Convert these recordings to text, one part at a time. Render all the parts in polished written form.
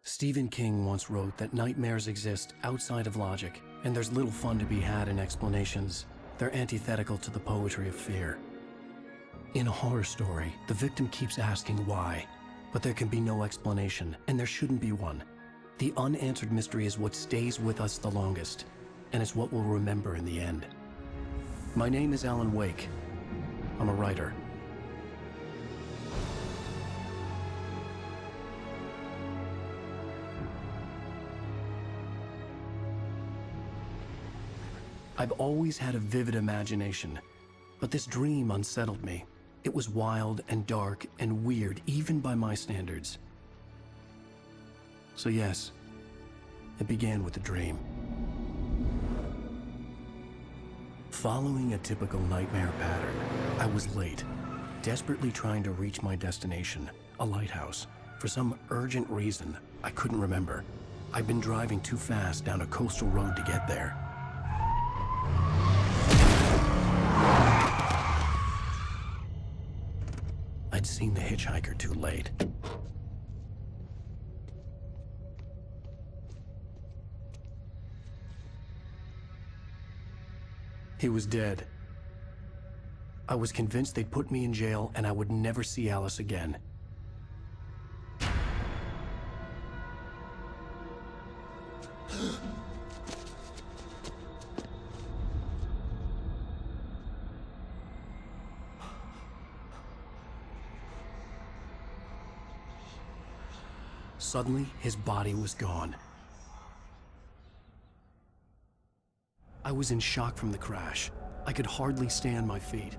Stephen King once wrote that nightmares exist outside of logic, and there's little fun to be had in explanations. They're antithetical to the poetry of fear. In a horror story, the victim keeps asking why, but there can be no explanation, and there shouldn't be one. The unanswered mystery is what stays with us the longest, and it's what we'll remember in the end. My name is 앨런웨이크. I'm a writer. I've always had a vivid imagination, but this dream unsettled me. It was wild and dark and weird, even by my standards. So yes, it began with a dream. Following a typical nightmare pattern, I was late, desperately trying to reach my destination, a lighthouse. For some urgent reason, I couldn't remember. I'd been driving too fast down a coastal road to get there. I'd seen the hitchhiker too late. He was dead. I was convinced they'd put me in jail and I would never see Alice again. Suddenly, his body was gone. I was in shock from the crash. I could hardly stay on my feet.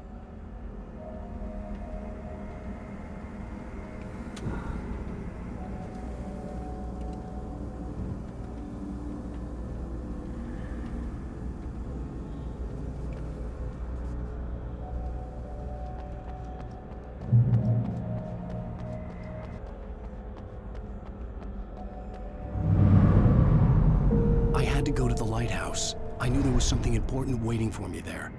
I had to go to the lighthouse. I knew there was something important waiting for me there.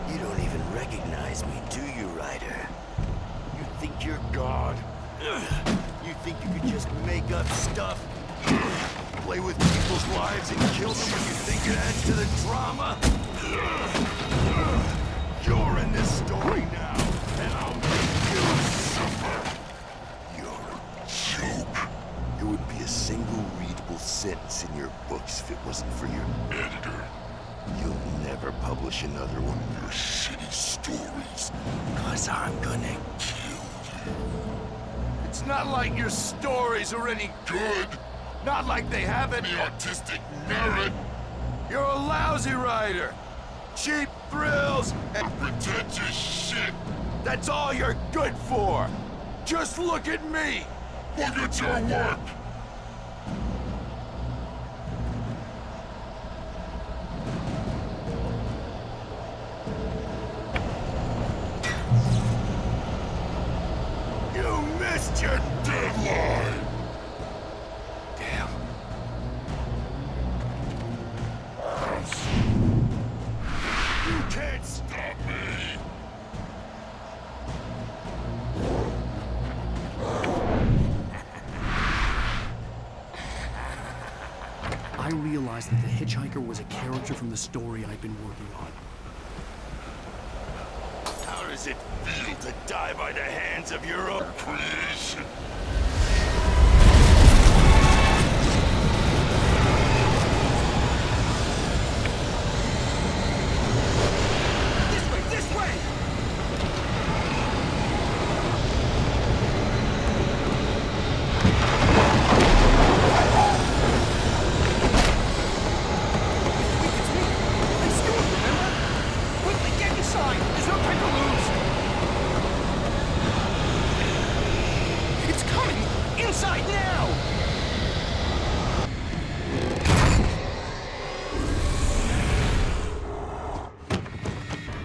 You don't even recognize me, do you, Ryder? You think you're God? You think you could just make up stuff? Play with people's lives and kill them when you think it adds to the drama? You're in this story now, and I'll make you suffer. You're a joke. There would be a single readable sentence in your books if it wasn't for your editor. You'll never publish another one of your shitty stories, 'cause I'm gonna kill you. It's not like your stories are any good. Not like they have any artistic merit. You're a lousy writer. Cheap thrills and pretentious shit. That's all you're good for. Just look at me. Look at your work. You missed your deadline. Can't stop me! I realized that the hitchhiker was a character from the story I'd been working on. How does it feel to die by the hands of your own creation?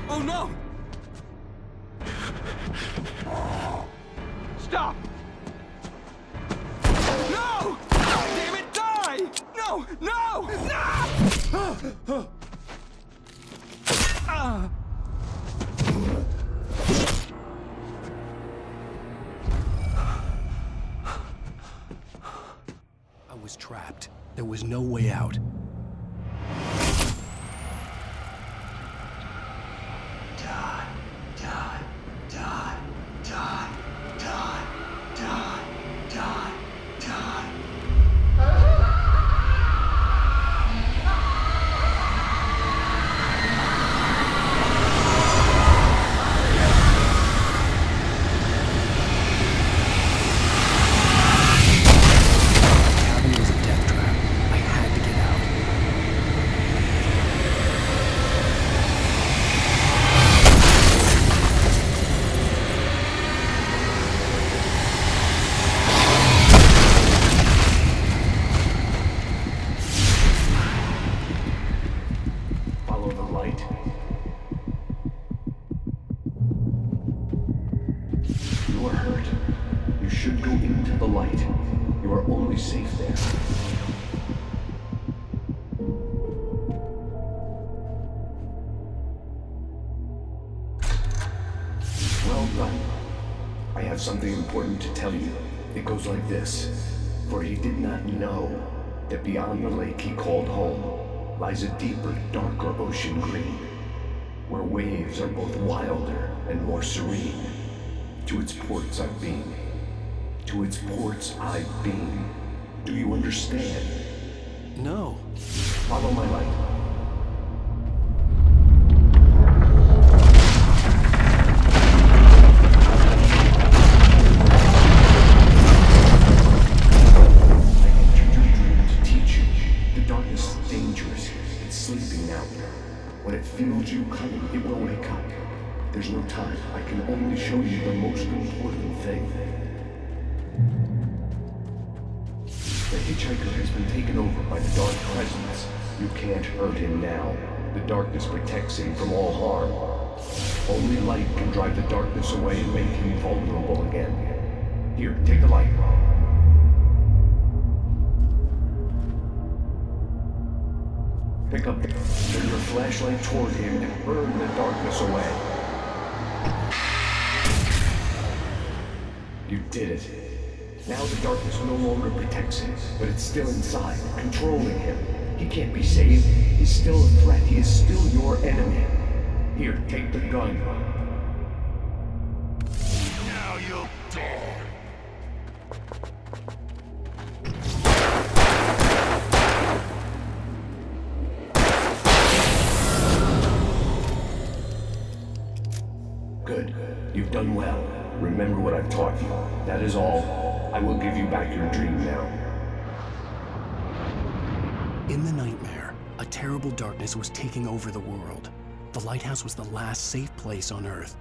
Oh no! Stop! No! Damn it, die! I was trapped. There was no way out. Something important to tell you. It goes like this. For he did not know that beyond the lake he called home lies a deeper, darker ocean green, where waves are both wilder and more serene. To its ports I've been. To its ports I've been. Do you understand? No. Follow my light. You coming, it will wake up. There's no time. I can only show you the most important thing. The hitchhiker has been taken over by the dark presence. You can't hurt him now. The darkness protects him from all harm. Only light can drive the darkness away and make him vulnerable again. Here, take the light. Pick up, turn your flashlight toward him and burn the darkness away. You did it. Now the darkness no longer protects him, but it's still inside, controlling him. He can't be saved. He's still a threat. He is still your enemy. Here, take the gun. Now you'll die. Good. You've done well. Remember what I've taught you. That is all. I will give you back your dream now. In the nightmare, a terrible darkness was taking over the world. The lighthouse was the last safe place on Earth.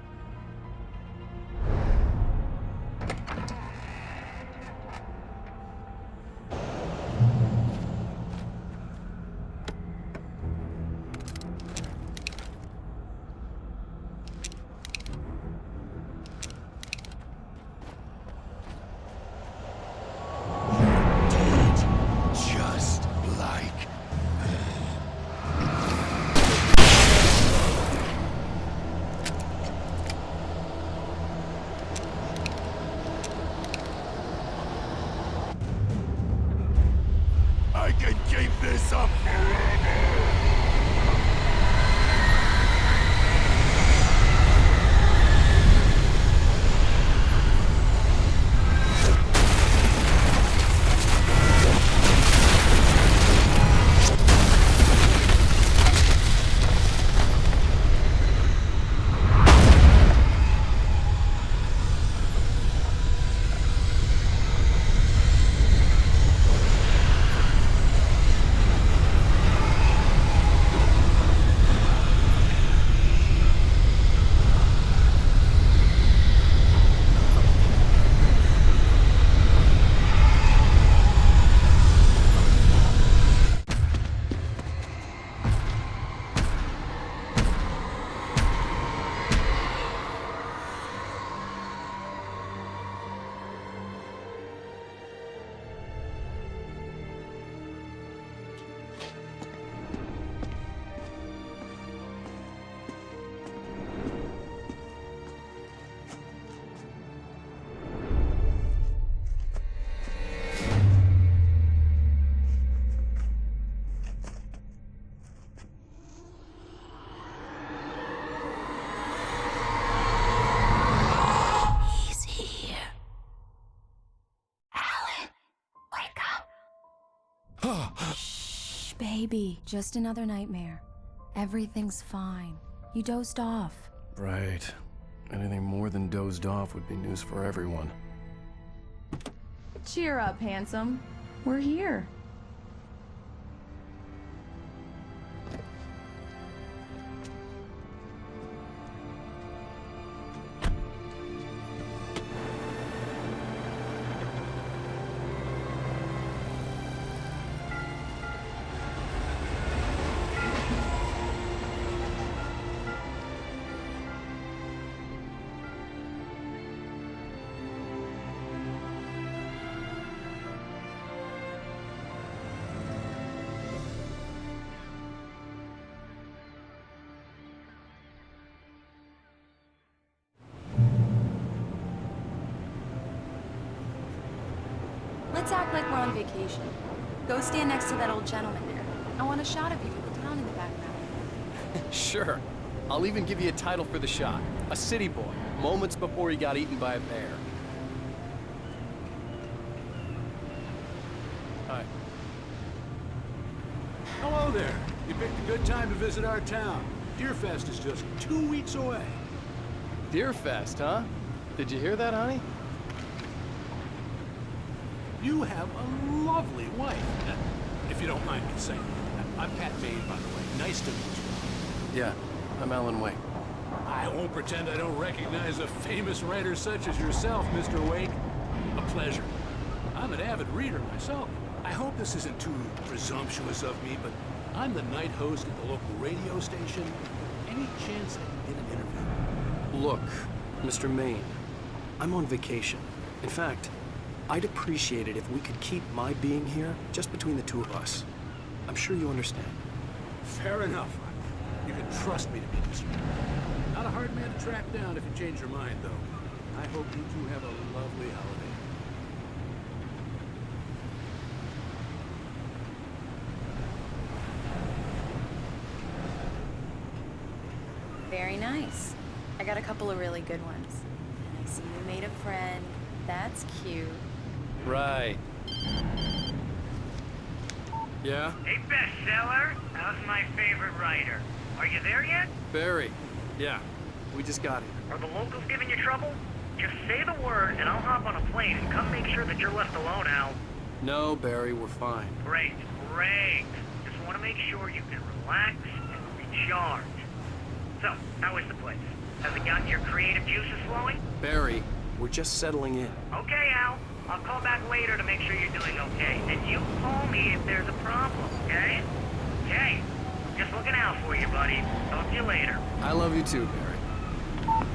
I can keep this up forever! Shh, baby. Just another nightmare. Everything's fine. You dozed off. Right. Anything more than dozed off would be news for everyone. Cheer up, handsome. We're here. Let's act like we're on vacation. Go stand next to that old gentleman there. I want a shot of you with the town in the background. Sure. I'll even give you a title for the shot. A city boy, moments before he got eaten by a bear. Hi. Hello there. You picked a good time to visit our town. Deerfest is just 2 weeks away. Deerfest, huh? Did you hear that, honey? You have a lovely wife, if you don't mind me saying. I'm Pat Bain, by the way. Nice to meet you. Yeah, I'm Alan Wake. I won't pretend I don't recognize a famous writer such as yourself, Mr. Wake. A pleasure. I'm an avid reader myself. I hope this isn't too presumptuous of me, but I'm the night host at the local radio station. Any chance I can get an interview? Look, Mr. Maine, I'm on vacation. In fact, I'd appreciate it if we could keep my being here just between the two of us. I'm sure you understand. Fair enough. You can trust me to be discreet. Not a hard man to track down if you change your mind, though. I hope you two have a lovely holiday. Very nice. I got a couple of really good ones. And I see you made a friend. That's cute. Right. Yeah? Hey, bestseller, how's my favorite writer? Are you there yet? Barry. Yeah. We just got here. Are the locals giving you trouble? Just say the word and I'll hop on a plane and come make sure that you're left alone, Al. No, Barry, we're fine. Great, great. Just want to make sure you can relax and recharge. So, how is the place? Has it gotten your creative juices flowing? Barry, we're just settling in. Okay, Al. I'll call back later to make sure you're doing okay. And you call me if there's a problem, okay? Okay. Just looking out for you, buddy. Talk to you later. I love you too, Barry.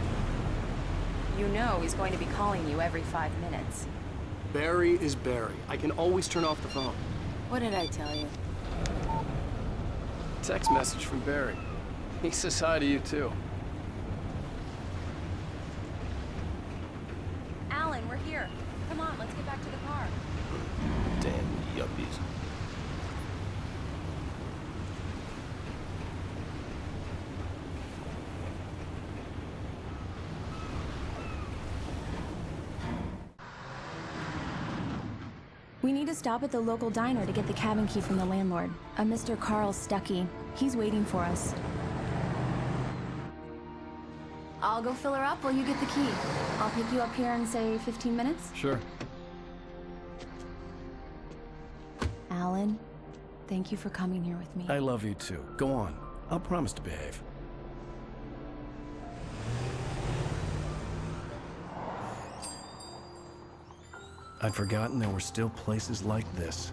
You know he's going to be calling you every 5 minutes. Barry is Barry. I can always turn off the phone. What did I tell you? Text message from Barry. He says hi to you too. Alan, we're here. Come on, let's get back to the car. Damn yuppies. We need to stop at the local diner to get the cabin key from the landlord, a Mr. Carl Stuckey. He's waiting for us. I'll go fill her up while you get the key. I'll pick you up here in, say, 15 minutes? Sure. Alan, thank you for coming here with me. I love you too. Go on. I'll promise to behave. I'd forgotten there were still places like this.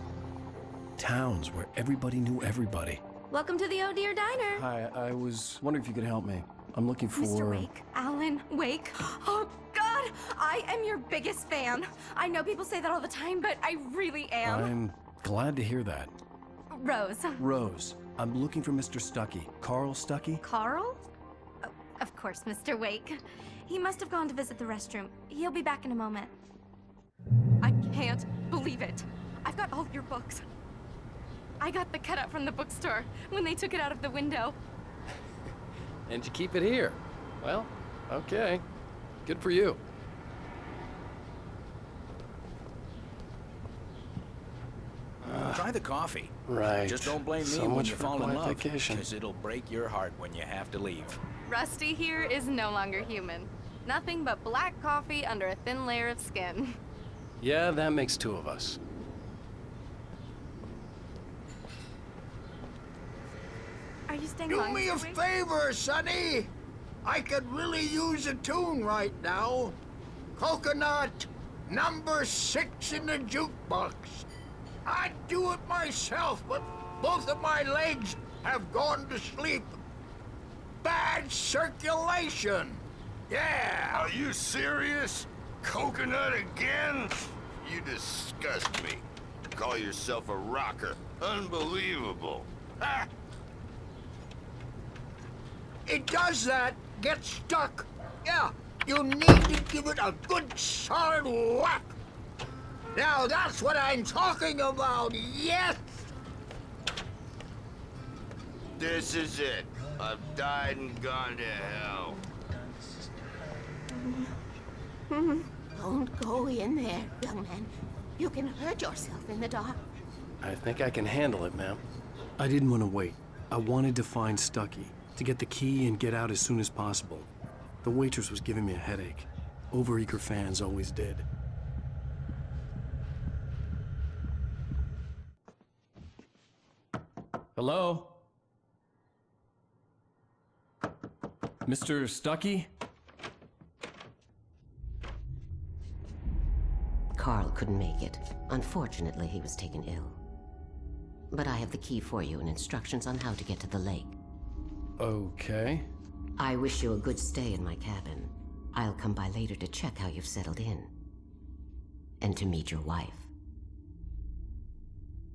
Towns where everybody knew everybody. Welcome to the Oh Dear Diner. Hi, I was wondering if you could help me. I'm looking for... Mr. Wake. Alan Wake. Oh, God! I am your biggest fan. I know people say that all the time, but I really am. I'm glad to hear that. Rose. Rose, I'm looking for Mr. Stuckey. Carl Stuckey? Carl? Oh, of course, Mr. Wake. He must have gone to visit the restroom. He'll be back in a moment. I can't believe it. I've got all your books. I got the cutout from the bookstore when they took it out of the window. And you keep it here. Well, okay. Good for you. Try Try the coffee. Right. Just don't blame me So when much you for fall in quiet love, vacation. because it'll break your heart when you have to leave. Rusty here is no longer human. Nothing but black coffee under a thin layer of skin. Yeah, that makes two of us. Are you staying Do long, me a Mr. Wake? favor, Sonny. I could really use a tune right now. Coconut, number 6 in the jukebox. I'd do it myself, but both of my legs have gone to sleep. Bad circulation. Yeah. Are you serious? Coconut again? You disgust me. Call yourself a rocker. Unbelievable. Ha! It does that. Get stuck. Yeah, you need to give it a good solid whack. Now that's what I'm talking about, yes! This is it. I've died and gone to hell. Don't go in there, young man. You can hurt yourself in the dark. I think I can handle it, ma'am. I didn't want to wait. I wanted to find Stucky, to get the key and get out as soon as possible. The waitress was giving me a headache. Overeager fans always did. Hello? Mr. Stucky? Carl couldn't make it. Unfortunately, he was taken ill. But I have the key for you and instructions on how to get to the lake. Okay. I wish you a good stay in my cabin. I'll come by later to check how you've settled in. And to meet your wife.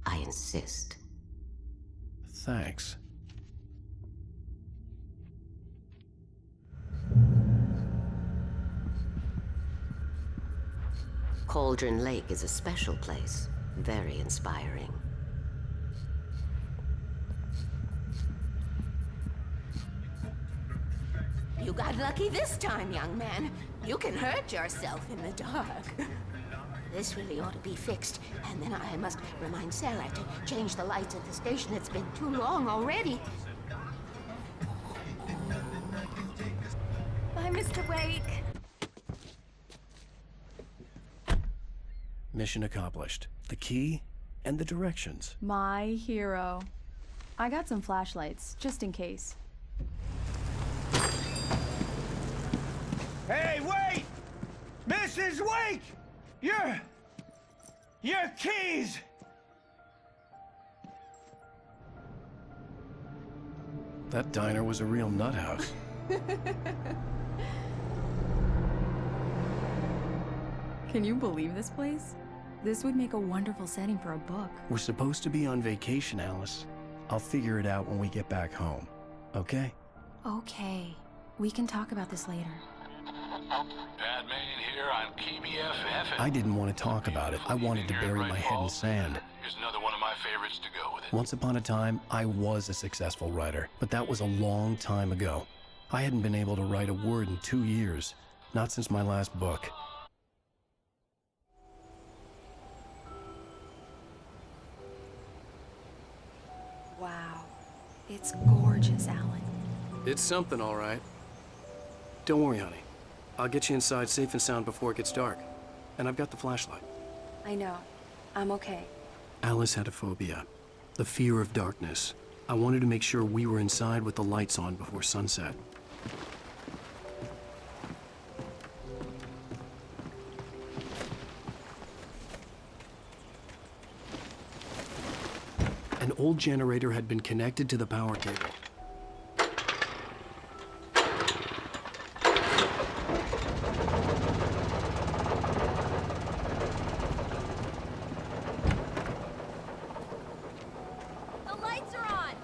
I insist. Thanks. Cauldron Lake is a special place. Very inspiring. You got lucky this time, young man. You can hurt yourself in the dark. This really ought to be fixed, and then I must remind Sarah to change the lights at the station. It's been too long already. Bye, Mr. Wake. Mission accomplished. The key and the directions. My hero. I got some flashlights, just in case. Hey, wait! Mrs. Wake! Your keys! That diner was a real nut house. Can you believe this place? This would make a wonderful setting for a book. We're supposed to be on vacation, Alice. I'll figure it out when we get back home. Okay? Okay. We can talk about this later. Bad man here on KBFF. I didn't want to talk about it. I wanted to bury my head in sand. Here's another one of my favorites to go with it. Once upon a time, I was a successful writer, but that was a long time ago. I hadn't been able to write a word in 2 years, not since my last book. Wow. It's gorgeous, Alan. It's something, all right. Don't worry, honey. I'll get you inside safe and sound before it gets dark. And I've got the flashlight. I know. I'm okay. Alice had a phobia. The fear of darkness. I wanted to make sure we were inside with the lights on before sunset. An old generator had been connected to the power cable. The lights are on.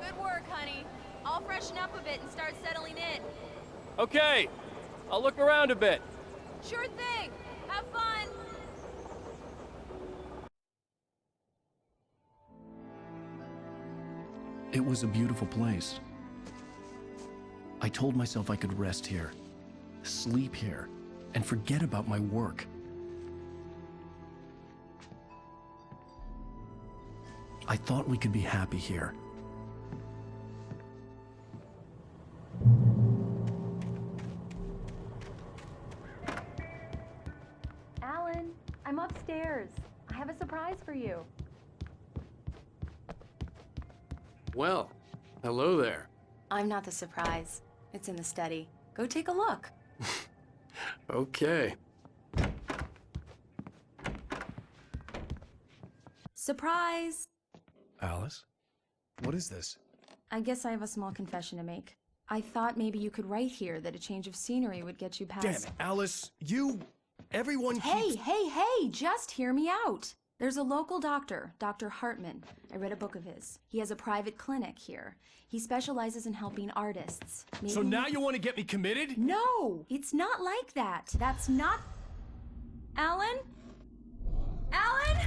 Good work, honey. I'll freshen up a bit and start settling in. Okay, I'll look around a bit. Sure thing. Have fun. It was a beautiful place. I told myself I could rest here, sleep here, and forget about my work. I thought we could be happy here. Alan, I'm upstairs. I have a surprise for you. Well, hello there. I'm not the surprise. It's in the study. Go take a look. Okay. Surprise! Alice? What is this? I guess I have a small confession to make. I thought maybe you could write here that a change of scenery would get you past— Damn it, Alice! Everyone keeps— Hey, just hear me out! There's a local doctor, Dr. Hartman. I read a book of his. He has a private clinic here. He specializes in helping artists. Maybe— So now you want to get me committed? No! It's not like that. That's not— Alan? Alan?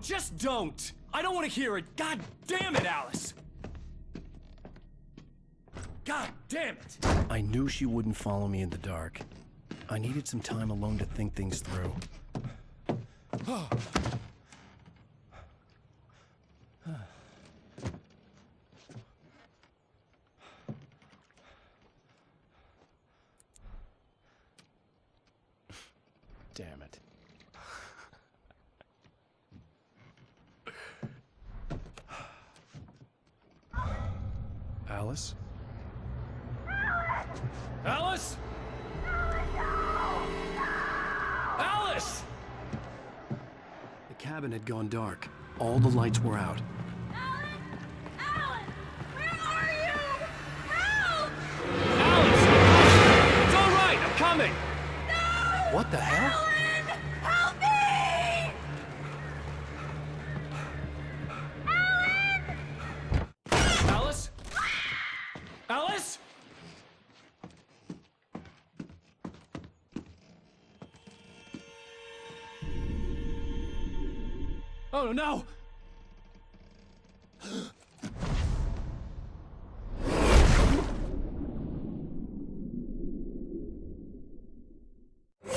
Just don't! I don't want to hear it! God damn it, Alice! God damn it! I knew she wouldn't follow me in the dark. I needed some time alone to think things through. Damn it. Alice? Alice? Alice! The cabin had gone dark. All the lights were out. Alan! Where are you? Help! Alice! It's all right, I'm coming! No! What the hell? Alan! Help me! Alice? Alice? Oh no!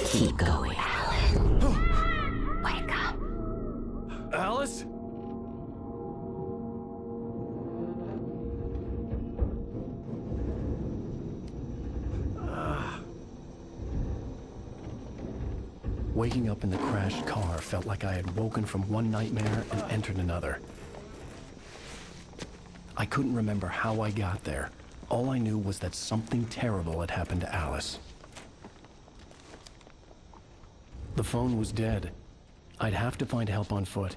Keep going, Alan. Wake up. Alice? Waking up in the crashed car felt like I had woken from one nightmare and entered another. I couldn't remember how I got there. All I knew was that something terrible had happened to Alice. The phone was dead. I'd have to find help on foot.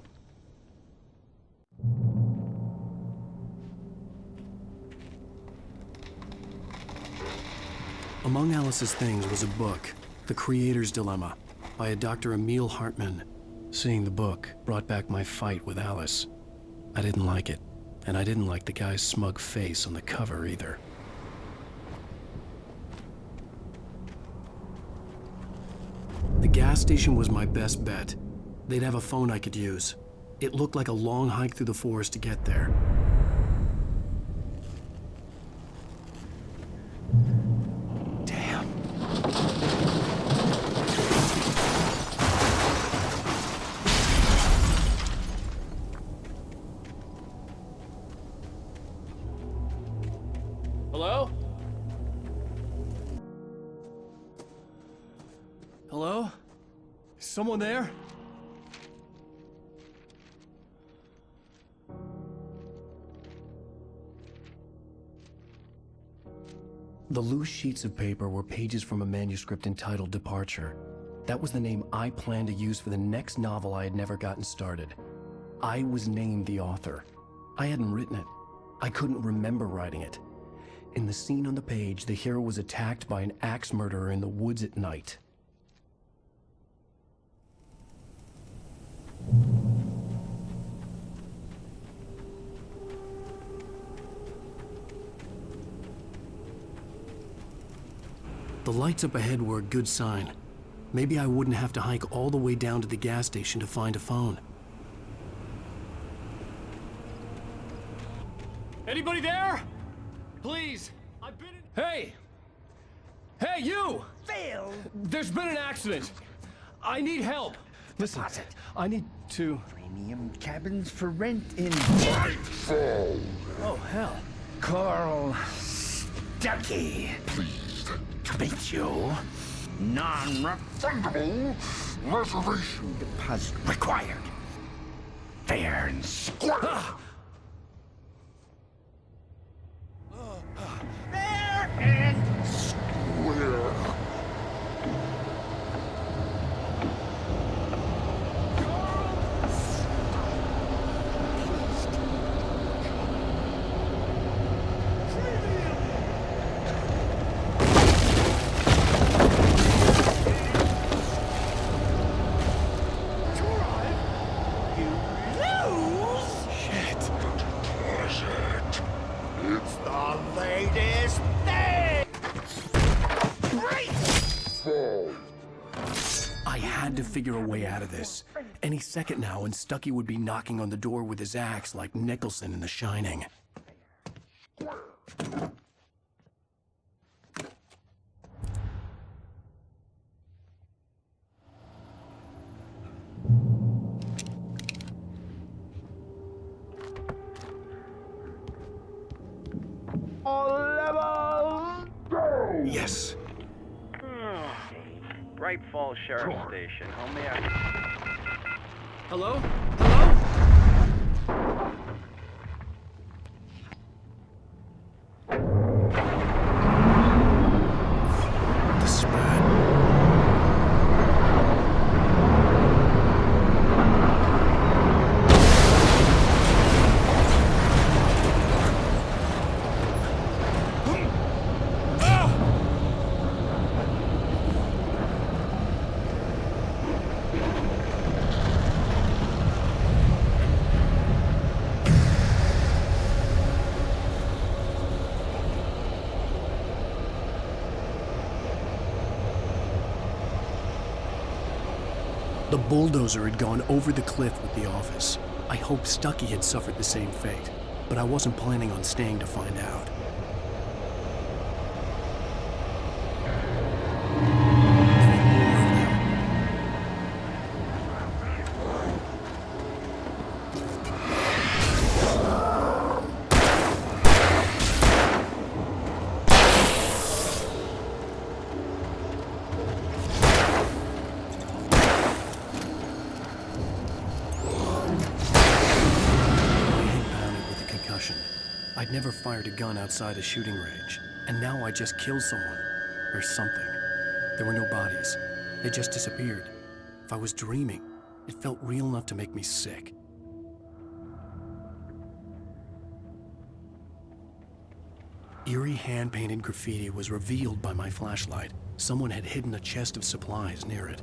Among Alice's things was a book, The Creator's Dilemma, by a Dr. Emil Hartman. Seeing the book brought back my fight with Alice. I didn't like it, and I didn't like the guy's smug face on the cover either. The gas station was my best bet. They'd have a phone I could use. It looked like a long hike through the forest to get there. Damn. Hello? Hello? Is someone there? The loose sheets of paper were pages from a manuscript entitled Departure. That was the name I planned to use for the next novel I had never gotten started. I was named the author. I hadn't written it. I couldn't remember writing it. In the scene on the page, the hero was attacked by an axe murderer in the woods at night. The lights up ahead were a good sign. Maybe I wouldn't have to hike all the way down to the gas station to find a phone. Anybody there? Please, I've been in— Hey! Hey, you! Phil! There's been an accident. I need help. Listen, I need to— titanium cabins for rent in Oh, hell. Carl Stucky. Pleased To meet you. Non-refundable reservation deposit required. Fair and square. Fair and square. It's the latest thing! I had to figure a way out of this. Any second now, and Stucky would be knocking on the door with his axe like Nicholson in The Shining. Yes. Bright Falls Sheriff Station. How may I... Hello? Hello? The spread. The bulldozer had gone over the cliff with the office. I hoped Stucky had suffered the same fate, but I wasn't planning on staying to find out. I'd never fired a gun outside a shooting range, and now I just killed someone. Or something. There were no bodies. They just disappeared. If I was dreaming, it felt real enough to make me sick. Eerie hand-painted graffiti was revealed by my flashlight. Someone had hidden a chest of supplies near it.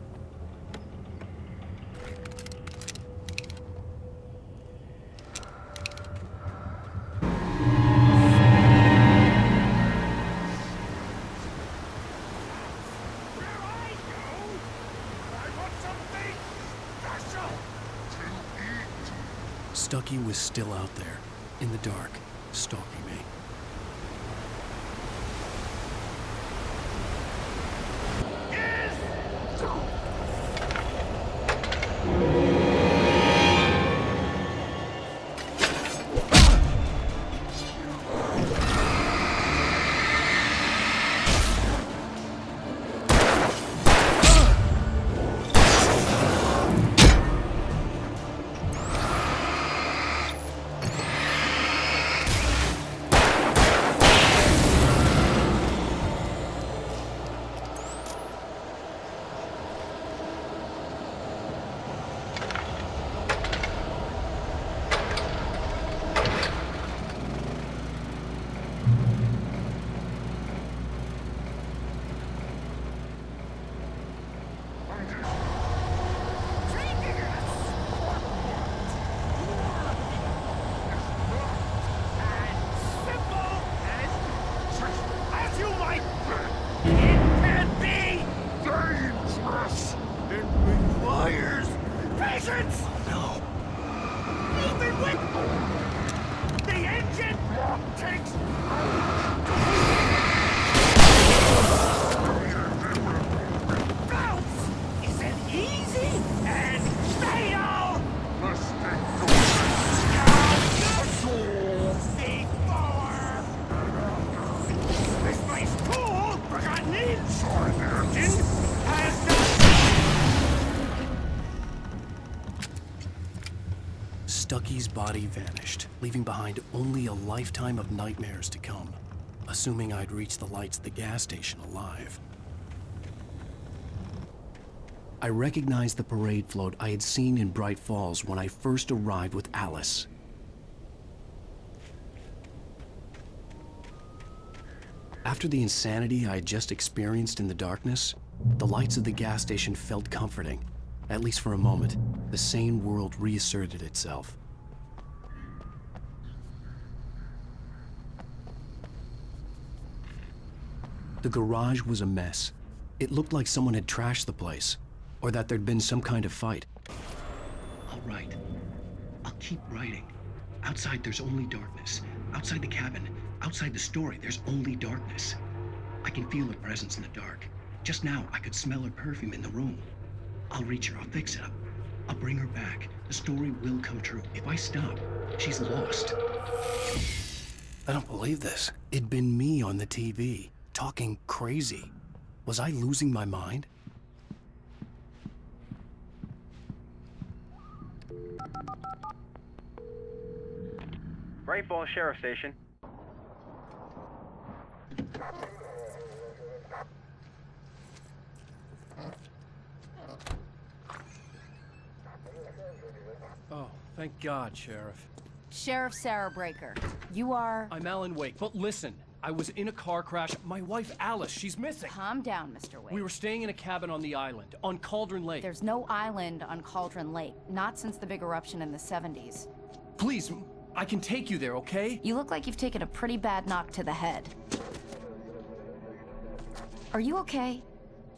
Stucky was still out there, in the dark, stalking me. Stucky's body vanished, leaving behind only a lifetime of nightmares to come, assuming I'd reach the lights at the gas station alive. I recognized the parade float I had seen in Bright Falls when I first arrived with Alice. After the insanity I had just experienced in the darkness, the lights of the gas station felt comforting. At least for a moment, the sane world reasserted itself. The garage was a mess. It looked like someone had trashed the place, or that there'd been some kind of fight. I'll write. I'll keep writing. Outside, there's only darkness. Outside the cabin, outside the story, there's only darkness. I can feel her presence in the dark. Just now, I could smell her perfume in the room. I'll reach her, I'll fix it up. I'll bring her back. The story will come true. If I stop, she's lost. I don't believe this. It'd been me on the TV, talking crazy. Was I losing my mind? Bright Falls Sheriff Station. Oh, thank God, Sheriff. Sheriff Sarah Breaker. You are... I'm Alan Wake, but listen. I was in a car crash. My wife, Alice, she's missing. Calm down, Mr. Wake. We were staying in a cabin on the island, on Cauldron Lake. There's no island on Cauldron Lake. Not since the big eruption in the 70s. Please, I can take you there, okay? You look like you've taken a pretty bad knock to the head. Are you okay?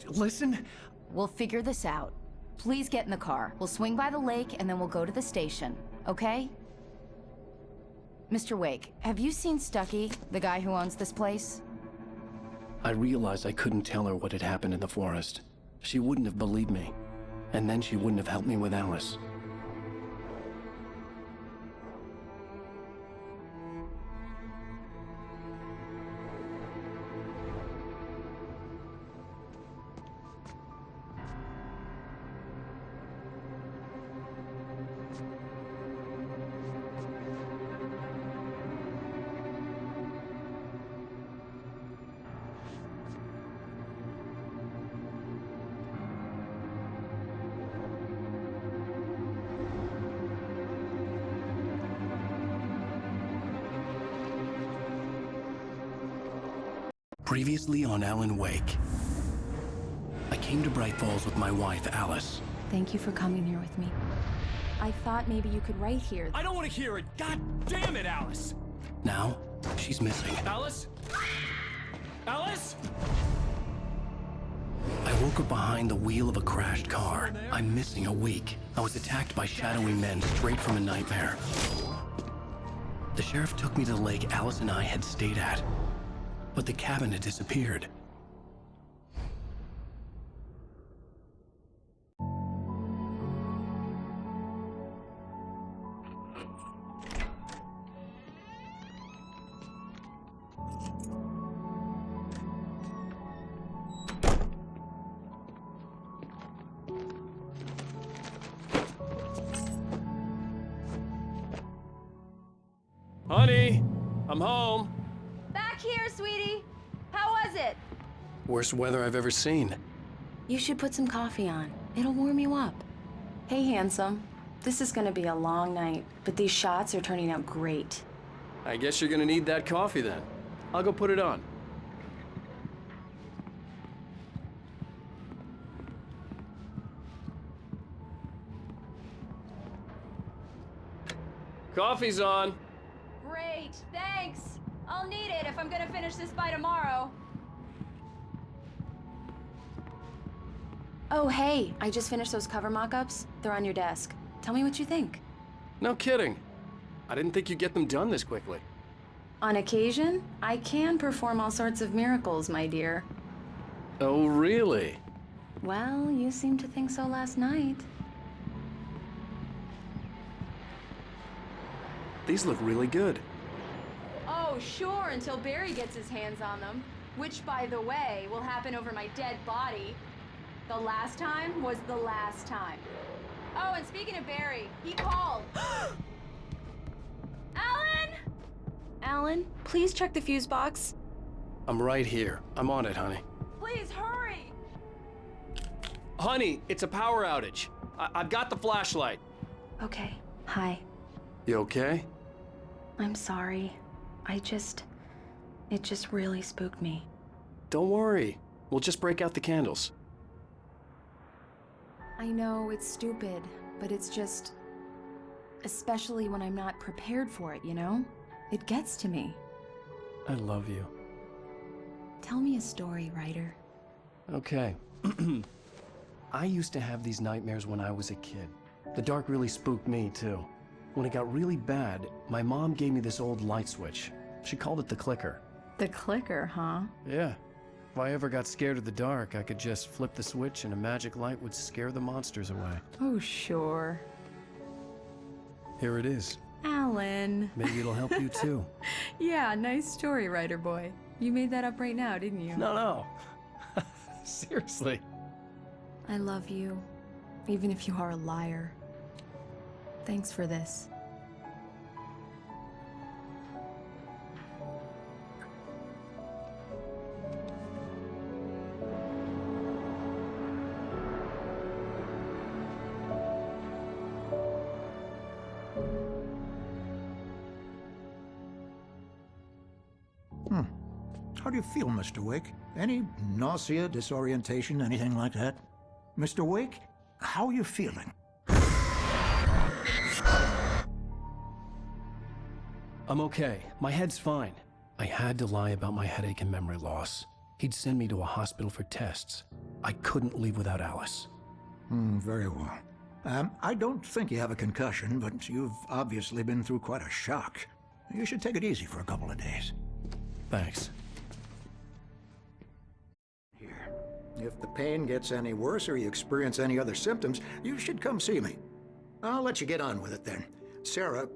Listen. We'll figure this out. Please get in the car. We'll swing by the lake and then we'll go to the station, okay? Mr. Wake, have you seen Stucky, the guy who owns this place? I realized I couldn't tell her what had happened in the forest. She wouldn't have believed me. And then she wouldn't have helped me with Alice. Previously on Alan Wake. I came to Bright Falls with my wife, Alice. Thank you for coming here with me. I thought maybe you could write here. I don't want to hear it! God damn it, Alice! Now, she's missing. Alice? Alice? I woke up behind the wheel of a crashed car. I'm missing a week. I was attacked by shadowy men straight from a nightmare. The sheriff took me to the lake Alice and I had stayed at. But the cabin had disappeared. Honey, I'm home. Back here, sweetie. How was it? Worst weather I've ever seen. You should put some coffee on. It'll warm you up. Hey, handsome. This is gonna be a long night, but these shots are turning out great. I guess you're gonna need that coffee then. I'll go put it on. Coffee's on. Great, thanks. I'll need it if I'm gonna finish this by tomorrow. Oh, hey, I just finished those cover mock-ups. They're on your desk. Tell me what you think. No kidding. I didn't think you'd get them done this quickly. On occasion, I can perform all sorts of miracles, my dear. Oh, really? Well, you seemed to think so last night. These look really good. Oh, sure, until Barry gets his hands on them. Which, by the way, will happen over my dead body. The last time was the last time. Oh, and speaking of Barry, he called. Alan? Please check the fuse box. I'm right here. I'm on it, honey. Please hurry! Honey, it's a power outage. I've got the flashlight. Okay. Hi. You okay? I'm sorry. It just really spooked me. Don't worry. We'll just break out the candles. I know it's stupid, but it's just... especially when I'm not prepared for it, you know? It gets to me. I love you. Tell me a story, writer. Okay. I used to have these nightmares when I was a kid. The dark really spooked me, too. When it got really bad, my mom gave me this old light switch. She called it the clicker. The clicker, huh? Yeah. If I ever got scared of the dark, I could just flip the switch and a magic light would scare the monsters away. Oh, sure. Here it is. Alan. Maybe it'll help you, too. Yeah, nice story, writer boy. You made that up right now, didn't you? No. Seriously. I love you, even if you are a liar. Thanks for this. How do you feel, Mr. Wake? Any nausea, disorientation, anything like that? Mr. Wake, how are you feeling? I'm okay. My head's fine. I had to lie about my headache and memory loss. He'd send me to a hospital for tests. I couldn't leave without Alice. Very well. I don't think you have a concussion, but you've obviously been through quite a shock. You should take it easy for a couple of days. Thanks. Here. If the pain gets any worse or you experience any other symptoms, you should come see me. I'll let you get on with it then. Sarah,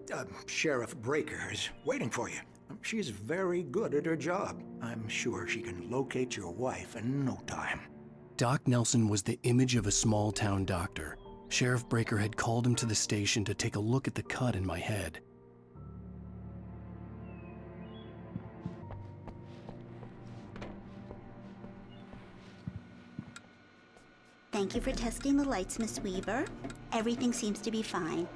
Sheriff Breaker, is waiting for you. She's very good at her job. I'm sure she can locate your wife in no time. Doc Nelson was the image of a small-town doctor. Sheriff Breaker had called him to the station to take a look at the cut in my head. Thank you for testing the lights, Miss Weaver. Everything seems to be fine.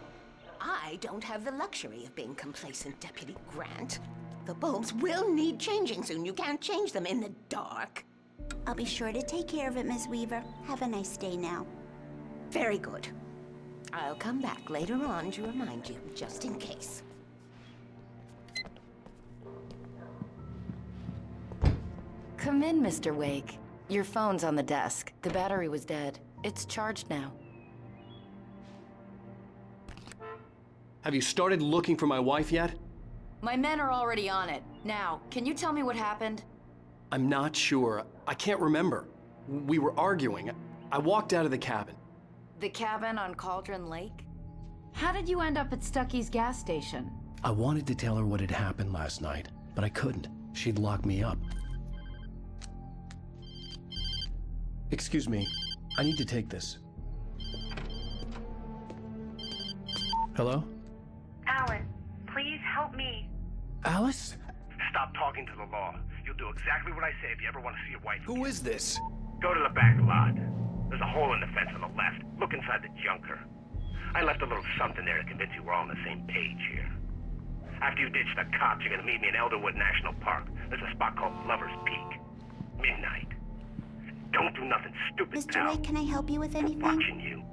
I don't have the luxury of being complacent, Deputy Grant. The bulbs will need changing soon. You can't change them in the dark. I'll be sure to take care of it, Miss Weaver. Have a nice day now. Very good. I'll come back later on to remind you, just in case. Come in, Mr. Wake. Your phone's on the desk. The battery was dead. It's charged now. Have you started looking for my wife yet? My men are already on it. Now, can you tell me what happened? I'm not sure. I can't remember. We were arguing. I walked out of the cabin. The cabin on Cauldron Lake? How did you end up at Stucky's gas station? I wanted to tell her what had happened last night, but I couldn't. She'd lock me up. Excuse me. I need to take this. Hello? Alan, please help me. Alice? Stop talking to the law. You'll do exactly what I say if you ever want to see your wife. Who is this? Go to the back lot. There's a hole in the fence on the left. Look inside the junker. I left a little something there to convince you we're all on the same page here. After you ditch the cops, you're gonna meet me in Elderwood National Park. There's a spot called Lover's Peak. Midnight. Don't do nothing stupid, Mr. pal. Wake, can I help you with anything? Watching you.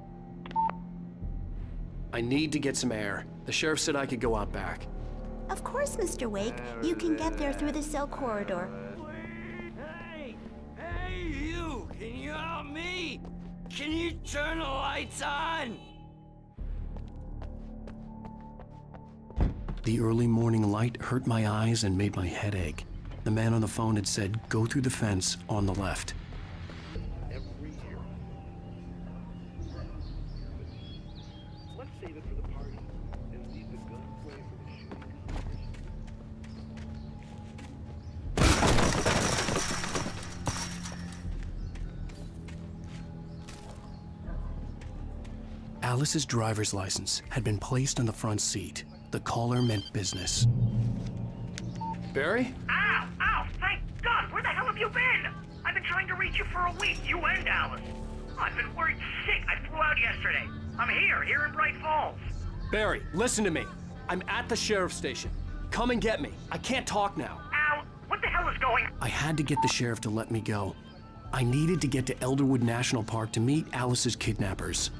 I need to get some air. The sheriff said I could go out back. Of course, Mr. Wake. You can get there through the cell corridor. Hey, you! Can you help me? Can you turn the lights on? The early morning light hurt my eyes and made my head ache. The man on the phone had said, go through the fence on the left. Every year. Let's save it for the party and leave the gun away for the shooting. Alice's driver's license had been placed on the front seat. The caller meant business. Barry? Ow! Ow! Thank God! Where the hell have you been? I've been trying to reach you for a week, you and Alice. I've been worried sick. I flew out yesterday. I'm here in Bright Falls. Barry, listen to me. I'm at the sheriff's station. Come and get me. I can't talk now. Al, what the hell is going on? I had to get the sheriff to let me go. I needed to get to Elderwood National Park to meet Alice's kidnappers.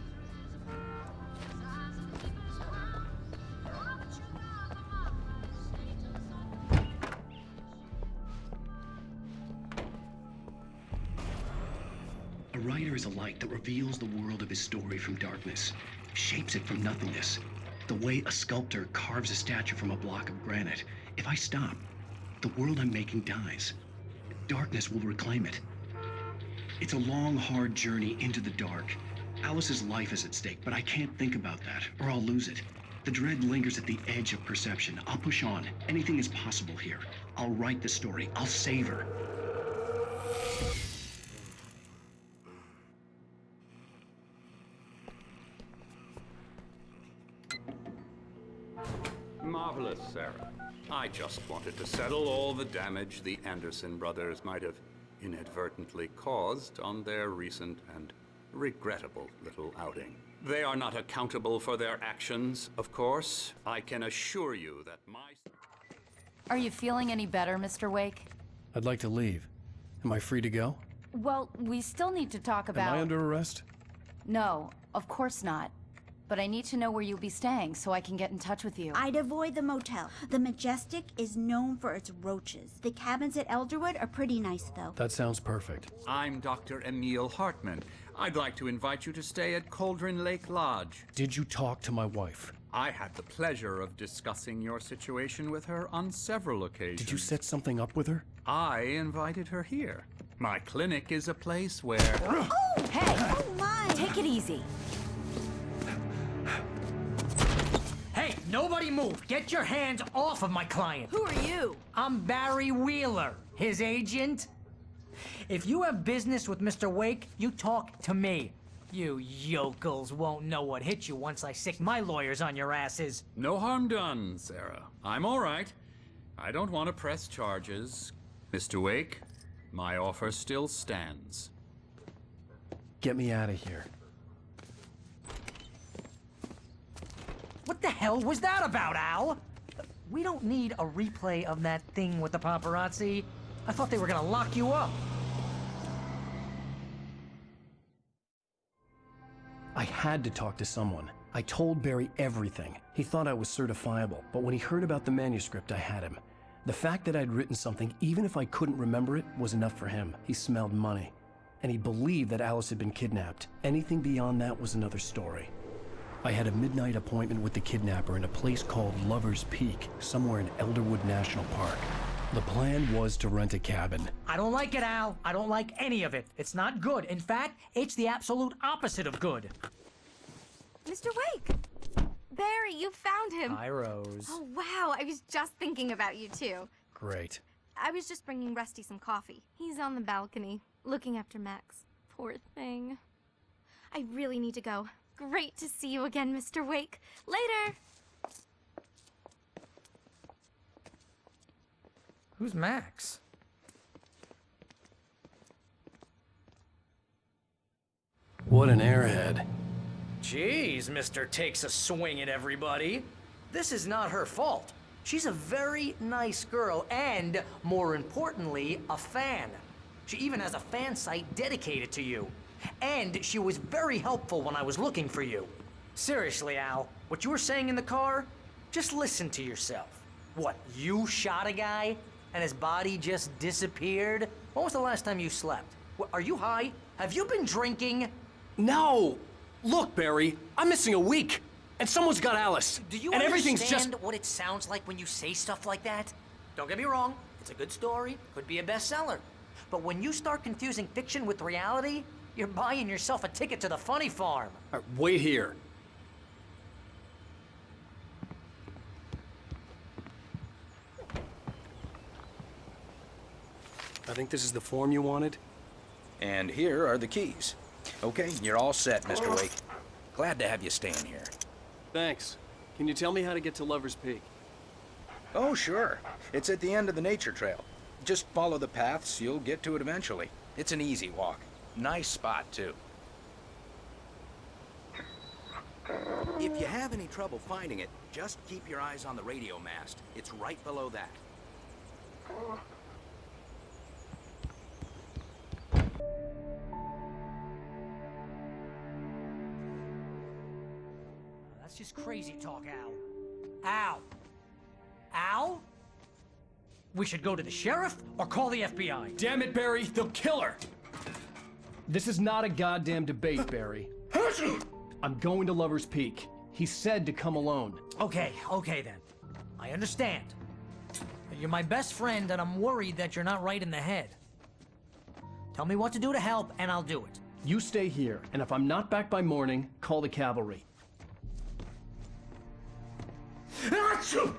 A writer is a light that reveals the world of his story from darkness, shapes it from nothingness. The way a sculptor carves a statue from a block of granite. If I stop, the world I'm making dies. Darkness will reclaim it. It's a long, hard journey into the dark. Alice's life is at stake, but I can't think about that, or I'll lose it. The dread lingers at the edge of perception. I'll push on. Anything is possible here. I'll write the story. I'll save her. Marvelous, Sarah. I just wanted to settle all the damage the Anderson brothers might have inadvertently caused on their recent and regrettable little outing. They are not accountable for their actions, of course. I can assure you that my... Are you feeling any better, Mr. Wake? I'd like to leave. Am I free to go? Well, we still need to talk about... Am I under arrest? No, of course not. But I need to know where you'll be staying so I can get in touch with you. I'd avoid the motel. The Majestic is known for its roaches. The cabins at Elderwood are pretty nice, though. That sounds perfect. I'm Dr. Emil Hartman. I'd like to invite you to stay at Cauldron Lake Lodge. Did you talk to my wife? I had the pleasure of discussing your situation with her on several occasions. Did you set something up with her? I invited her here. My clinic is a place where... Oh! Hey! Oh, my! Take it easy. Hey, nobody move! Get your hands off of my client! Who are you? I'm Barry Wheeler, his agent. If you have business with Mr. Wake, you talk to me. You yokels won't know what hit you once I sick my lawyers on your asses. No harm done, Sarah. I'm all right. I don't want to press charges. Mr. Wake, my offer still stands. Get me out of here. What the hell was that about, Al? We don't need a replay of that thing with the paparazzi. I thought they were gonna lock you up. I had to talk to someone. I told Barry everything. He thought I was certifiable, but when he heard about the manuscript, I had him. The fact that I'd written something, even if I couldn't remember it, was enough for him. He smelled money. And he believed that Alice had been kidnapped. Anything beyond that was another story. I had a midnight appointment with the kidnapper in a place called Lover's Peak, somewhere in Elderwood National Park. The plan was to rent a cabin. I don't like it, Al. I don't like any of it. It's not good. In fact, it's the absolute opposite of good. Mr. Wake! Barry, you found him. Hi, Rose. Oh, wow. I was just thinking about you, too. Great. I was just bringing Rusty some coffee. He's on the balcony, looking after Max. Poor thing. I really need to go. Great to see you again, Mr. Wake. Later! Who's Max? What an airhead. Jeez, Mr. Takes a swing at everybody. This is not her fault. She's a very nice girl and, more importantly, a fan. She even has a fan site dedicated to you. And she was very helpful when I was looking for you. Seriously, Al, what you were saying in the car, just listen to yourself. What, you shot a guy and his body just disappeared? When was the last time you slept? Are you high? Have you been drinking? No! Look, Barry, I'm missing a week, and someone's got Alice. Do you and understand everything's just... what it sounds like when you say stuff like that? Don't get me wrong, it's a good story, could be a bestseller. But when you start confusing fiction with reality, you're buying yourself a ticket to the funny farm. All right, wait here. I think this is the form you wanted. And here are the keys. Okay, you're all set, Mr. Wake. Glad to have you staying here. Thanks. Can you tell me how to get to Lover's Peak? Oh, sure. It's at the end of the nature trail. Just follow the paths, you'll get to it eventually. It's an easy walk. Nice spot, too. If you have any trouble finding it, just keep your eyes on the radio mast. It's right below that. That's just crazy talk, Al. Al! Al? We should go to the sheriff or call the FBI. Damn it, Barry, they'll kill her! This is not a goddamn debate, Barry. I'm going to Lover's Peak. He said to come alone. Okay then. I understand. You're my best friend, and I'm worried that you're not right in the head. Tell me what to do to help, and I'll do it. You stay here, and if I'm not back by morning, call the cavalry. Achoo!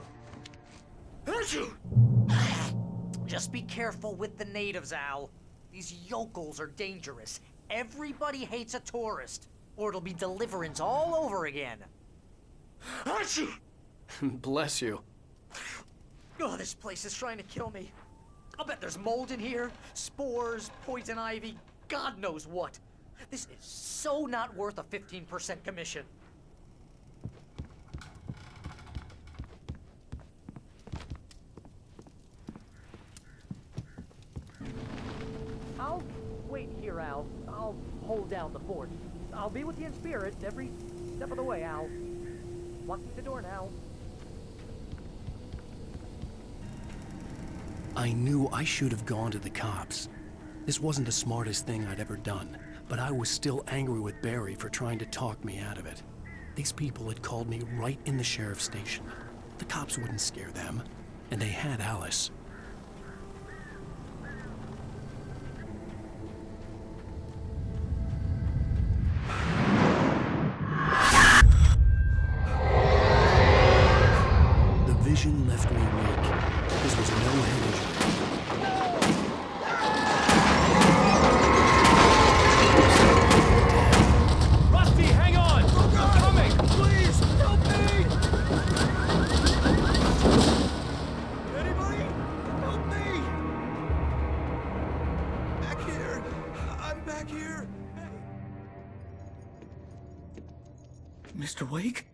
Achoo! Just be careful with the natives, Al. These yokels are dangerous. Everybody hates a tourist, or it'll be Deliverance all over again. Achoo! Bless you. Oh, this place is trying to kill me. I'll bet there's mold in here, spores, poison ivy, God knows what. This is so not worth a 15% commission. I'll wait here, Al. I'll hold down the fort. I'll be with you in spirit every step of the way, Al. Locking the door now. I knew I should have gone to the cops. This wasn't the smartest thing I'd ever done, but I was still angry with Barry for trying to talk me out of it. These people had called me right in the sheriff's station. The cops wouldn't scare them, and they had Alice. The vision left me weak. This was no head injury. Rusty, hang on! I'm coming! Please, help me! Anybody? Help me! Back here! I'm back here! Mr. Wake?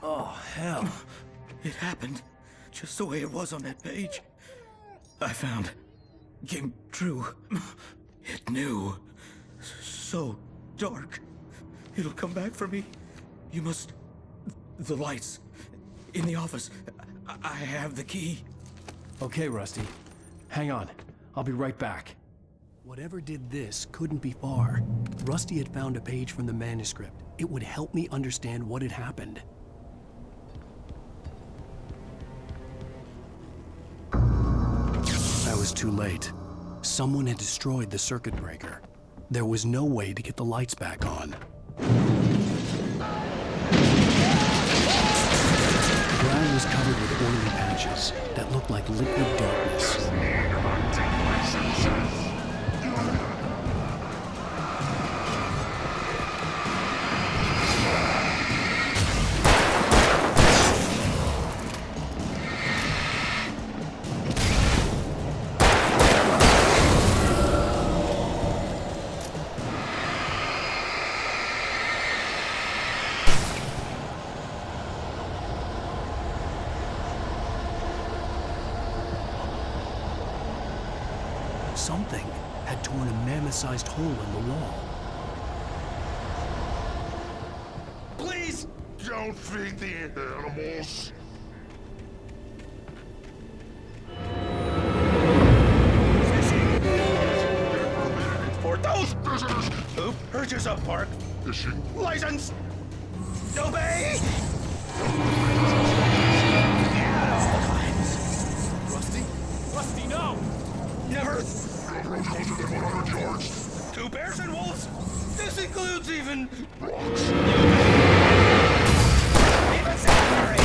Oh, hell. It happened just the way it was on that page. I found. Came true. It knew. So dark. It'll come back for me. You must. The lights. In the office. I have the key. Okay, Rusty. Hang on. I'll be right back. Whatever did this couldn't be far. Rusty had found a page from the manuscript. It would help me understand what had happened. I was too late. Someone had destroyed the circuit breaker. There was no way to get the lights back on. The ground was covered with oily patches that looked like liquid darkness. Something had torn a mammoth-sized hole in the wall. Please don't feed the animals. For those who purchase a park license, obey at all times. Rusty? Rusty, no! Never. 2 bears and wolves. This includes even even cemeteries.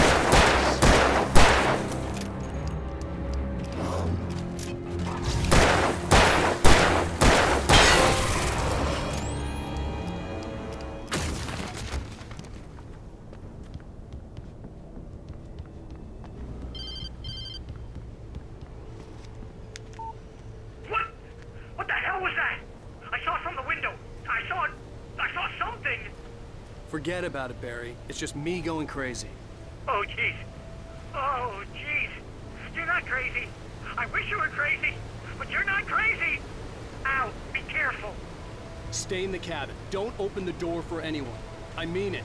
Forget about it, Barry. It's just me going crazy. Oh, jeez. Oh, jeez. You're not crazy. I wish you were crazy, but you're not crazy. Ow, be careful. Stay in the cabin. Don't open the door for anyone. I mean it.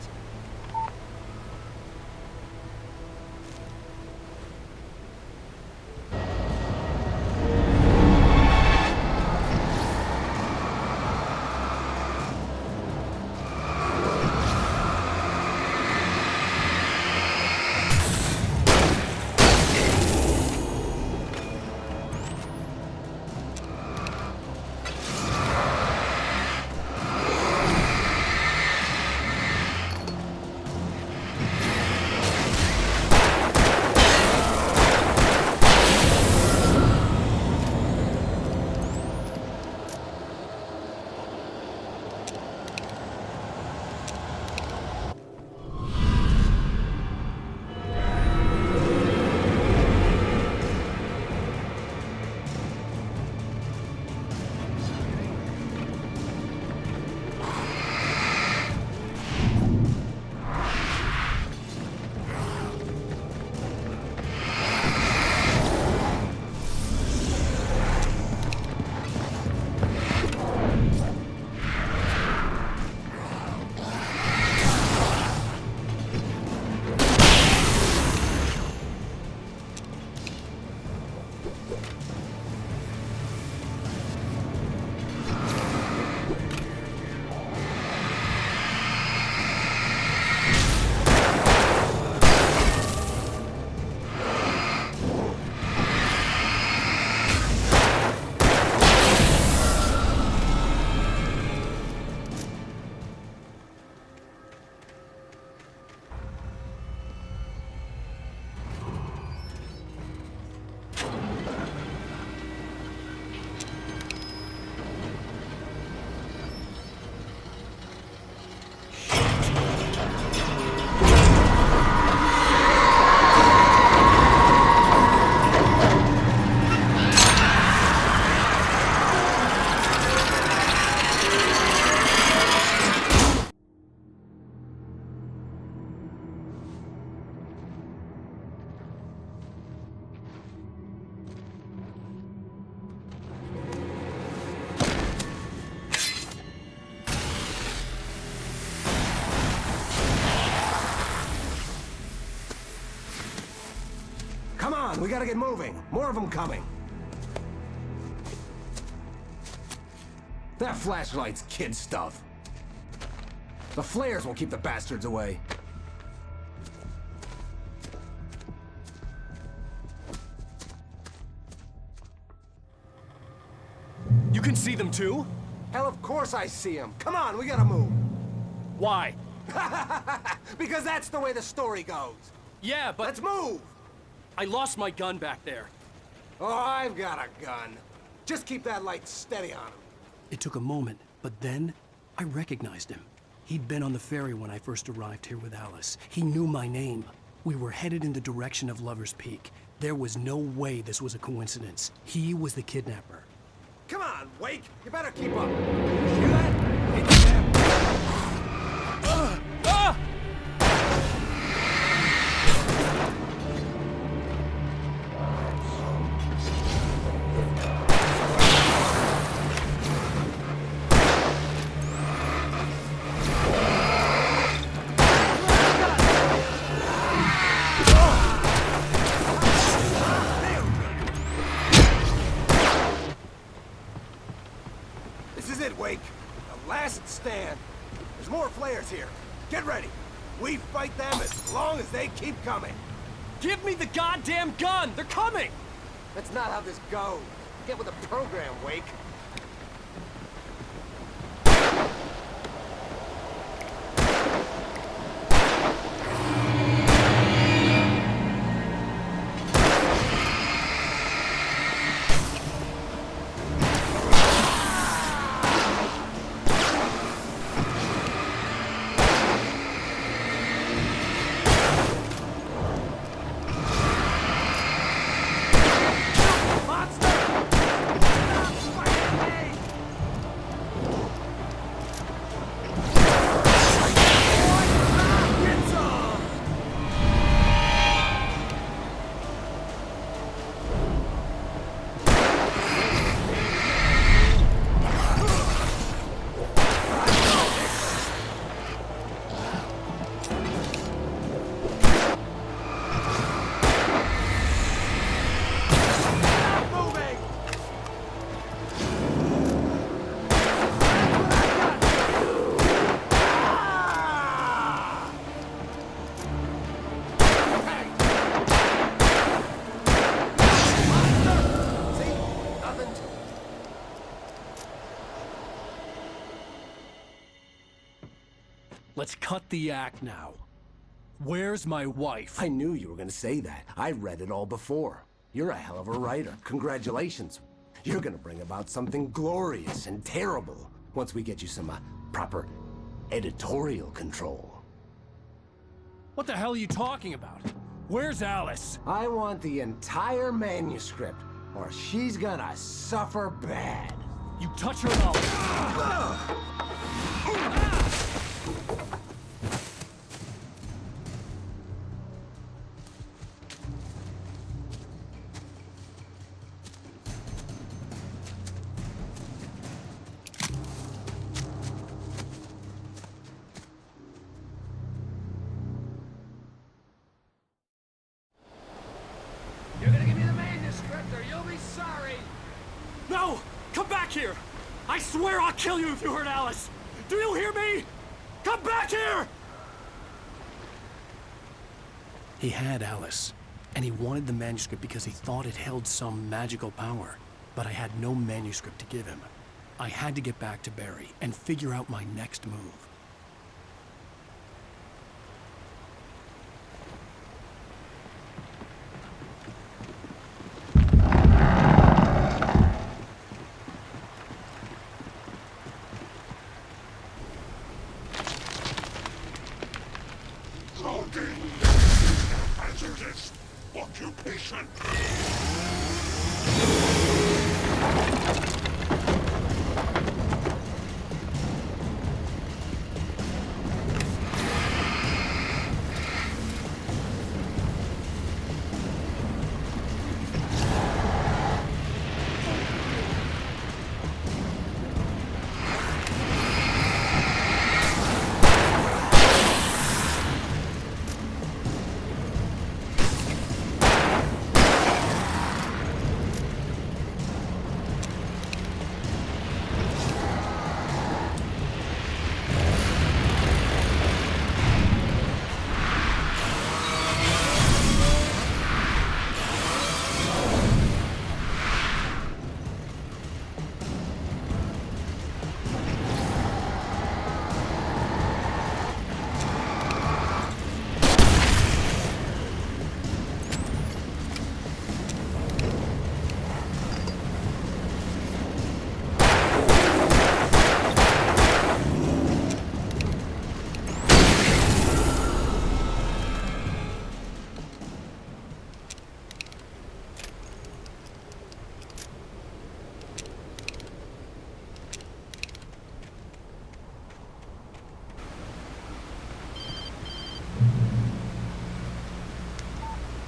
Come on, we gotta get moving. More of them coming. That flashlight's kid stuff. The flares will keep the bastards away. You can see them too? Hell, of course I see them. Come on, we gotta move. Why? Because that's the way the story goes. Yeah, but... Let's move! I lost my gun back there. Oh, I've got a gun. Just keep that light steady on him. It took a moment, but then I recognized him. He'd been on the ferry when I first arrived here with Alice. He knew my name. We were headed in the direction of Lover's Peak. There was no way this was a coincidence. He was the kidnapper. Come on, Wake! You better keep up. Hear that? It's them! This is it, Wake. The last stand. There's more flares here. Get ready. We fight them as long as they keep coming. Give me the goddamn gun! They're coming! That's not how this goes. Get with the program, Wake. let's cut the act now. Where's my wife? I knew you were gonna say that. I read it all before. You're a hell of a writer. Congratulations. You're gonna bring about something glorious and terrible once we get you some proper editorial control. What the hell are you talking about? Where's Alice? I want the entire manuscript, or she's gonna suffer bad. You touch her and I'll... You're gonna give me the manuscript or you'll be sorry! No! Come back here! I swear I'll kill you if you hurt Alice! Do you hear me? Come back here! He had Alice, and he wanted the manuscript because he thought it held some magical power. But I had no manuscript to give him. I had to get back to Barry and figure out my next move. Hazardous occupation.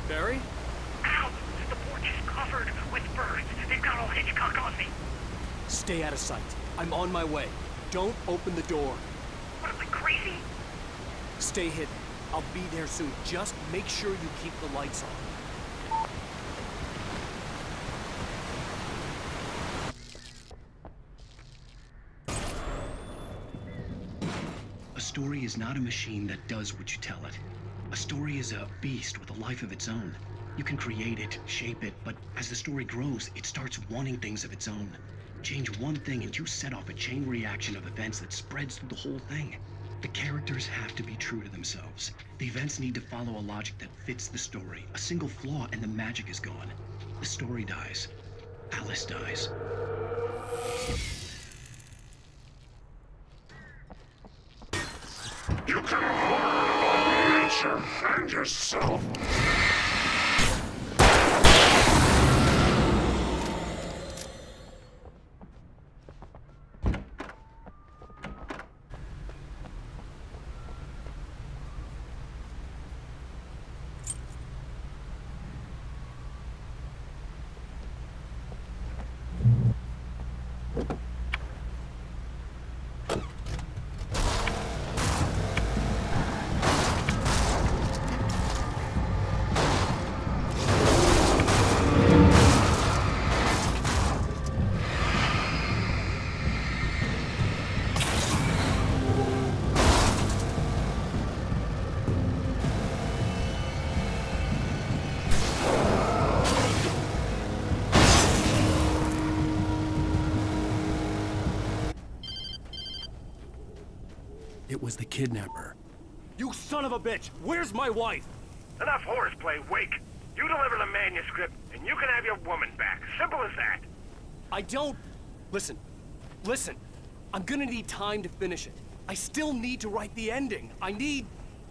Barry? Ow! The porch is covered with birds. They've got all Hitchcock on me. Stay out of sight. I'm on my way. Don't open the door. What am I, crazy? Stay hidden. I'll be there soon. Just make sure you keep the lights on. A story is not a machine that does what you tell it. A story is a beast with a life of its own. You can create it, shape it, but as the story grows, it starts wanting things of its own. Change one thing and you set off a chain reaction of events that spreads through the whole thing. The characters have to be true to themselves. The events need to follow a logic that fits the story. A single flaw and the magic is gone. The story dies. Alice dies. You can harm nature and yourself. was the kidnapper. You son of a bitch! Where's my wife? Enough horseplay, Wake. You deliver the manuscript, and you can have your woman back. Simple as that. I don't... Listen. I'm gonna need time to finish it. I still need to write the ending. I need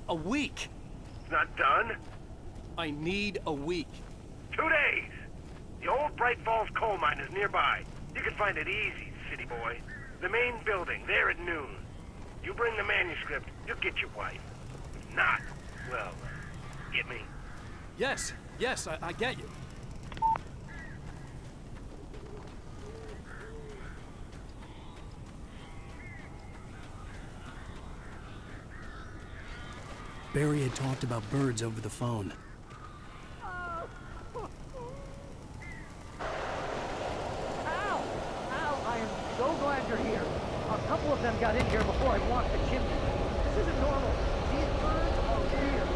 a week. It's not done? I need a week. 2 days. The old Bright Falls coal mine is nearby. You can find it easy, city boy. The main building, there at noon. You bring the manuscript, you'll get your wife. If not, well, get me? Yes, I get you. Barry had talked about birds over the phone. Al, I am so glad you're here. A couple of them got in here before I blocked the chimney. This isn't normal. These birds are weird.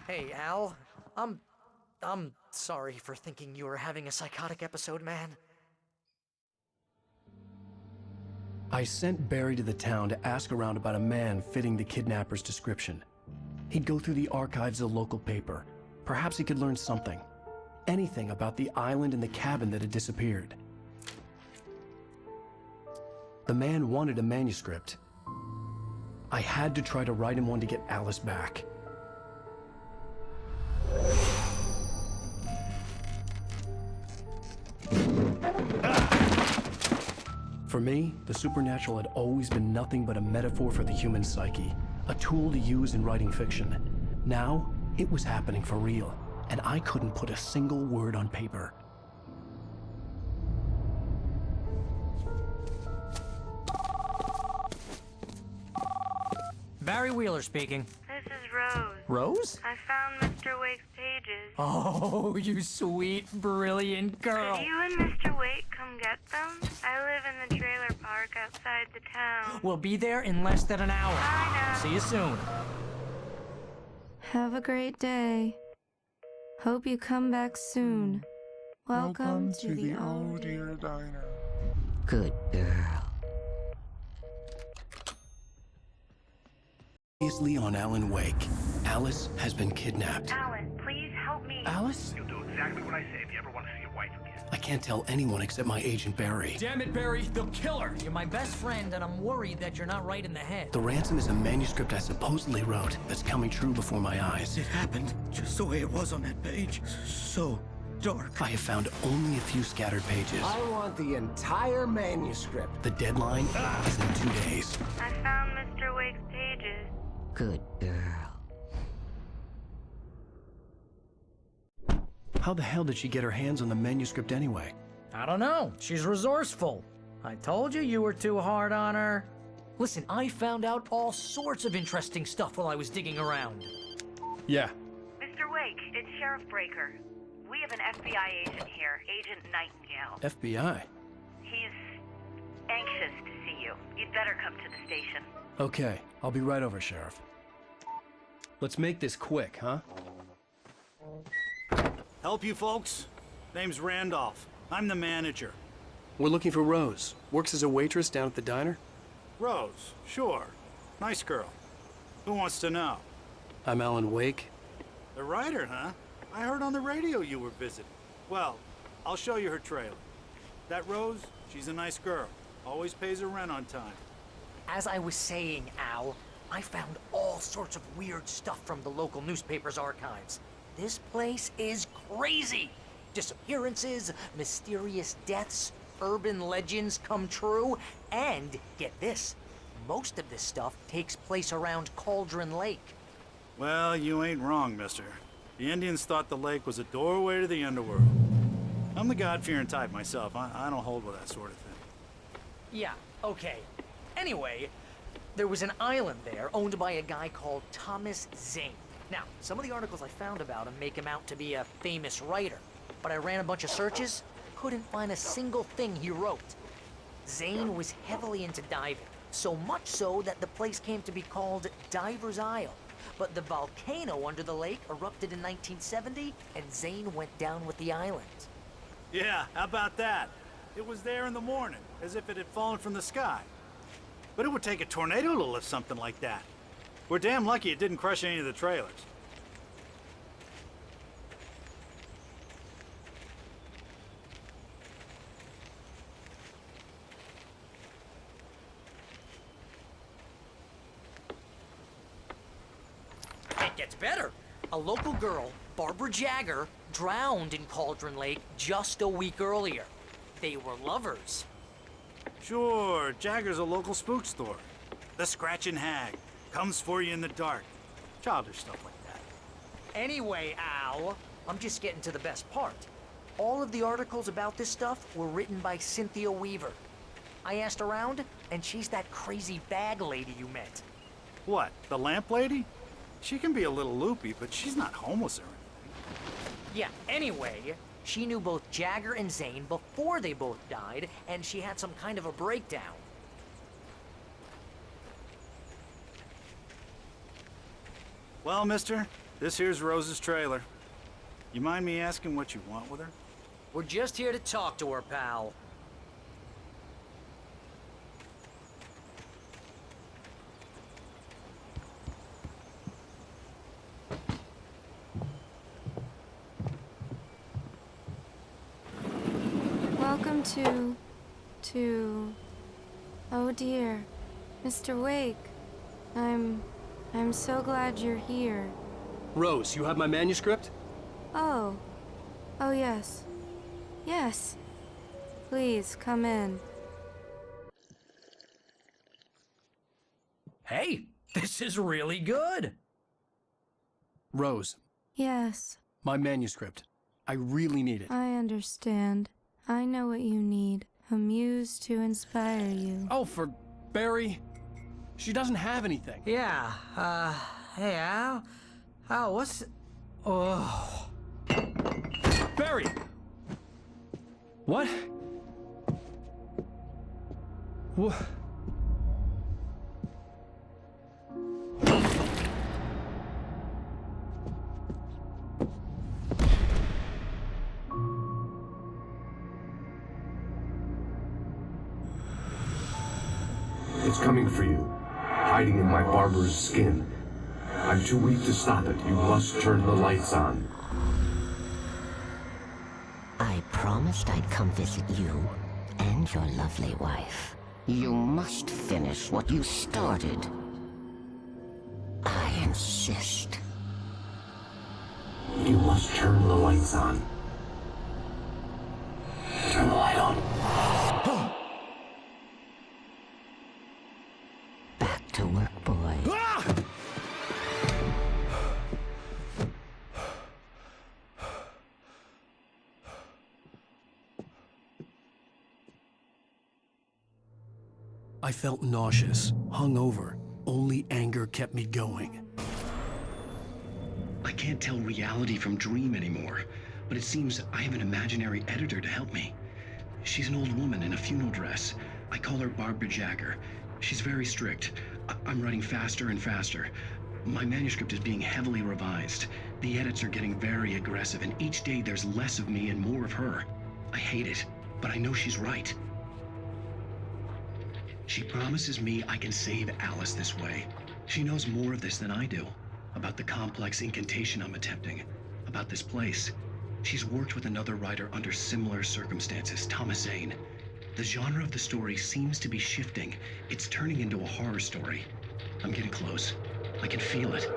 Hey, Al. I'm sorry for thinking you were having a psychotic episode, man. I sent Barry to the town to ask around about a man fitting the kidnapper's description. He'd go through the archives of the local paper. Perhaps he could learn something. Anything about the island and the cabin that had disappeared. The man wanted a manuscript. I had to try to write him one to get Alice back. For me, the supernatural had always been nothing but a metaphor for the human psyche, a tool to use in writing fiction. Now, it was happening for real, and I couldn't put a single word on paper. Barry Wheeler speaking. This is Rose. Rose? I found Mr. Wake's pages. Oh, you sweet, brilliant girl. Could you and Mr. Wake come get them? I live in the trailer park outside the town. We'll be there in less than an hour. Bye now. See you soon. Have a great day. Hope you come back soon. Welcome to the Oh Dear Diner. Good girl. Previously on Alan Wake, Alice has been kidnapped. Alan, please help me. Alice? You'll do exactly what I say if you ever want to see your wife again. I can't tell anyone except my agent Barry. Damn it, Barry, they'll kill her. You're my best friend, and I'm worried that you're not right in the head. The ransom is a manuscript I supposedly wrote that's coming true before my eyes. It happened just the way it was on that page. So dark. I have found only a few scattered pages. I want the entire manuscript. The deadline is in 2 days. I found Mr. Wake's pages. Good girl. How the hell did she get her hands on the manuscript anyway? I don't know. She's resourceful. I told you were too hard on her. Listen, I found out all sorts of interesting stuff while I was digging around. Yeah. Mr. Wake, it's Sheriff Breaker. We have an FBI agent here, Agent Nightingale. FBI? He's anxious to see you. You'd better come to the station. Okay, I'll be right over, Sheriff. Let's make this quick, huh? Help you folks? Name's Randolph. I'm the manager. We're looking for Rose. Works as a waitress down at the diner? Rose, sure. Nice girl. Who wants to know? I'm Alan Wake. The writer, huh? I heard on the radio you were visiting. Well, I'll show you her trailer. That Rose, she's a nice girl. Always pays her rent on time. As I was saying, Al, I found all sorts of weird stuff from the local newspaper's archives. This place is crazy. Disappearances, mysterious deaths, urban legends come true, and get this, most of this stuff takes place around Cauldron Lake. Well, you ain't wrong, mister. The Indians thought the lake was a doorway to the underworld. I'm the God-fearing type myself. I don't hold with that sort of thing. Yeah, okay. Anyway, there was an island there owned by a guy called Thomas Zane. Now, some of the articles I found about him make him out to be a famous writer, but I ran a bunch of searches, couldn't find a single thing he wrote. Zane was heavily into diving, so much so that the place came to be called Diver's Isle. But the volcano under the lake erupted in 1970, and Zane went down with the island. Yeah, how about that? It was there in the morning, as if it had fallen from the sky. But it would take a tornado to lift something like that. We're damn lucky it didn't crush any of the trailers. It gets better. A local girl, Barbara Jagger, drowned in Cauldron Lake just a week earlier. They were lovers. Sure, Jagger's a local spook store. The Scratching Hag comes for you in the dark. Childish stuff like that. Anyway, Al, I'm just getting to the best part. All of the articles about this stuff were written by Cynthia Weaver. I asked around, and she's that crazy bag lady you met. What, the lamp lady? She can be a little loopy, but she's not homeless or anything. Yeah, anyway, she knew both Jagger and Zane before they both died, and she had some kind of a breakdown. Well, mister, this here's Rose's trailer. You mind me asking what you want with her? We're just here to talk to her, pal. Welcome to... Oh dear, Mr. Wake. I'm so glad you're here. Rose, you have my manuscript? Oh. Oh, yes. Yes. Please, come in. Hey, this is really good. Rose, Yes, my manuscript. I really need it. I understand. I know what you need. A muse to inspire you. Oh, for Barry. She doesn't have anything. Yeah, hey, Al? Al, what's... Oh... Barry! What? What? It's coming for you, hiding in my barber's skin. I'm too weak to stop it. You must turn the lights on. I promised I'd come visit you and your lovely wife. You must finish what you started. I insist. You must turn the lights on. Turn the light on. Back to work, boy. I felt nauseous, hungover. Only anger kept me going. I can't tell reality from dream anymore, but it seems I have an imaginary editor to help me. She's an old woman in a funeral dress. I call her Barbara Jagger. She's very strict. I'm writing faster and faster. My manuscript is being heavily revised. The edits are getting very aggressive, and each day there's less of me and more of her. I hate it, but I know she's right. She promises me I can save Alice this way. She knows more of this than I do. About the complex incantation I'm attempting. About this place. She's worked with another writer under similar circumstances, Thomas Zane. The genre of the story seems to be shifting. It's turning into a horror story. I'm getting close. I can feel it.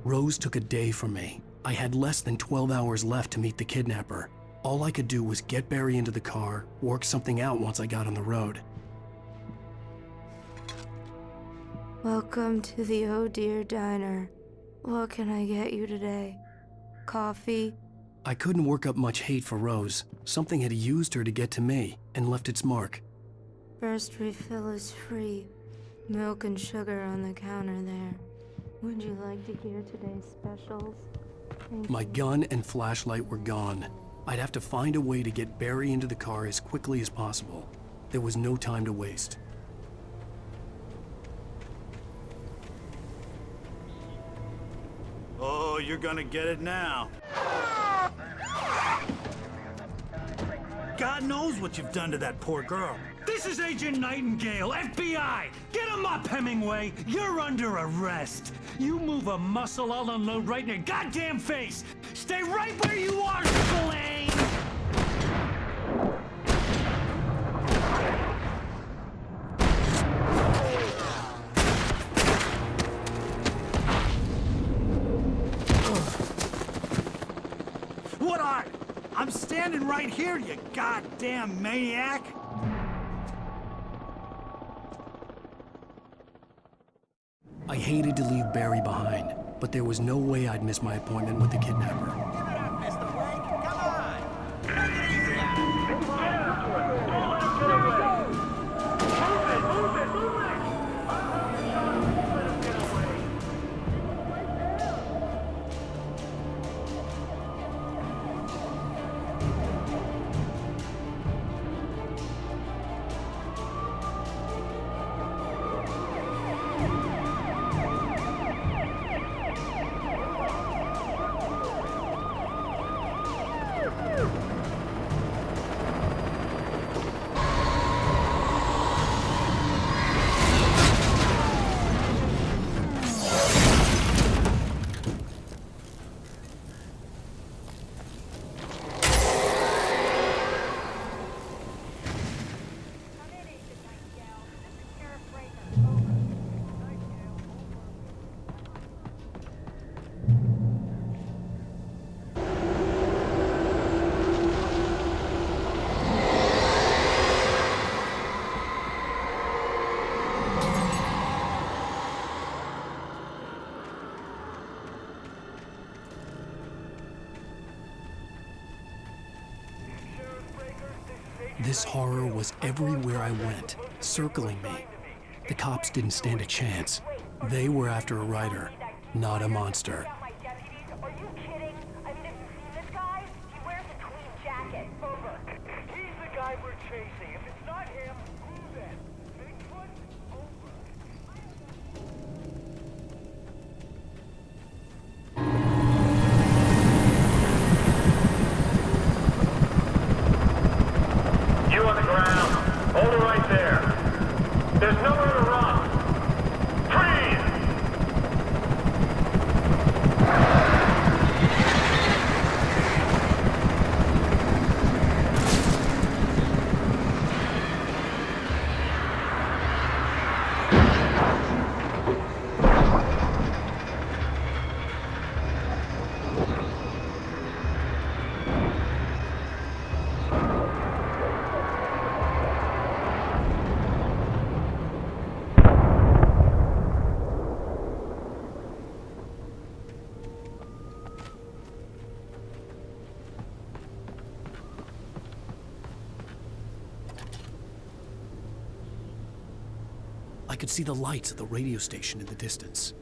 Rose took a day from me. I had less than 12 hours left to meet the kidnapper. All I could do was get Barry into the car, work something out once I got on the road. Welcome to the Oh Dear Diner. What can I get you today? Coffee? I couldn't work up much hate for Rose. Something had used her to get to me and left its mark. First refill is free. Milk and sugar on the counter there. Would you like to hear today's specials? My gun and flashlight were gone. I'd have to find a way to get Barry into the car as quickly as possible. There was no time to waste. Oh, you're gonna get it now. God knows what you've done to that poor girl. This is Agent Nightingale, FBI! Get him up, Hemingway! You're under arrest! You move a muscle, I'll unload right in your goddamn face! Stay right where you are, Spillane! What are? I'm standing right here, you goddamn maniac! I hated to leave Barry behind, but there was no way I'd miss my appointment with the kidnapper. This horror was everywhere I went, circling me. The cops didn't stand a chance. They were after a writer, not a monster. Are you kidding? I mean, have you seen this guy? He wears a tweed jacket. Over. He's the guy we're chasing. If it's not him, who then? Bigfoot? Over. You on the ground. Hold it right there. There's nowhere to run. Freeze! I could see the lights of the radio station in the distance.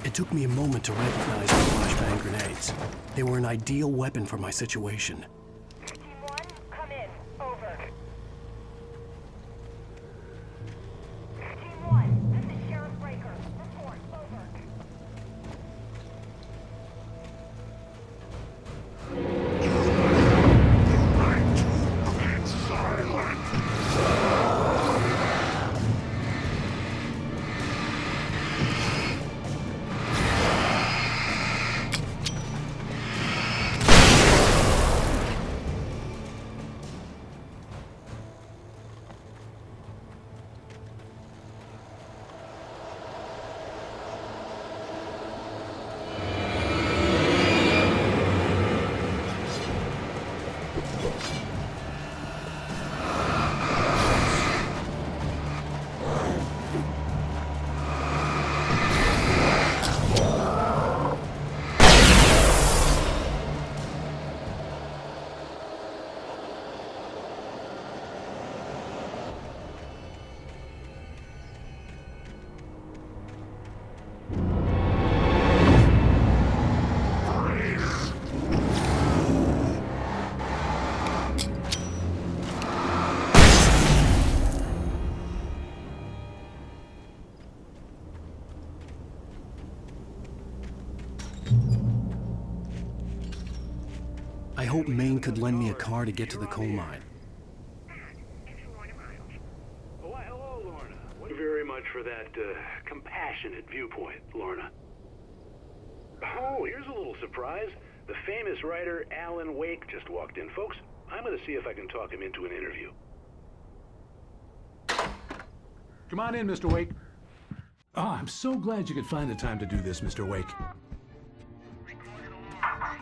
It took me a moment to recognize the flashbang grenades. They were an ideal weapon for my situation. Team 1, come in. Over. Team 1, this is Sheriff Breaker. Report. Over. I hope Maine could lend me a car to get to the coal mine. Oh, hello, Lorna. Thank you very much for that compassionate viewpoint, Lorna. Oh, here's a little surprise. The famous writer 앨런웨이크 just walked in. Folks, I'm going to see if I can talk him into an interview. Come on in, Mr. Wake. Oh, I'm so glad you could find the time to do this, Mr. Wake.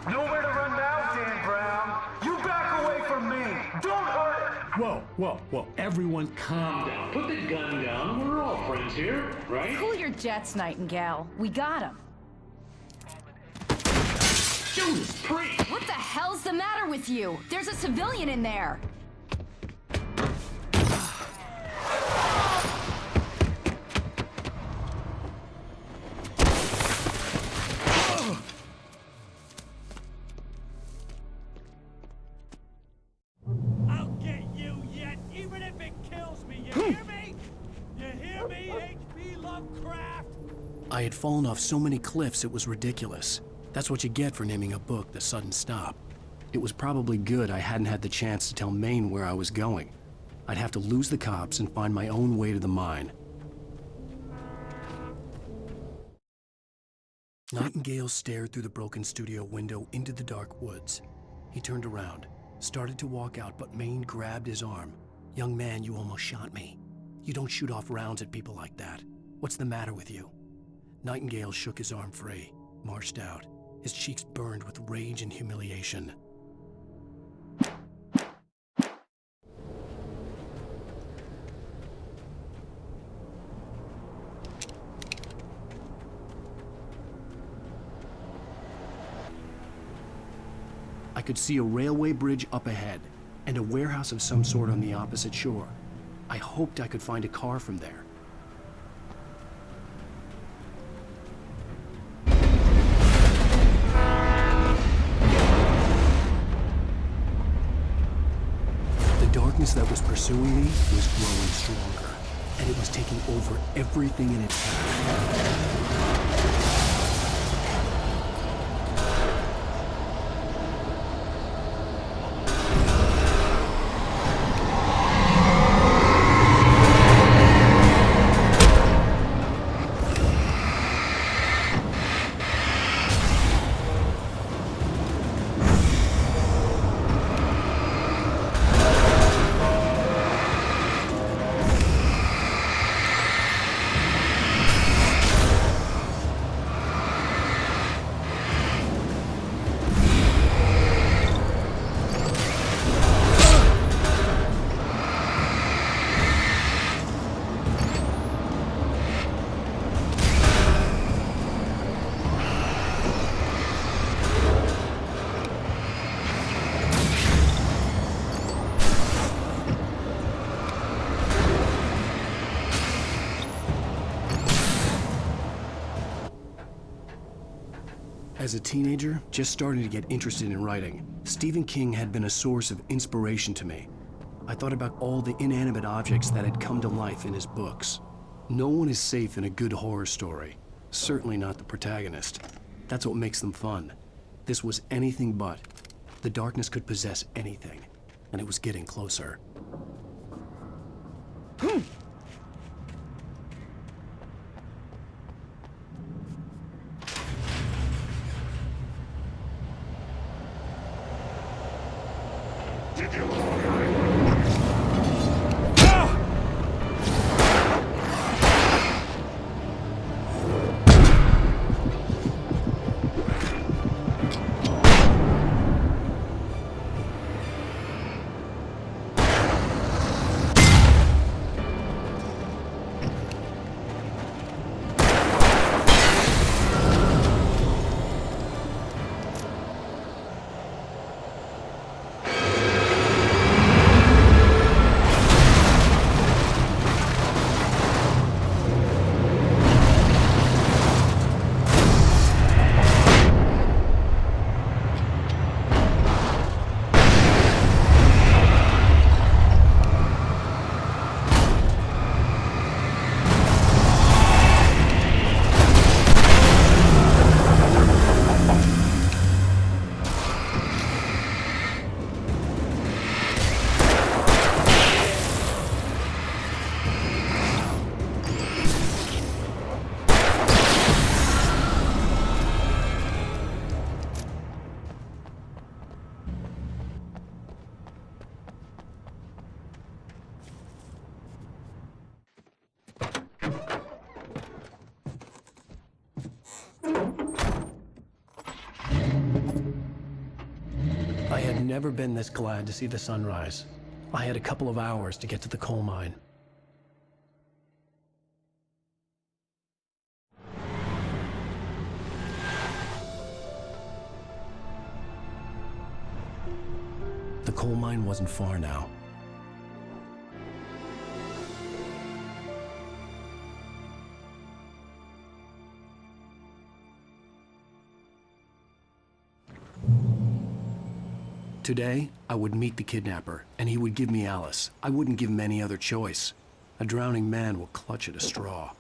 Nowhere to run now, Dan Brown. You back away from me. Don't hurt. Whoa. Everyone calm down. Put the gun down. We're all friends here, right? Cool your jets, Nightingale. We got him. Judas Priest! What the hell's the matter with you? There's a civilian in there. I'll get you yet, even if it kills me. You hear me? You hear me, H.P. Lovecraft? I had fallen off so many cliffs it was ridiculous. That's what you get for naming a book The Sudden Stop. It was probably good I hadn't had the chance to tell Maine where I was going. I'd have to lose the cops and find my own way to the mine. Nightingale stared through the broken studio window into the dark woods. He turned around, started to walk out, but Maine grabbed his arm. "Young man, you almost shot me. You don't shoot off rounds at people like that. What's the matter with you?" Nightingale shook his arm free, marched out. His cheeks burned with rage and humiliation. I could see a railway bridge up ahead, and a warehouse of some sort on the opposite shore. I hoped I could find a car from there. The darkness that was pursuing me was growing stronger, and it was taking over everything in its path. As a teenager, just starting to get interested in writing, Stephen King had been a source of inspiration to me. I thought about all the inanimate objects that had come to life in his books. No one is safe in a good horror story. Certainly not the protagonist. That's what makes them fun. This was anything but. The darkness could possess anything, and it was getting closer. I'd never been this glad to see the sunrise. I had a couple of hours to get to the coal mine. The coal mine wasn't far now. Today, I would meet the kidnapper, and he would give me Alice. I wouldn't give him any other choice. A drowning man will clutch at a straw.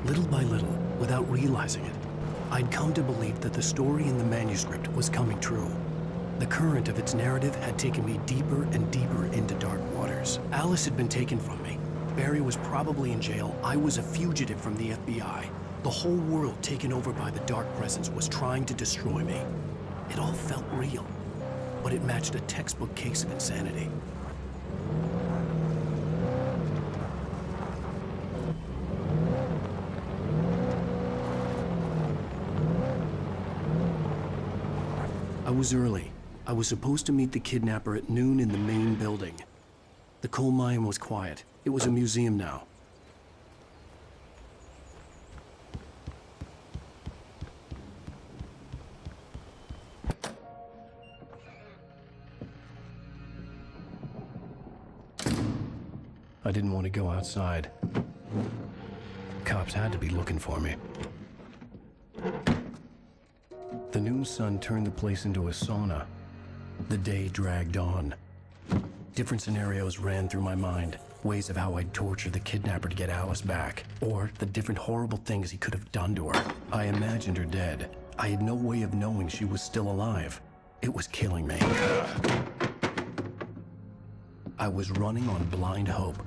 Little by little, without realizing it, I'd come to believe that the story in the manuscript was coming true. The current of its narrative had taken me deeper and deeper into dark waters. Alice had been taken from me. Barry was probably in jail. I was a fugitive from the FBI. The whole world taken over by the dark presence was trying to destroy me. It all felt real, but it matched a textbook case of insanity. I was early. I was supposed to meet the kidnapper at noon in the main building. The coal mine was quiet. It was a museum now. I didn't want to go outside. Cops had to be looking for me. The noon sun turned the place into a sauna. The day dragged on. Different scenarios ran through my mind. Ways of how I'd torture the kidnapper to get Alice back. Or the different horrible things he could have done to her. I imagined her dead. I had no way of knowing she was still alive. It was killing me. I was running on blind hope.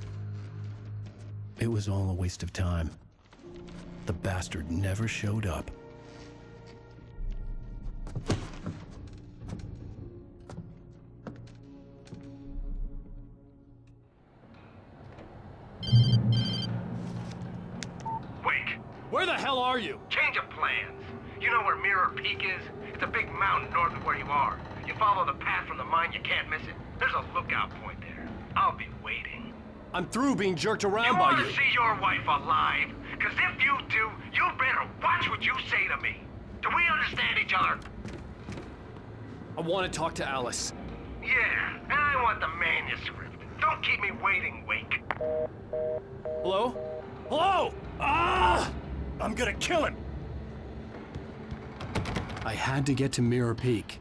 It was all a waste of time. The bastard never showed up. Wake! Where the hell are you? Change of plans. You know where Mirror Peak is? It's a big mountain north of where you are. You follow the path from the mine, you can't miss it. There's a lookout point there. I'll be waiting. I'm through being jerked around by You you. want to see your wife alive? Because if you do, you better watch what you say to me. Do we understand each other? I want to talk to Alice. Yeah, and I want the manuscript. Don't keep me waiting, Wake. Hello? Hello? Ah! I'm gonna kill him! I had to get to Mirror Peak.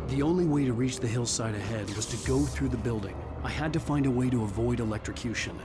The only way to reach the hillside ahead was to go through the building. I had to find a way to avoid electrocution.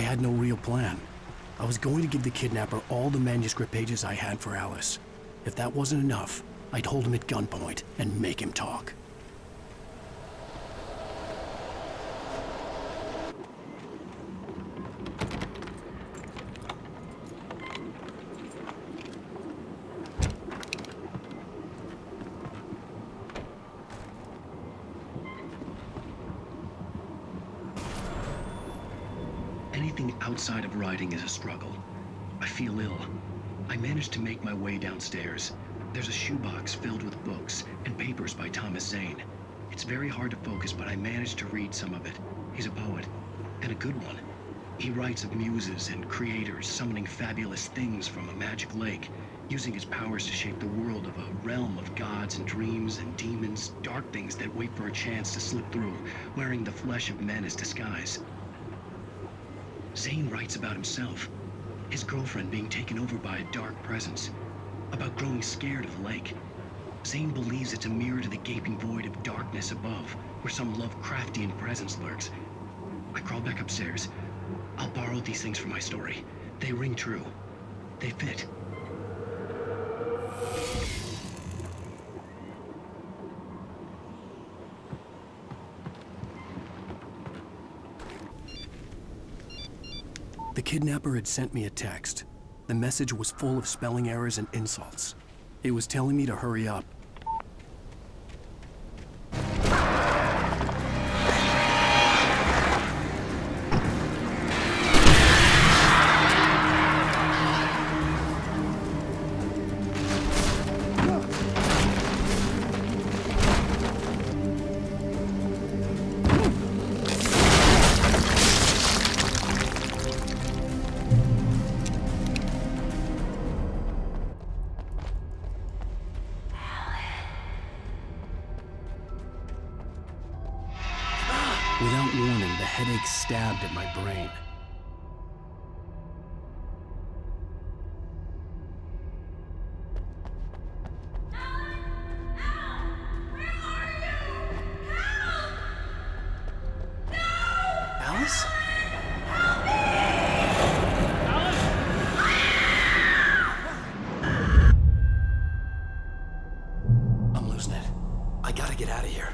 had no real plan. I was going to give the kidnapper all the manuscript pages I had for Alice. If that wasn't enough, I'd hold him at gunpoint and make him talk. Anything outside of writing is a struggle. I feel ill. I managed to make my way downstairs. There's a shoebox filled with books and papers by Thomas Zane. It's very hard to focus, but I managed to read some of it. He's a poet, and a good one. He writes of muses and creators summoning fabulous things from a magic lake, using his powers to shape the world of a realm of gods and dreams and demons, dark things that wait for a chance to slip through, wearing the flesh of men as disguise. Zane writes about himself, his girlfriend being taken over by a dark presence, about growing scared of the lake. Zane believes it's a mirror to the gaping void of darkness above, where some Lovecraftian presence lurks. I crawl back upstairs. I'll borrow these things for my story. They ring true. They fit. The kidnapper had sent me a text. The message was full of spelling errors and insults. It was telling me to hurry up. Without warning, the headache stabbed at my brain. Alice? I'm losing it. I gotta get out of here.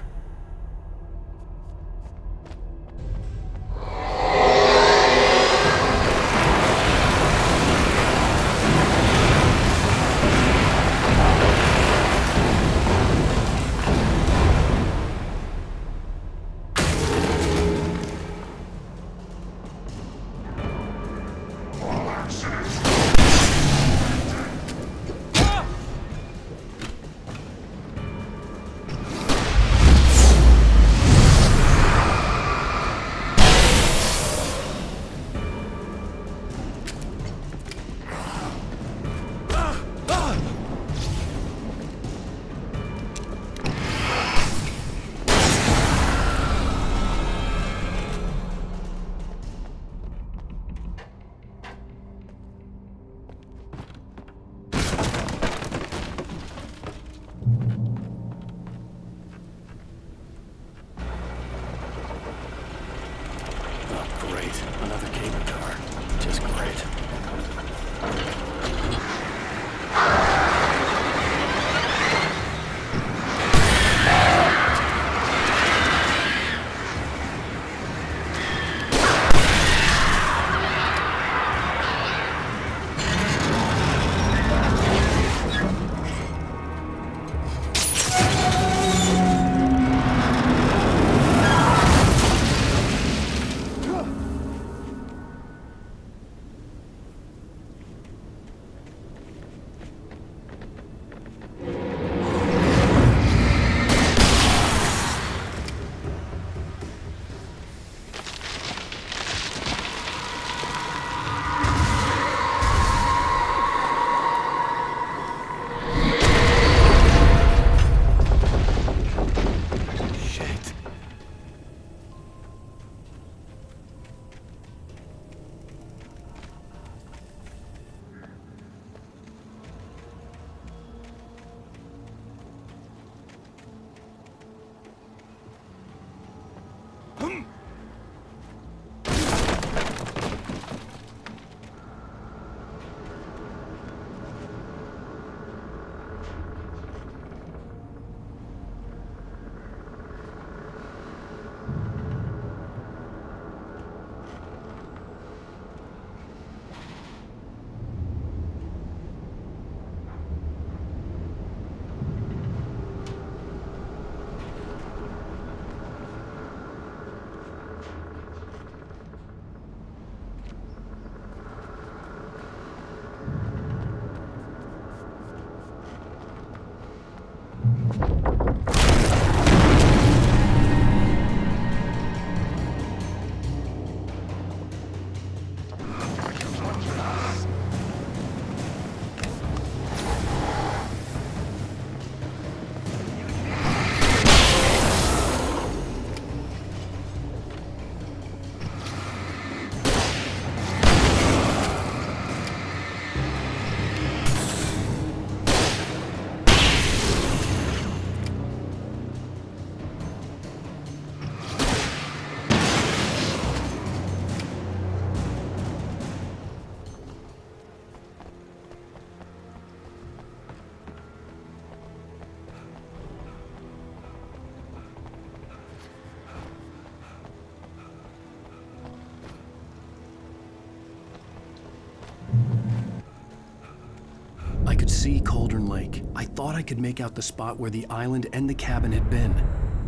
I could see Cauldron Lake. I thought I could make out the spot where the island and the cabin had been.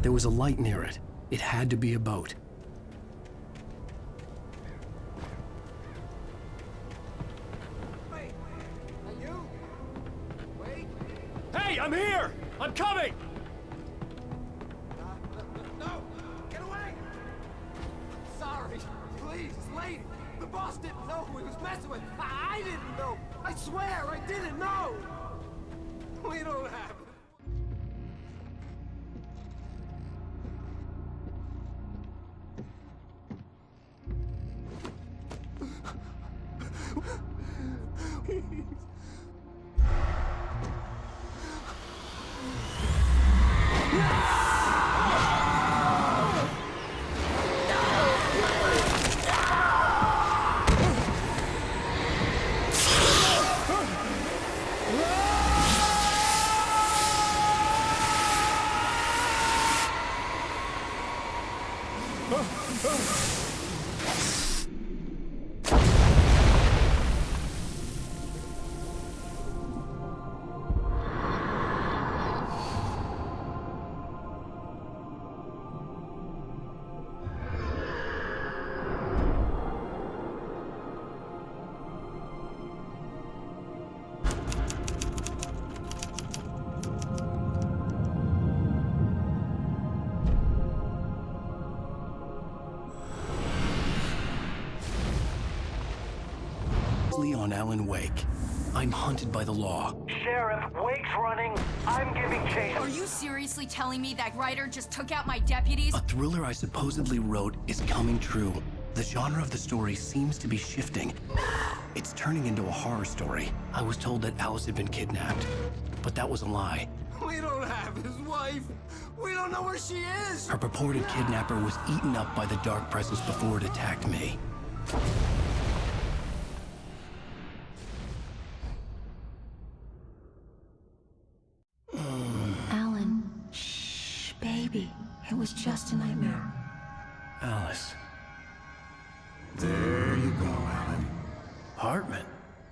There was a light near it. It had to be a boat. Wait, are you? Wait. Hey, I'm here! I'm coming! No! Get away! Sorry. Please, it's late. The boss didn't know who he was messing with. I didn't know. I swear, I didn't know. We don't have it. On Alan Wake. I'm hunted by the law. Sheriff, Wake's running. I'm giving chase. Are you seriously telling me that writer just took out my deputies? A thriller I supposedly wrote is coming true. The genre of the story seems to be shifting. It's turning into a horror story. I was told that Alice had been kidnapped, but that was a lie. We don't have his wife. We don't know where she is. Her purported kidnapper was eaten up by the dark presence before it attacked me. Alan, shh, baby. It was just a nightmare. Alice. There you go, Alan. Hartman,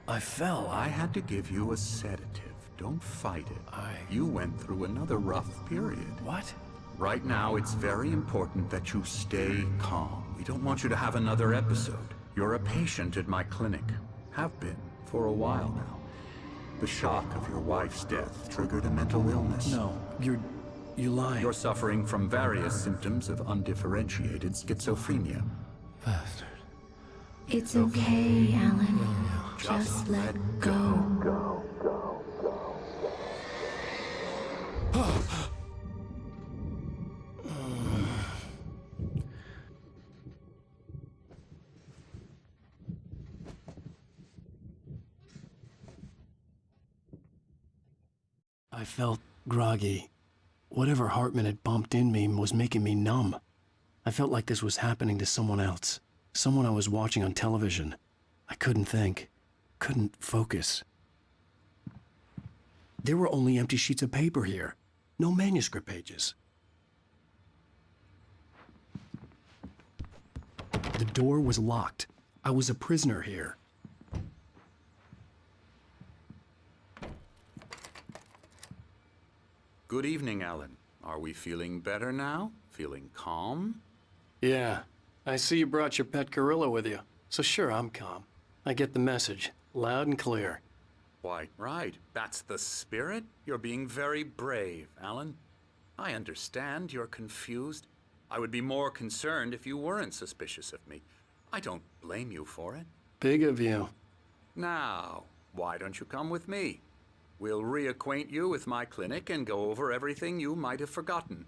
I fell. I had to give you a sedative. Don't fight it. You went through another rough period. What? Right now, it's very important that you stay calm. We don't want you to have another episode. You're a patient at my clinic. Have been for a while now. The shock of your wife's death triggered a mental illness. No, you're lying. You're suffering from various symptoms of undifferentiated schizophrenia. Bastard. It's okay, Alan. Just let go. I felt groggy. Whatever Hartman had bumped in me was making me numb. I felt like this was happening to someone else. Someone I was watching on television. I couldn't think. Couldn't focus. There were only empty sheets of paper here. No manuscript pages. The door was locked. I was a prisoner here. Good evening, Alan. Are we feeling better now? Feeling calm? Yeah. I see you brought your pet gorilla with you. So sure, I'm calm. I get the message. Loud and clear. Why, right. That's the spirit. You're being very brave, Alan. I understand you're confused. I would be more concerned if you weren't suspicious of me. I don't blame you for it. Big of you. Now, why don't you come with me? We'll reacquaint you with my clinic and go over everything you might have forgotten.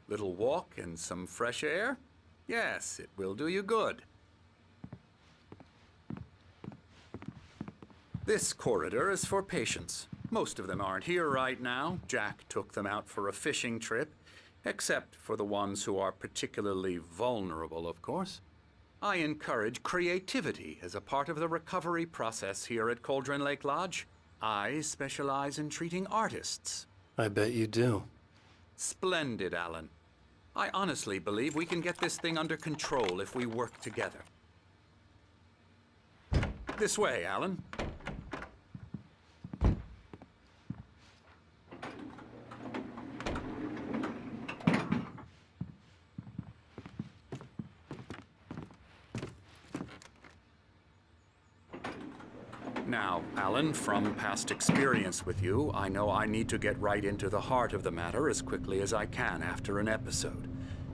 Little walk and some fresh air? Yes, it will do you good. This corridor is for patients. Most of them aren't here right now. Jack took them out for a fishing trip, except for the ones who are particularly vulnerable, of course. I encourage creativity as a part of the recovery process here at Cauldron Lake Lodge. I specialize in treating artists. I bet you do. Splendid, Alan. I honestly believe we can get this thing under control if we work together. This way, Alan. Now, Alan, from past experience with you, I know I need to get right into the heart of the matter as quickly as I can after an episode.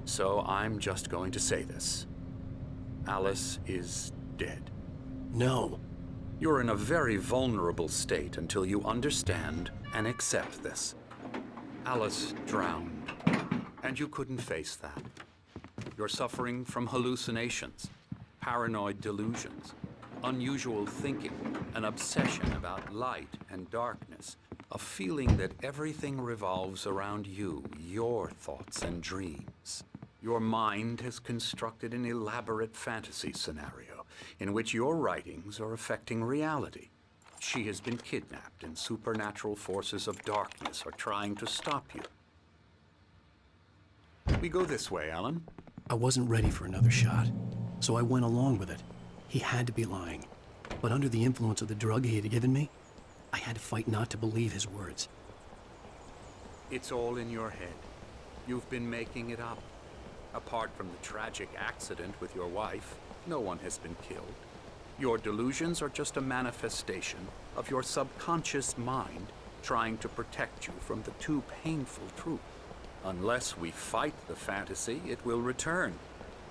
So I'm just going to say this. Alice is dead. No. You're in a very vulnerable state until you understand and accept this. Alice drowned, and you couldn't face that. You're suffering from hallucinations, paranoid delusions, unusual thinking, an obsession about light and darkness, a feeling that everything revolves around you, your thoughts and dreams. Your mind has constructed an elaborate fantasy scenario in which your writings are affecting reality. She has been kidnapped, and supernatural forces of darkness are trying to stop you. We go this way, Alan. I wasn't ready for another shot, so I went along with it. He had to be lying. But under the influence of the drug he had given me, I had to fight not to believe his words. It's all in your head. You've been making it up. Apart from the tragic accident with your wife, no one has been killed. Your delusions are just a manifestation of your subconscious mind trying to protect you from the too painful truth. Unless we fight the fantasy, it will return.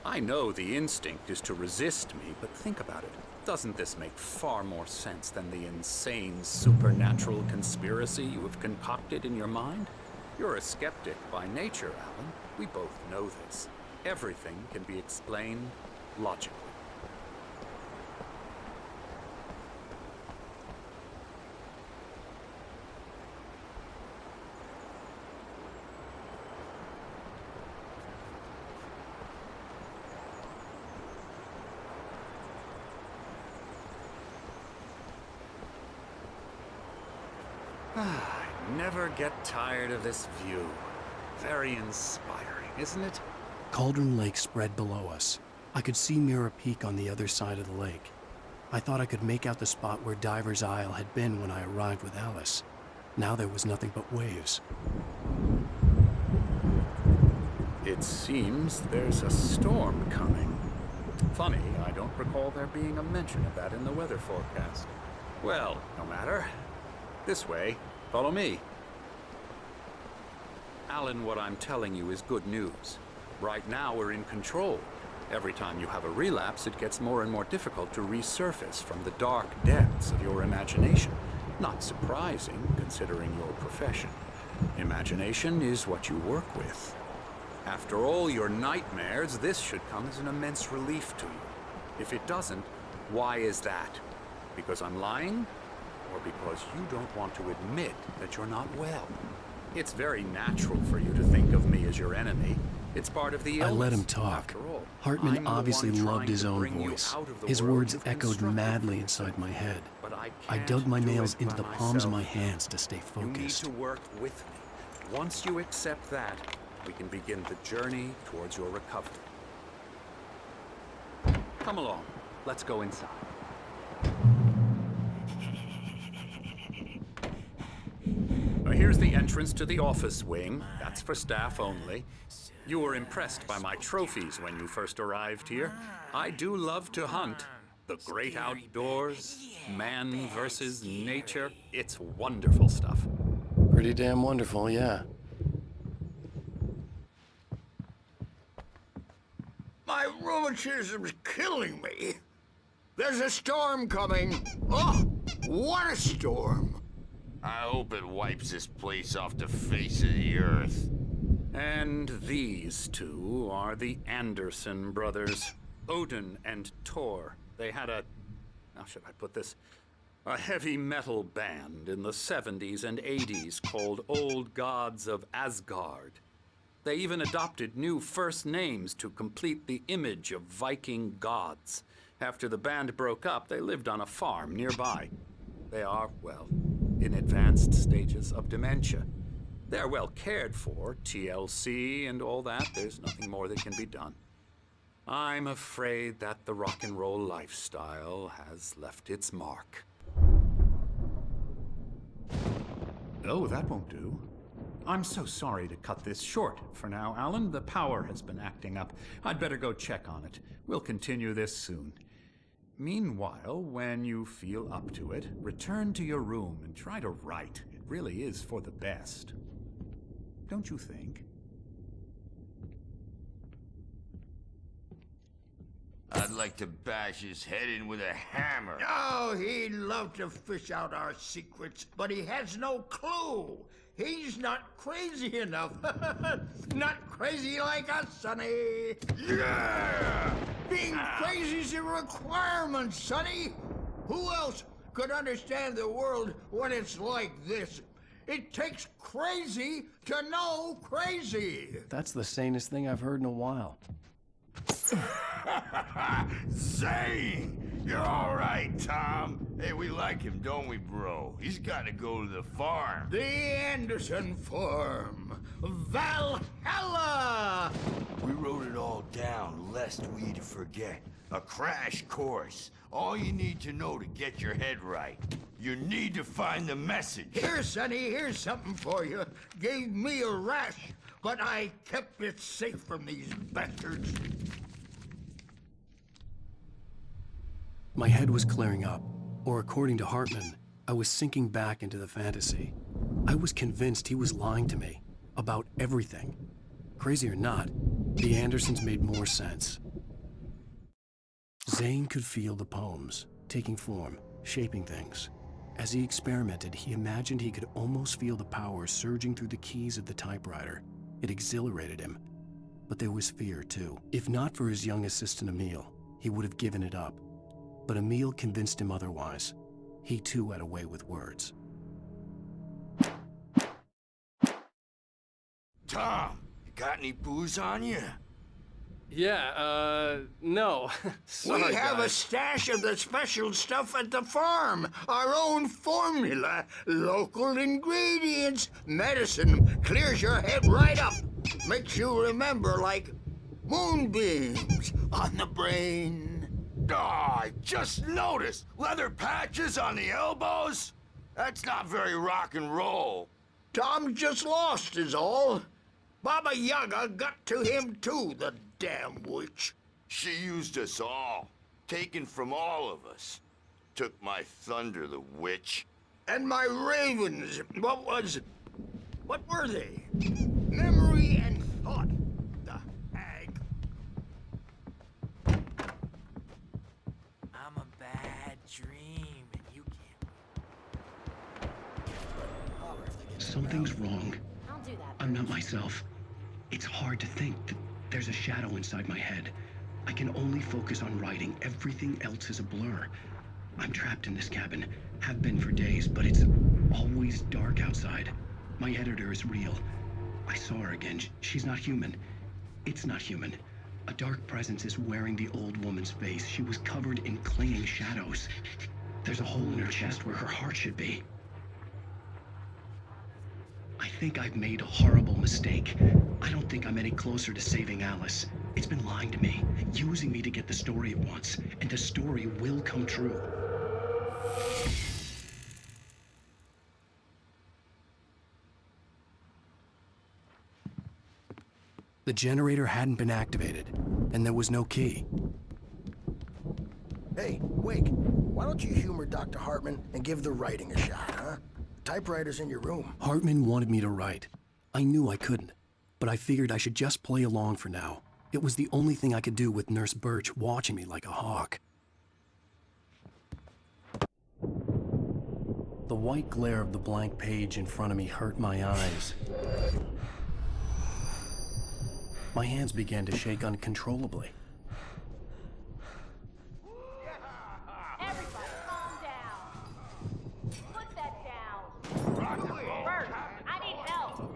I know the instinct is to resist me, but think about it. Doesn't this make far more sense than the insane supernatural conspiracy you have concocted in your mind? You're a skeptic by nature, Alan. We both know this. Everything can be explained logically. I never get tired of this view. Very inspiring, isn't it? Cauldron Lake spread below us. I could see Mirror Peak on the other side of the lake. I thought I could make out the spot where Diver's Isle had been when I arrived with Alice. Now there was nothing but waves. It seems there's a storm coming. Funny, I don't recall there being a mention of that in the weather forecast. Well, no matter. This way. Follow me. Alan, what I'm telling you is good news. Right now, we're in control. Every time you have a relapse, it gets more and more difficult to resurface from the dark depths of your imagination. Not surprising, considering your profession. Imagination is what you work with. After all your nightmares, this should come as an immense relief to you. If it doesn't, why is that? Because I'm lying? Or because you don't want to admit that you're not well? It's very natural for you to think of me as your enemy. It's part of the illness. I let him talk. Hartman obviously loved his own voice. His words echoed madly inside my head. I dug my nails into the palms of my hands to stay focused. You need to work with me. Once you accept that, we can begin the journey towards your recovery. Come along. Let's go inside. Now, here's the entrance to the office wing. That's for staff only. You were impressed by my trophies when you first arrived here. I do love to hunt. The great outdoors, man versus nature. It's wonderful stuff. Pretty damn wonderful, yeah. My rheumatism's killing me. There's a storm coming. Oh, what a storm. I hope it wipes this place off the face of the earth. And these two are the Anderson brothers, Odin and Thor. They had how should I put this? A heavy metal band in the 70s and 80s called Old Gods of Asgard. They even adopted new first names to complete the image of Viking gods. After the band broke up, they lived on a farm nearby. They are, well, in advanced stages of dementia. They're well cared for, TLC and all that. There's nothing more that can be done. I'm afraid that the rock and roll lifestyle has left its mark. Oh, that won't do. I'm so sorry to cut this short for now, Alan. The power has been acting up. I'd better go check on it. We'll continue this soon. Meanwhile, when you feel up to it, return to your room and try to write. It really is for the best. Don't you think? I'd like to bash his head in with a hammer. Oh, he'd love to fish out our secrets, but he has no clue. He's not crazy enough. Not crazy like us, Sonny. Yeah! Being crazy's a requirement, Sonny. Who else could understand the world when it's like this? It takes crazy to know crazy. That's the sanest thing I've heard in a while. Zane! You're all right, Tom. Hey, we like him, don't we, bro? He's got to go to the farm. The Anderson farm. Valhalla! We wrote it all down, lest we'd forget. A crash course. All you need to know to get your head right. You need to find the message. Here, Sonny, here's something for you. Gave me a rash, but I kept it safe from these bastards. My head was clearing up, or according to Hartman, I was sinking back into the fantasy. I was convinced he was lying to me about everything. Crazy or not, the Andersons made more sense. Zane could feel the poems, taking form, shaping things. As he experimented, he imagined he could almost feel the power surging through the keys of the typewriter. It exhilarated him. But there was fear, too. If not for his young assistant Emil, he would have given it up. But Emil convinced him otherwise. He too had a way with words. Tom, you got any booze on you? Yeah, no. Sorry, we have guys. a stash of the special stuff at the farm. Our own formula. Local ingredients. Medicine clears your head right up. Makes you remember like moonbeams on the brain. Oh, I just noticed. Leather patches on the elbows? That's not very rock and roll. Tom just lost is all. Baba Yaga got to him too, the damn witch. She used us all. Taken from all of us. Took my thunder, the witch. And my ravens. What were they? Memory and thought. The hag. I'm a bad dream, and you can't. Something's wrong. I'll do that. I'm not myself. It's hard to think that there's a shadow inside my head. I can only focus on writing. Everything else is a blur. I'm trapped in this cabin. Have been for days, but it's always dark outside. My editor is real. I saw her again. She's not human. It's not human. A dark presence is wearing the old woman's face. She was covered in clinging shadows. There's a hole in her chest where her heart should be. I think I've made a horrible mistake. I don't think I'm any closer to saving Alice. It's been lying to me, using me to get the story it wants, and the story will come true. The generator hadn't been activated, and there was no key. Hey, Wake, why don't you humor Dr. Hartman and give the writing a shot, huh? Typewriter's in your room. Hartman wanted me to write. I knew I couldn't, but I figured I should just play along for now. It was the only thing I could do with Nurse Birch watching me like a hawk. The white glare of the blank page in front of me hurt my eyes. My hands began to shake uncontrollably. Everybody calm down. Put that down. Bert, I need help.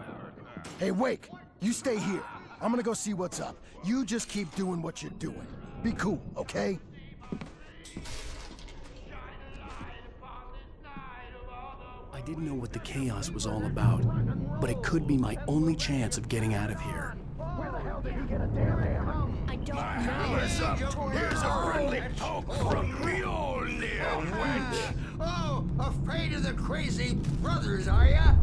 Hey, Wake, you stay here. I'm gonna go see what's up. You just keep doing what you're doing. Be cool, okay? I didn't know what the chaos was all about, but it could be my only chance of getting out of here. Where the hell did he get a damn hammer? I don't know. Hammer's up. Here's a friendly poke from Mjolnir, wench. Oh, afraid of the crazy brothers, are ya?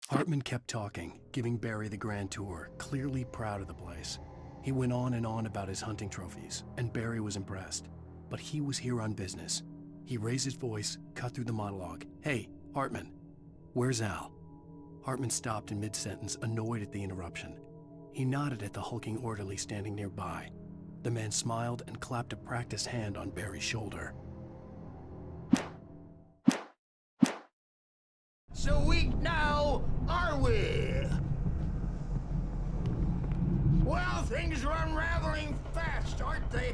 Hartman kept talking, giving Barry the grand tour, clearly proud of the place. He went on and on about his hunting trophies, and Barry was impressed. but he was here on business. He raised his voice, cut through the monologue. Hey, Hartman, where's Al? Hartman stopped in mid-sentence, annoyed at the interruption. He nodded at the hulking orderly standing nearby. The man smiled and clapped a practiced hand on Barry's shoulder. So weak now, are we? Well, things are unraveling fast, aren't they?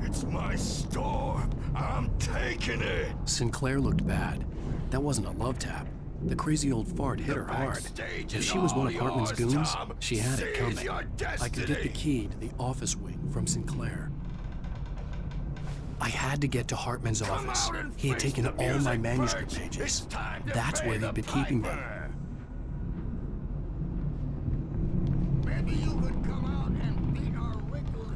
It's my store. I'm taking it. Sinclair looked bad. That wasn't a love tap. The crazy old fart hit her hard. If she was one of Hartman's goons, she had it coming. I could get the key to the office wing from Sinclair. I had to get to Hartman's office. He had taken all my manuscript pages. That's where he'd been keeping them. Maybe you could come out and beat our wrinkled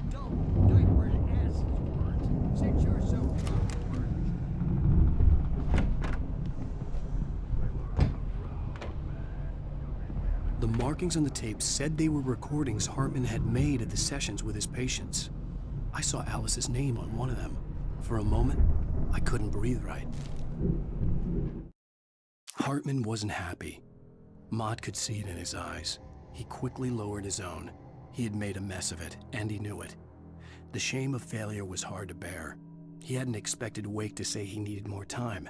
adult diapered asses for it, since you're so awkward. The markings on the tape said they were recordings Hartman had made at the sessions with his patients. I saw Alice's name on one of them. For a moment, I couldn't breathe right. Hartman wasn't happy. Maude could see it in his eyes. He quickly lowered his own. He had made a mess of it, and he knew it. The shame of failure was hard to bear. He hadn't expected Wake to say he needed more time,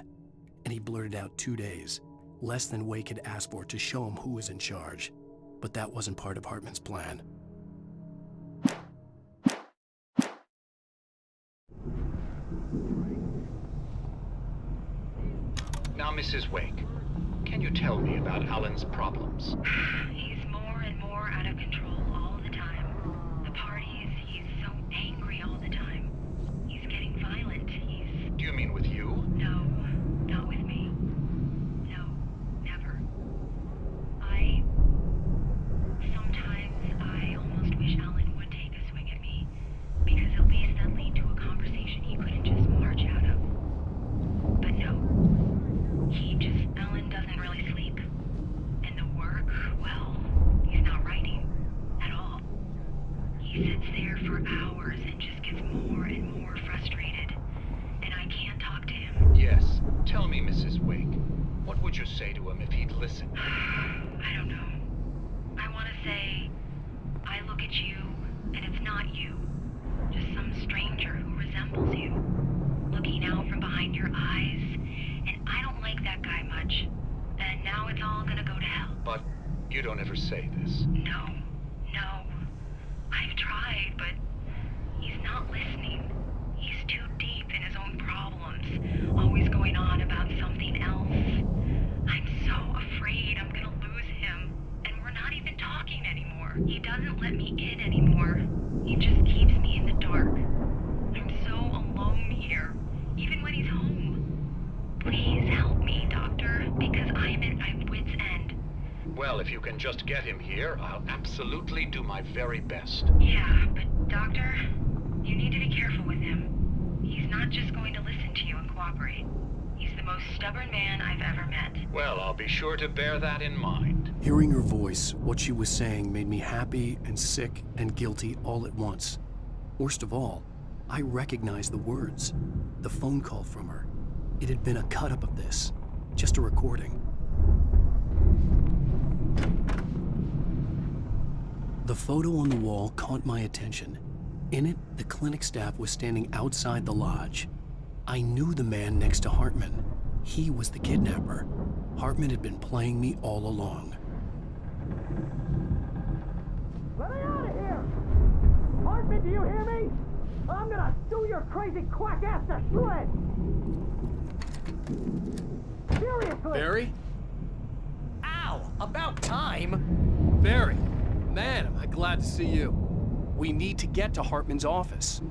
and he blurted out 2 days, less than Wake had asked for to show him who was in charge. But that wasn't part of Hartman's plan. Now, Mrs. Wake, can you tell me about Alan's problems? He's more and more out of control all the time. The parties, he's so angry all the time. He's getting violent. Do you mean with you? No, not with me. No, never. Sometimes I almost wish Alan would take a swing at me, because at least that lead to a conversation he couldn't just march out of. But no. Alan doesn't really sleep. And the work, well, he's not writing at all. He sits there for hours and just gets more and more frustrated. And I can't talk to him. Yes. Tell me, Mrs. Wake, what would you say to him if he'd listen? I don't know. I want to say, I look at you, and it's not you. Just some stranger who resembles you. Looking out from behind your eyes. And I don't like that guy much. And now it's all gonna go to hell. But you don't ever say this. No. I've tried, but he's not listening. He's too deep in his own problems, always going on about something else. I'm so afraid I'm gonna lose him, and we're not even talking anymore. He doesn't let me in anymore. He just keeps me in the dark. I'm so alone here, even when he's home. Please help me, Doctor, because I'm at my wit's end. Well, if you can just get him here, I'll absolutely do my very best. Yeah, but Doctor, you need to be careful with him. He's not just going to listen to you and cooperate. He's the most stubborn man I've ever met. Well, I'll be sure to bear that in mind. Hearing her voice, what she was saying made me happy and sick and guilty all at once. Worst of all, I recognized the words. The phone call from her. It had been a cut-up of this. Just a recording. The photo on the wall caught my attention. In it, the clinic staff was standing outside the lodge. I knew the man next to Hartman. He was the kidnapper. Hartman had been playing me all along. Let me out of here! Hartman, do you hear me? I'm gonna sue your crazy quack ass to shreds! Seriously! Barry? Ow! About time! Barry! Man, am I glad to see you. We need to get to Hartman's office.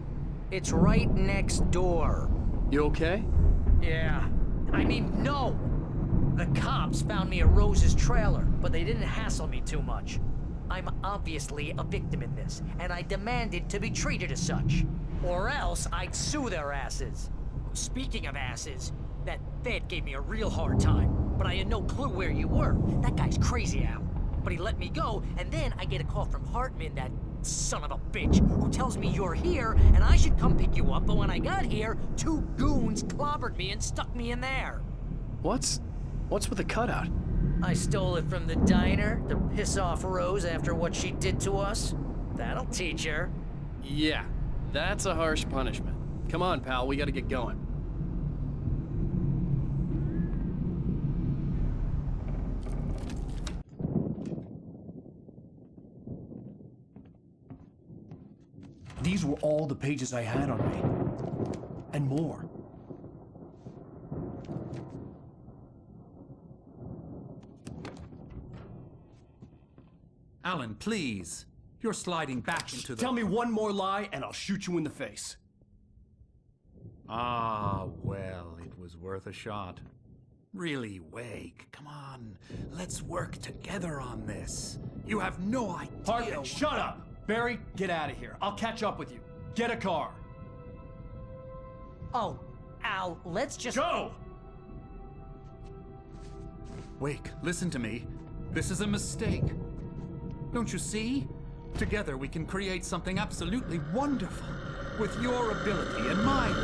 It's right next door. You okay? Yeah. I mean, no! The cops found me at Rose's trailer, but they didn't hassle me too much. I'm obviously a victim in this, and I demanded to be treated as such. Or else I'd sue their asses. Speaking of asses, that Fed gave me a real hard time, but I had no clue where you were. That guy's crazy, Al. but he let me go, and then I get a call from Hartman, that son of a bitch, who tells me you're here, and I should come pick you up, but when I got here, 2 goons clobbered me and stuck me in there. What's with the cutout? I stole it from the diner to piss off Rose after what she did to us. That'll teach her. Yeah, that's a harsh punishment. Come on, pal, we gotta get going. These were all the pages I had on me. And more. Alan, please. You're sliding back into the... Tell me one more lie and I'll shoot you in the face. Ah, well, it was worth a shot. Really, Wake, come on. Let's work together on this. You have no idea... Hartman, shut up! Barry, get out of here. I'll catch up with you. Get a car. Oh, Al, let's just... Go! Wake, listen to me. This is a mistake. Don't you see? Together we can create something absolutely wonderful. With your ability and mine.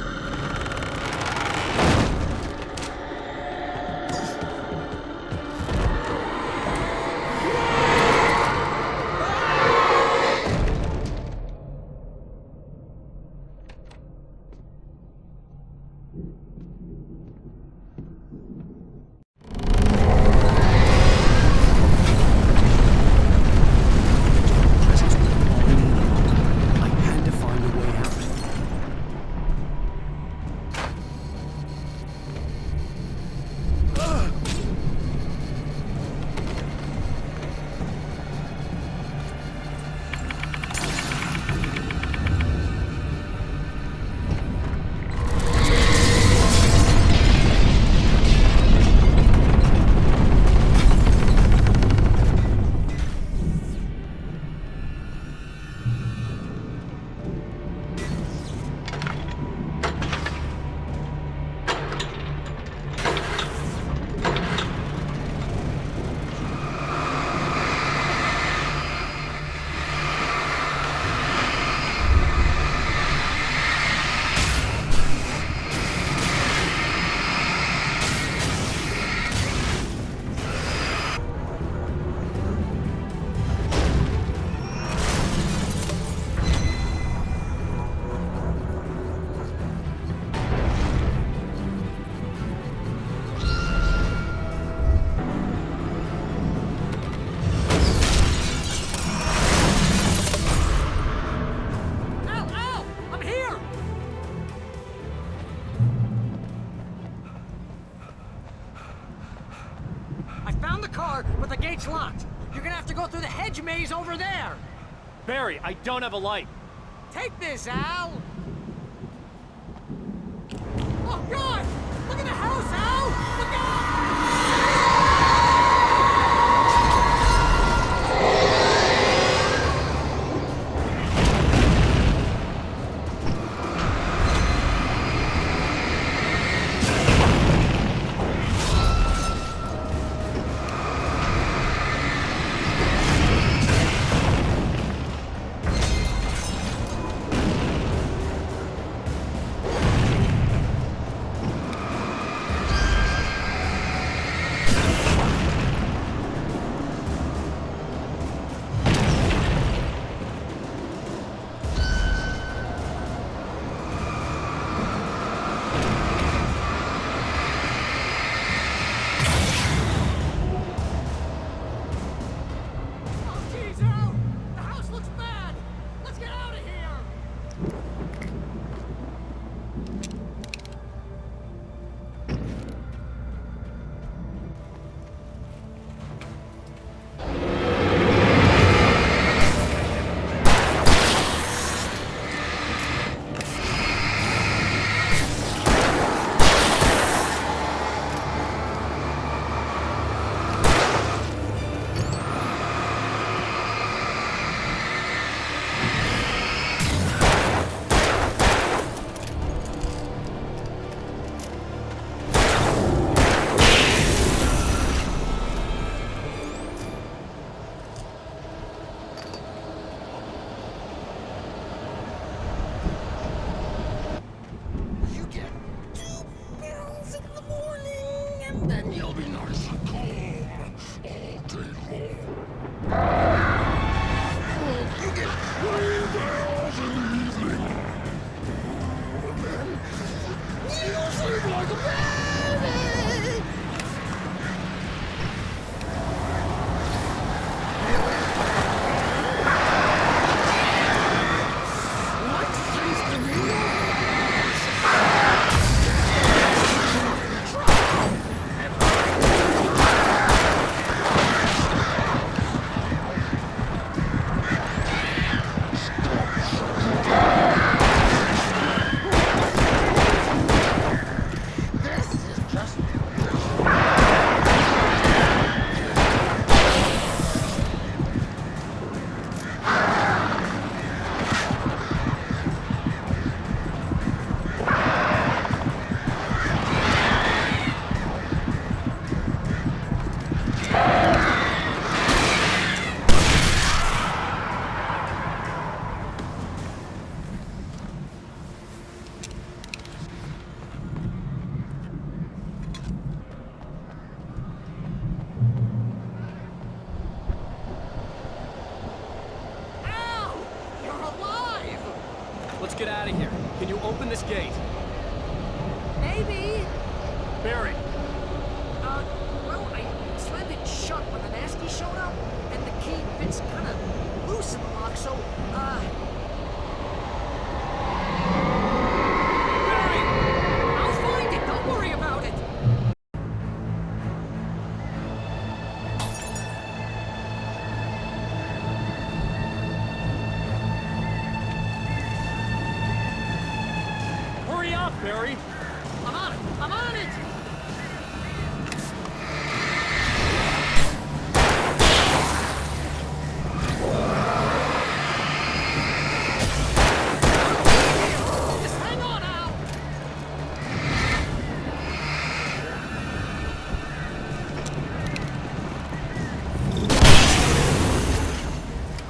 Locked. You're gonna have to go through the hedge maze over there. Barry, I don't have a light. Take this, Al. Oh, God! Look at the house, Al! Look out! Then you'll be nice and calm all day long. You get 3 girls in the evening. And then you sleep like a baby. What seems to be Let's get out of here. Can you open this gate? Maybe. Barry. Well, I slammed it shut when the nasty showed up, and the key fits kind of loose in the lock, so, Barry! I'll find it, don't worry about it! Hurry up, Barry! I'm on it! I'm on it! Just hang on, Al!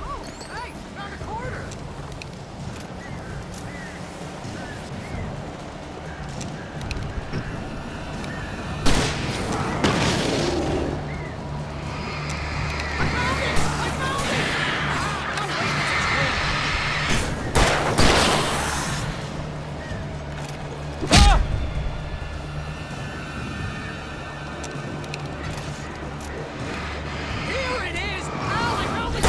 Oh, hey, found a corner! Here it is! Al, I found the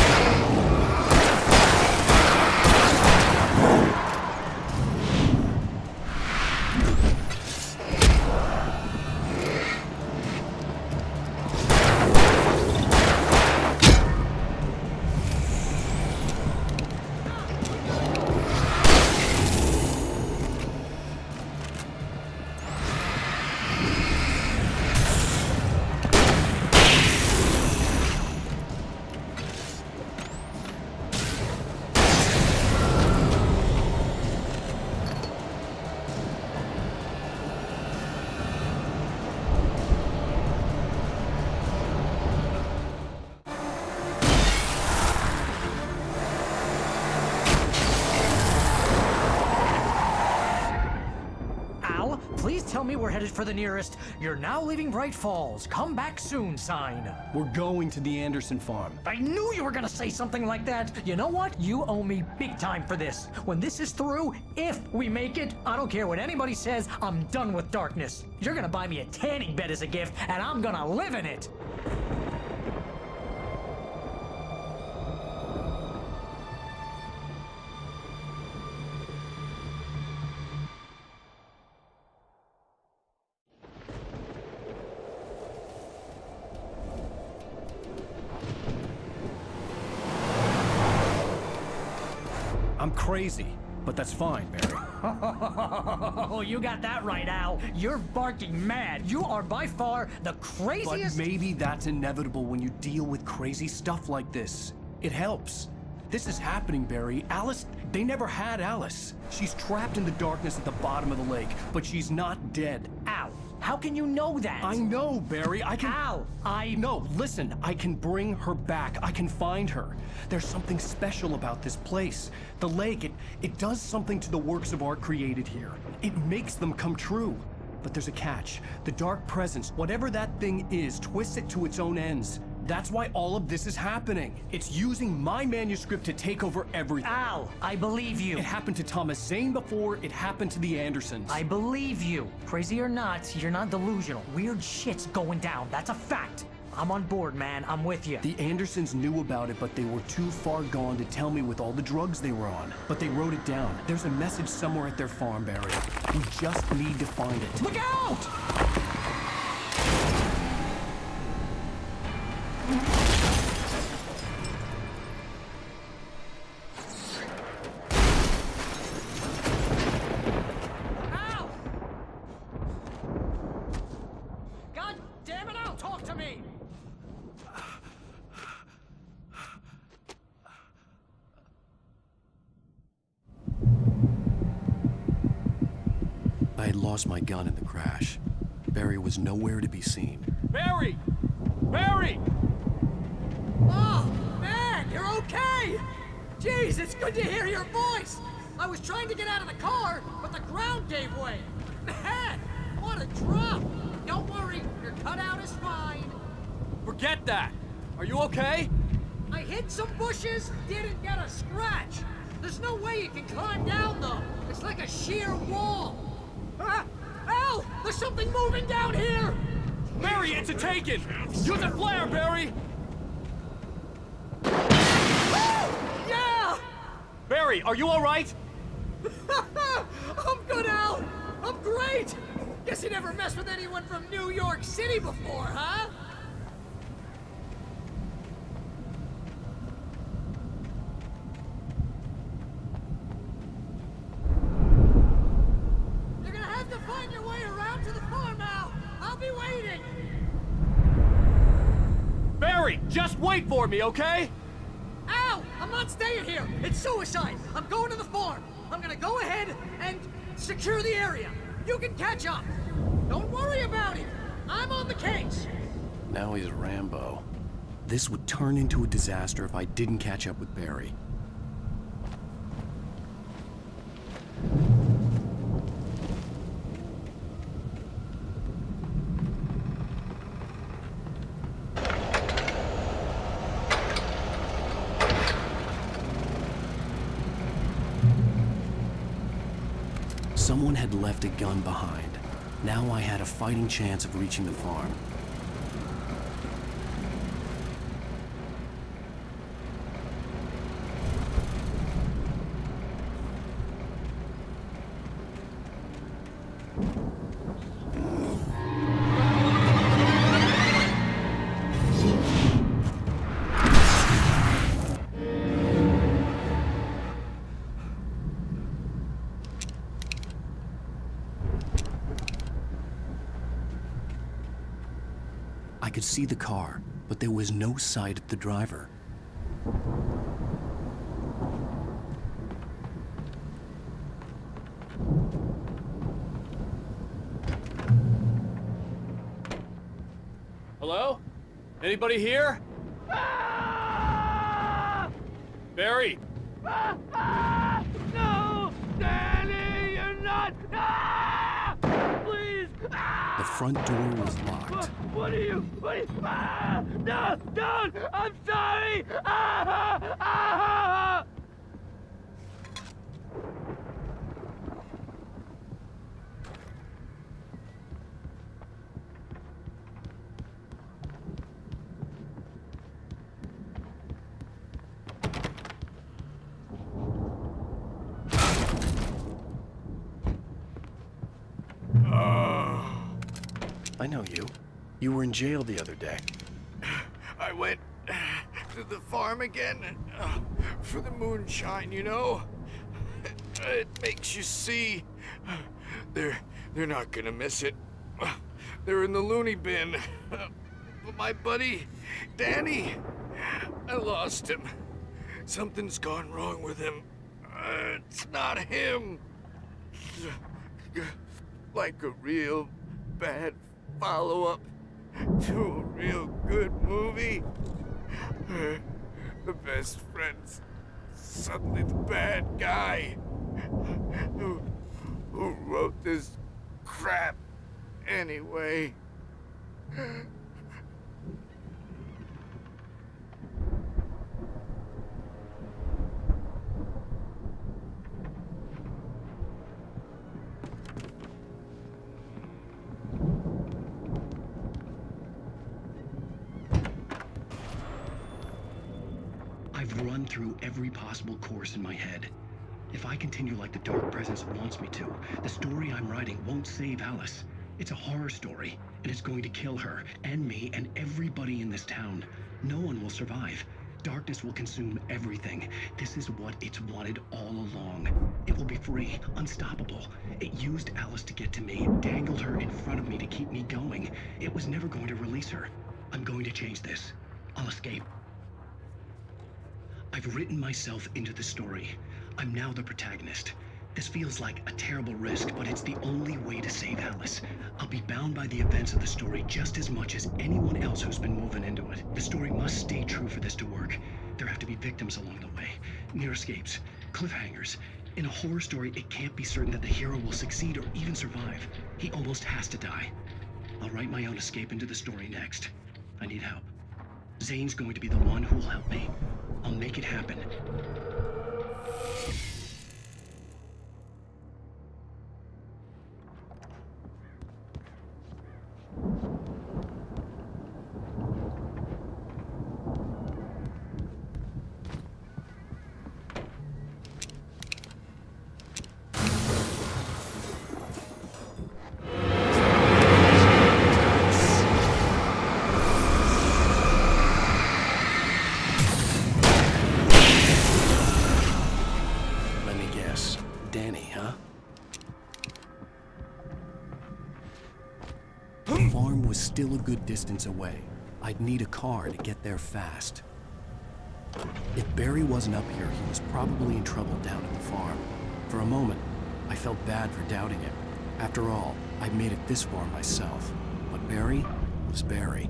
Al, please tell me we're headed for the nearest "You're now leaving Bright Falls. Come back soon" sign. We're going to the Anderson farm. I knew you were gonna say something like that. You know what? You owe me big time for this. When this is through, if we make it, I don't care what anybody says, I'm done with darkness. You're gonna buy me a tanning bed as a gift, and I'm gonna live in it. I'm crazy, but that's fine, Barry. Oh, you got that right, Al. You're barking mad. You are by far the craziest. But maybe that's inevitable when you deal with crazy stuff like this. It helps. This is happening, Barry. Alice, they never had Alice. She's trapped in the darkness at the bottom of the lake, but she's not dead. Al, how can you know that? I know, Barry. I can... Al, No, listen. I can bring her back. I can find her. There's something special about this place. The lake, it does something to the works of art created here. It makes them come true. But there's a catch. The dark presence, whatever that thing is, twists it to its own ends. That's why all of this is happening. It's using my manuscript to take over everything. Al, I believe you. It happened to Thomas Zane before, it happened to the Andersons. I believe you. Crazy or not, you're not delusional. Weird shit's going down. That's a fact. I'm on board, man. I'm with you. The Andersons knew about it, but they were too far gone to tell me with all the drugs they were on. But they wrote it down. There's a message somewhere at their farm, Barry. We just need to find it. Look out! God damn it, Al, talk to me! I had lost my gun in the crash. Barry was nowhere to be seen. Barry! Barry! Oh, man, you're okay! Jeez, it's good to hear your voice! I was trying to get out of the car, but the ground gave way. Man, what a drop! Don't worry, your cutout is fine. Forget that! Are you okay? I hit some bushes, didn't get a scratch. There's no way you can climb down, though. It's like a sheer wall. Ah! Al! There's something moving down here! Barry, it's a taken! Use a flare, Barry! Yeah! Barry, are you alright? I'm good, Al! I'm great! Guess you never messed with anyone from New York City before, huh? You're gonna have to find your way around to the farm, Al! I'll be waiting! Barry, just wait for me, okay? Al! I'm not staying here! It's suicide! I'm going to the farm! I'm gonna go ahead and secure the area! You can catch up! Don't worry about it! I'm on the case! Now he's Rambo. This would turn into a disaster if I didn't catch up with Barry. Someone had left a gun behind. Now I had a fighting chance of reaching the farm. I could see the car, but there was no sight of the driver. Hello? Anybody here? Barry! No! Danny, you're not! Please! The front door was locked. What are you? No! Don't! I'm sorry! I know you. You were in jail the other day. I went to the farm again for the moonshine, you know? It makes you see. They're not gonna miss it. They're in the loony bin. But my buddy, Danny, I lost him. Something's gone wrong with him. It's not him. Like a real bad follow-up to a real good movie. The best friend's suddenly the bad guy who wrote this crap. anyway. I've run through every possible course in my head. If I continue like the Dark Presence wants me to, the story I'm writing won't save Alice. It's a horror story, and it's going to kill her, and me, and everybody in this town. No one will survive. Darkness will consume everything. This is what it's wanted all along. It will be free, unstoppable. It used Alice to get to me, dangled her in front of me to keep me going. It was never going to release her. I'm going to change this. I'll escape. I've written myself into the story. I'm now the protagonist. This feels like a terrible risk, but it's the only way to save Alice. I'll be bound by the events of the story just as much as anyone else who's been woven into it. The story must stay true for this to work. There have to be victims along the way, near escapes, cliffhangers. In a horror story, it can't be certain that the hero will succeed or even survive. He almost has to die. I'll write my own escape into the story next. I need help. Zane's going to be the one who will help me. I'll make it happen. Still a good distance away. I'd need a car to get there fast. If Barry wasn't up here, he was probably in trouble down at the farm. For a moment, I felt bad for doubting him. After all, I'd made it this far myself. But Barry was Barry.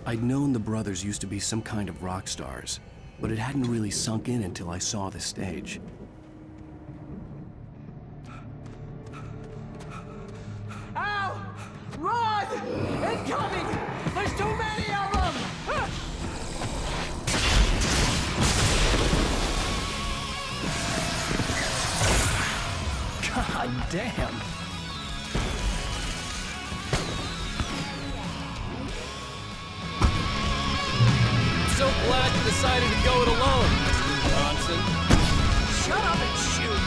I'd known the brothers used to be some kind of rock stars, but it hadn't really sunk in until I saw the stage. Run! Incoming! There's too many of them! God damn! I'm so glad you decided to go it alone, Mr. Johnson. Shut up and shoot!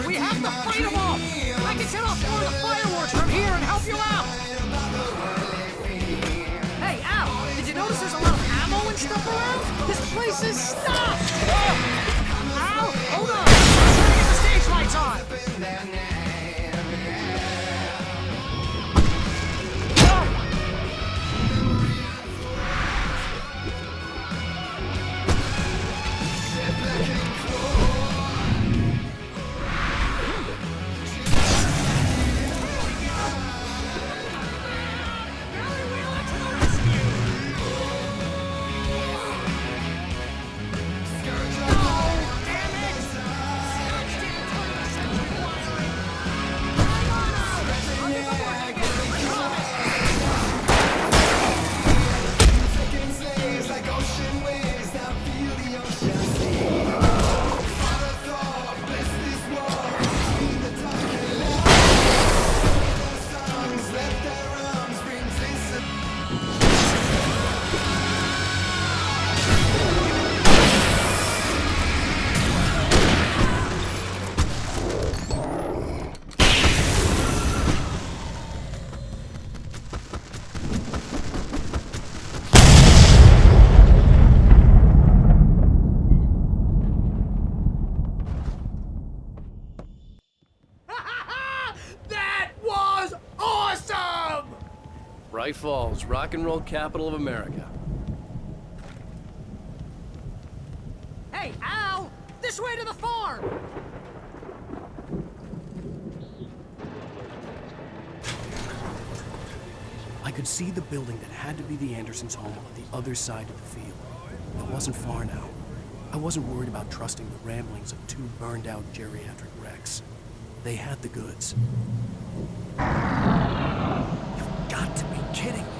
We have to fight them off! I can set off more of the fireworks from here and help you out! Hey, Al, did you notice there's a lot of ammo and stuff around? This place is stuffed! Al, hold on! I'm trying to get the stage lights on! Bright Falls, rock and roll capital of America. Hey, Al! This way to the farm! I could see the building that had to be the Andersons' home on the other side of the field. It wasn't far now. I wasn't worried about trusting the ramblings of two burned-out geriatric wrecks. They had the goods. You've got to be kidding me.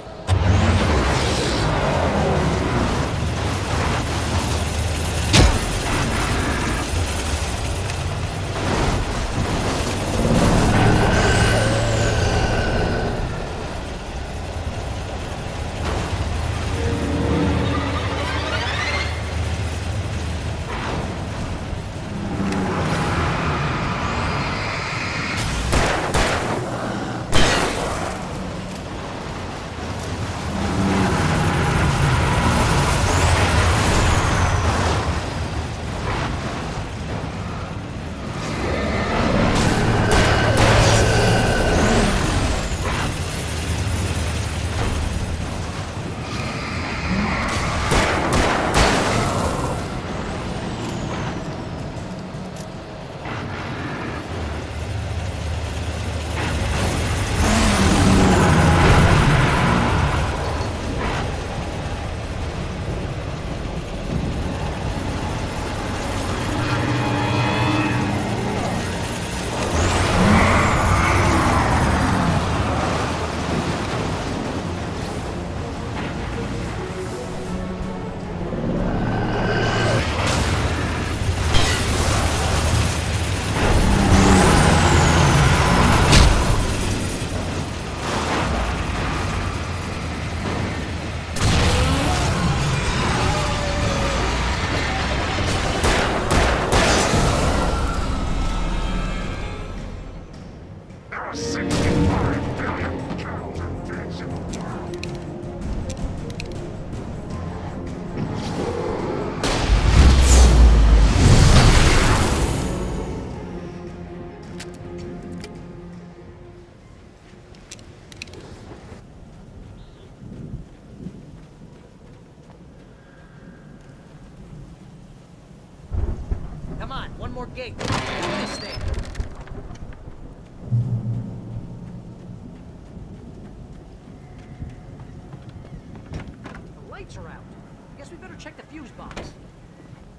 Come on, one more gate. This thing. The lights are out. Guess we better check the fuse box.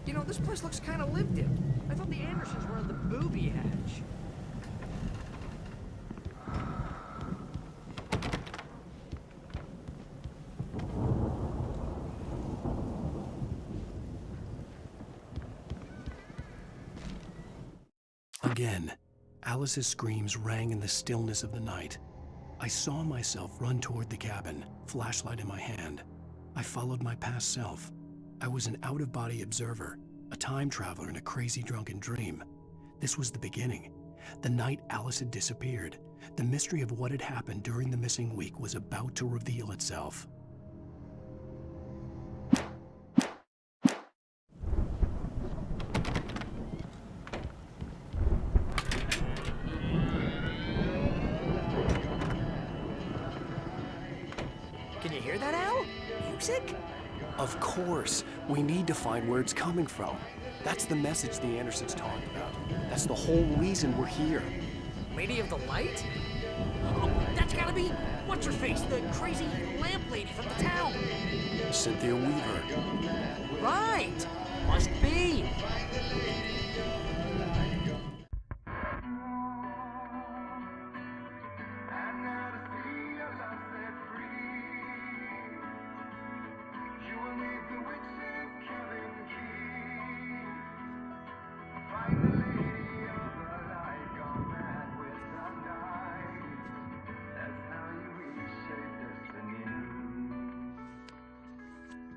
You know, this place looks kind of lived in. I thought the Andersons were on the booby hatch. Again, Alice's screams rang in the stillness of the night. I saw myself run toward the cabin, flashlight in my hand. I followed my past self. I was an out-of-body observer, a time traveler in a crazy drunken dream. This was the beginning. The night Alice had disappeared. The mystery of what had happened during the missing week was about to reveal itself. Can you hear that, Al? Music? Of course. We need to find where it's coming from. That's the message the Andersons talked about. That's the whole reason we're here. Lady of the Light? Oh, that's gotta be... What's-her-face? The crazy lamp lady from the town. Cynthia Weaver. Right! Must be.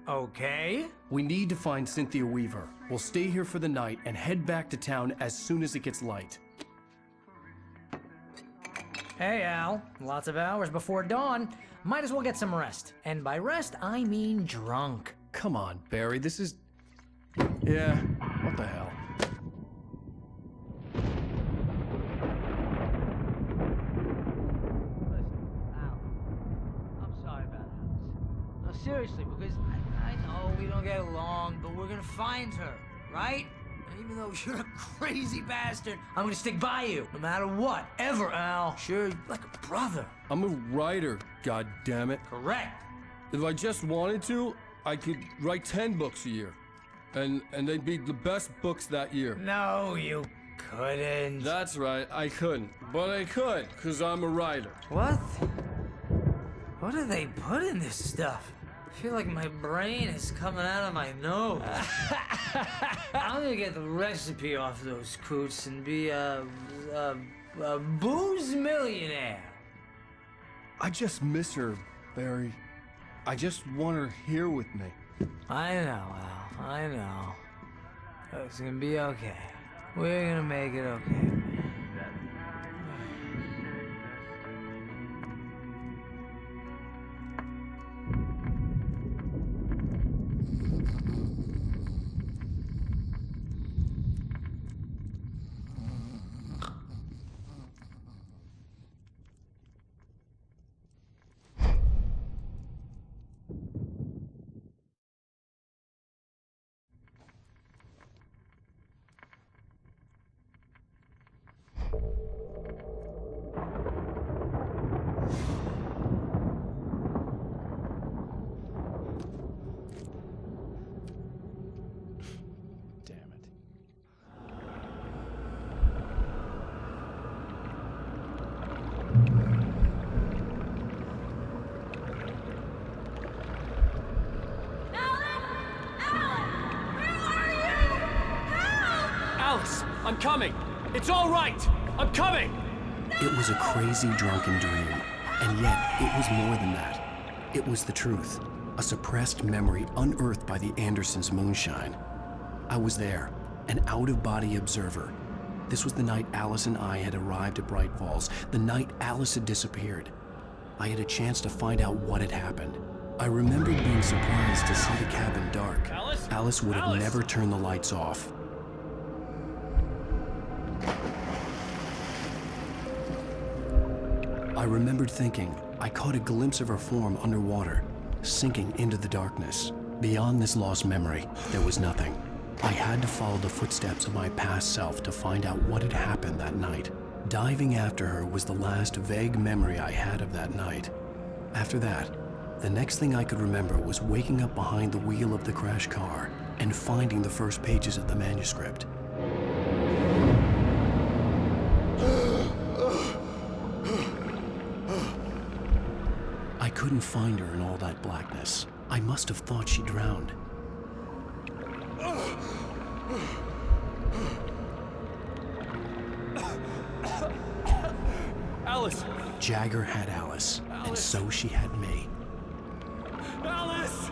Okay. We need to find Cynthia Weaver. We'll stay here for the night and head back to town as soon as it gets light. Hey, Al. Lots of hours before dawn. Might as well get some rest. And by rest, I mean drunk. Come on, Barry, this is... Yeah, what the hell? Seriously, because I know we don't get along, but we're gonna find her, right? And even though you're a crazy bastard, I'm gonna stick by you, no matter what, ever, Al. Sure, you're like a brother. I'm a writer, goddammit. Correct. If I just wanted to, I could write 10 books a year. And they'd be the best books that year. No, you couldn't. That's right, I couldn't. But I could, because I'm a writer. What? What do they put in this stuff? I feel like my brain is coming out of my nose. I'm gonna get the recipe off those coots and be a booze millionaire. I just miss her, Barry. I just want her here with me. I know, Al. I know. It's gonna be okay. We're gonna make it okay. I'm coming! It's all right! I'm coming! It was a crazy, drunken dream, and yet it was more than that. It was the truth, a suppressed memory unearthed by the Andersons' moonshine. I was there, an out-of-body observer. This was the night Alice and I had arrived at Bright Falls, the night Alice had disappeared. I had a chance to find out what had happened. I remembered being surprised to see the cabin dark. Alice would have never turned the lights off. I remembered thinking I caught a glimpse of her form underwater, sinking into the darkness. Beyond this lost memory, there was nothing. I had to follow the footsteps of my past self to find out what had happened that night. Diving after her was the last vague memory I had of that night. After that, the next thing I could remember was waking up behind the wheel of the crashed car and finding the first pages of the manuscript. I couldn't find her in all that blackness. I must have thought she drowned. Alice! Jagger had Alice, and so she had me. Alice!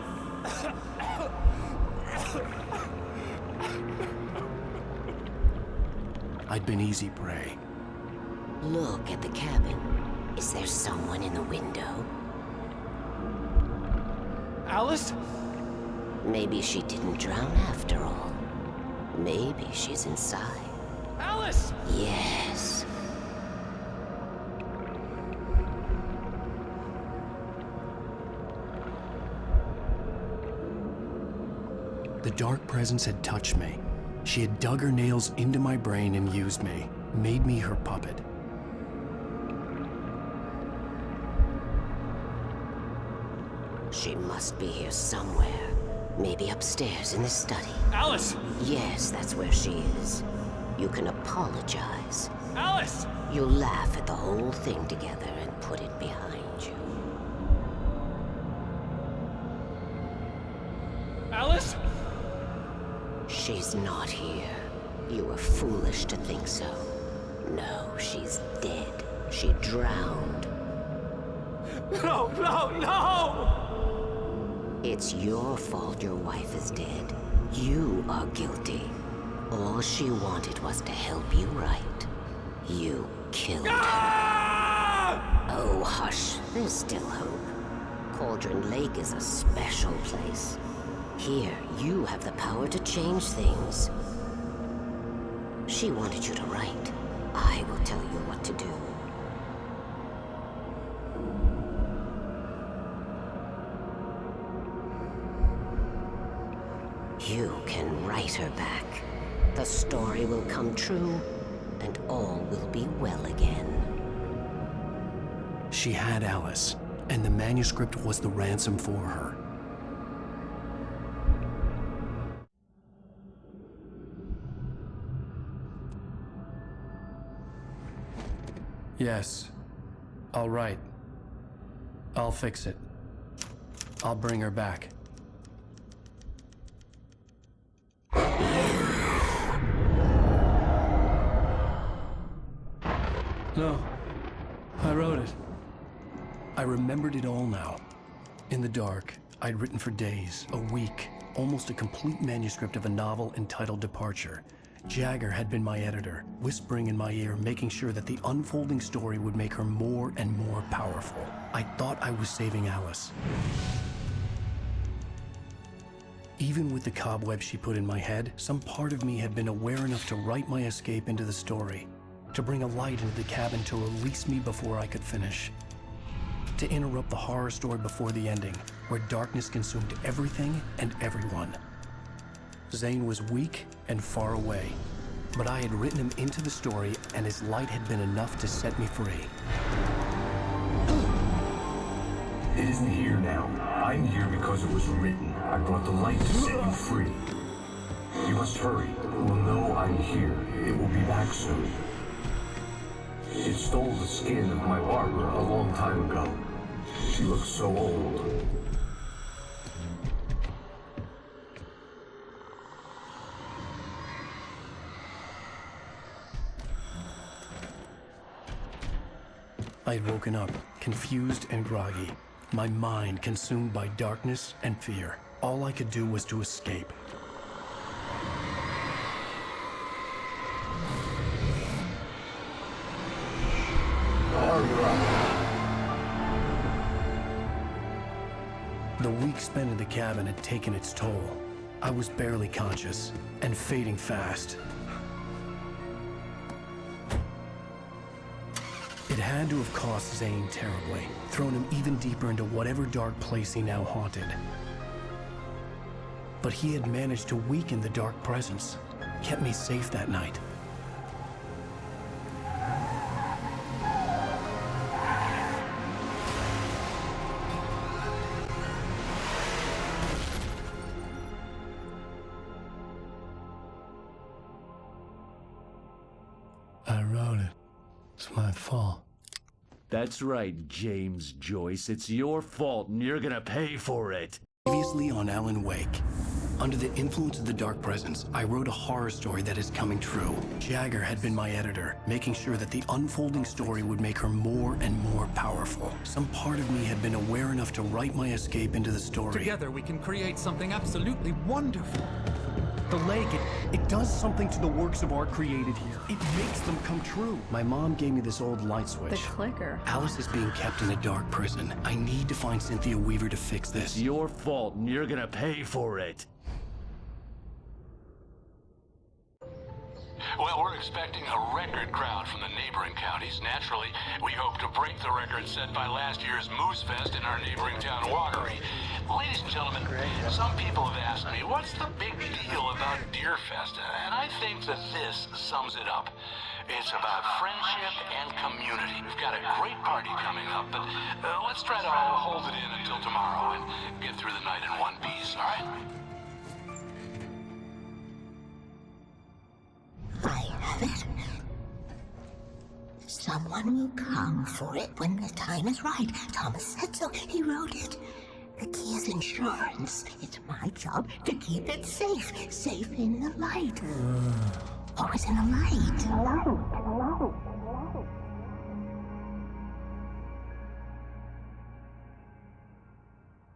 I'd been easy prey. Look at the cabin. Is there someone in the window? Alice? Maybe she didn't drown after all. Maybe she's inside. Alice! Yes. The dark presence had touched me. She had dug her nails into my brain and used me, made me her puppet. She must be here somewhere. Maybe upstairs in the study. Alice! Yes, that's where she is. You can apologize. Alice! You'll laugh at the whole thing together and put it behind you. Alice? She's not here. You were foolish to think so. No, she's dead. She drowned. No, no, no! It's your fault your wife is dead. You are guilty. All she wanted was to help you right. You killed her. Oh, hush. There's still hope. Cauldron Lake is a special place. Here, you have the power to change things. She wanted you to write. I will tell you what to do. You can write her back. The story will come true, and all will be well again. She had Alice, and the manuscript was the ransom for her. Yes. All right. I'll fix it. I'll bring her back. No. I wrote it. I remembered it all now. In the dark, I'd written for days, a week, almost a complete manuscript of a novel entitled Departure. Jagger had been my editor, whispering in my ear, making sure that the unfolding story would make her more and more powerful. I thought I was saving Alice. Even with the cobwebs she put in my head, some part of me had been aware enough to write my escape into the story, to bring a light into the cabin to release me before I could finish, to interrupt the horror story before the ending, where darkness consumed everything and everyone. Zane was weak and far away, but I had written him into the story, and his light had been enough to set me free. It isn't here now. I'm here because it was written. I brought the light to set you free. You must hurry. It will know I'm here. It will be back soon. It stole the skin of my barber a long time ago. She looks so old. I'd woken up, confused and groggy, my mind consumed by darkness and fear. All I could do was to escape. The week spent in the cabin had taken its toll. I was barely conscious, and fading fast. It had to have cost Zane terribly, thrown him even deeper into whatever dark place he now haunted. But he had managed to weaken the dark presence, kept me safe that night. I wrote it. It's my fault. That's right, James Joyce. It's your fault, and you're gonna pay for it. Previously on 앨런웨이크. Under the influence of the dark presence, I wrote a horror story that is coming true. Jagger had been my editor, making sure that the unfolding story would make her more and more powerful. Some part of me had been aware enough to write my escape into the story. Together we can create something absolutely wonderful. The lake, it does something to the works of art created here. It makes them come true. My mom gave me this old light switch. The clicker. Alice is being kept in a dark prison. I need to find Cynthia Weaver to fix this. It's your fault, and you're gonna pay for it. Well, we're expecting a record crowd from the neighboring counties. Naturally, we hope to break the record set by last year's Moose Fest in our neighboring town, Watery. Ladies and gentlemen, some people have asked me, what's the big deal about Deer Fest? And I think that this sums it up. It's about friendship and community. We've got a great party coming up, but let's try to hold it in until tomorrow and get through the night in one piece, all right? I have it. Someone will come for it when the time is right. Thomas said so. He wrote it. The key is insurance. It's my job to keep it safe. Safe in the light. Always in the light. Hello.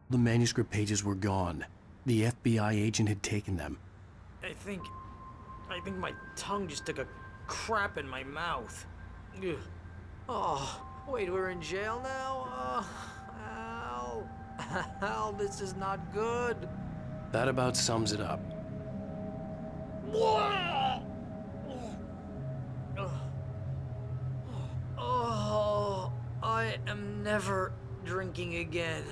The manuscript pages were gone. The FBI agent had taken them. I think my tongue just took a crap in my mouth. Ugh. Oh, wait, we're in jail now? Al. Al, this is not good. That about sums it up. Oh, I am never drinking again.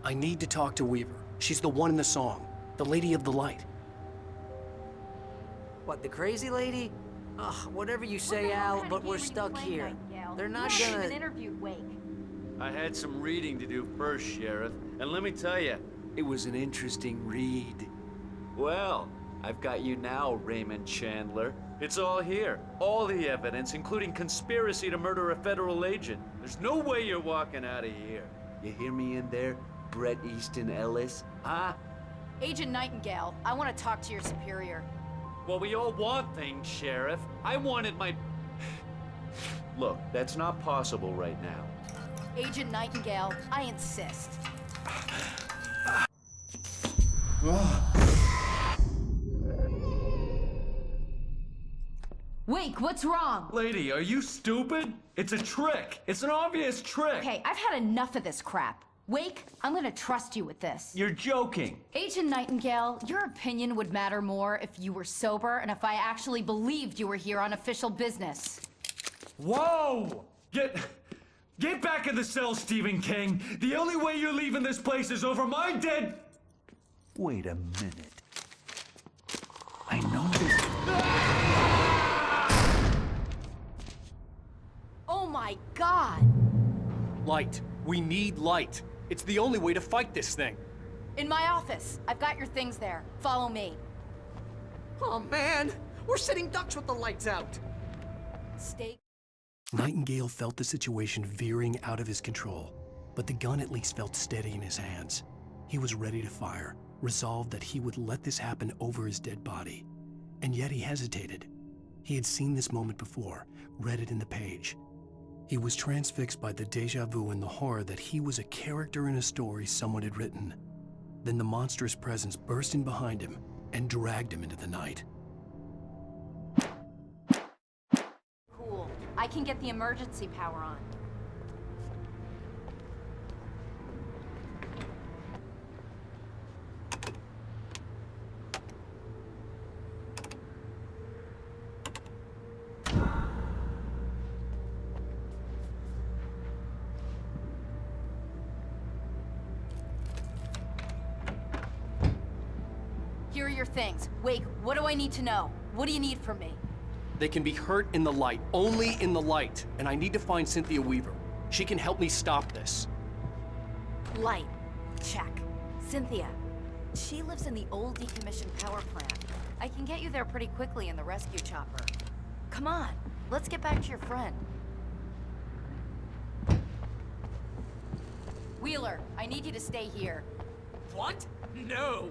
I need to talk to Weaver. She's the one in the song. The Lady of the Light. What, the crazy lady? Ugh, whatever you say, Al, but we're stuck here. They're not gonna... interviewed Wake. I had some reading to do first, Sheriff, and let me tell you, it was an interesting read. Well, I've got you now, Raymond Chandler. It's all here. All the evidence, including conspiracy to murder a federal agent. There's no way you're walking out of here. You hear me in there, Bret Easton Ellis? Huh? Agent Nightingale, I want to talk to your superior. Well, we all want things, Sheriff. I wanted my... Look, that's not possible right now. Agent Nightingale, I insist. Wake, what's wrong? Lady, are you stupid? It's a trick. It's an obvious trick. Okay, I've had enough of this crap. Wake, I'm gonna trust you with this. You're joking. Agent Nightingale, your opinion would matter more if you were sober and if I actually believed you were here on official business. Whoa! Get back in the cell, Stephen King. The only way you're leaving this place is over my dead... Wait a minute. I know this... Oh my God! Light. We need light. It's the only way to fight this thing. In my office. I've got your things there. Follow me. Oh man, we're sitting ducks with the lights out. Stay. Nightingale felt the situation veering out of his control, but the gun at least felt steady in his hands. He was ready to fire, resolved that he would let this happen over his dead body. And yet he hesitated. He had seen this moment before, read it in the page. He was transfixed by the déjà vu and the horror that he was a character in a story someone had written. Then the monstrous presence burst in behind him and dragged him into the night. Cool. I can get the emergency power on. Here are your things. Wake, what do I need to know? What do you need from me? They can be hurt in the light, only in the light. And I need to find Cynthia Weaver. She can help me stop this. Light. Check. Cynthia. She lives in the old decommissioned power plant. I can get you there pretty quickly in the rescue chopper. Come on, let's get back to your friend. Wheeler, I need you to stay here. What? No!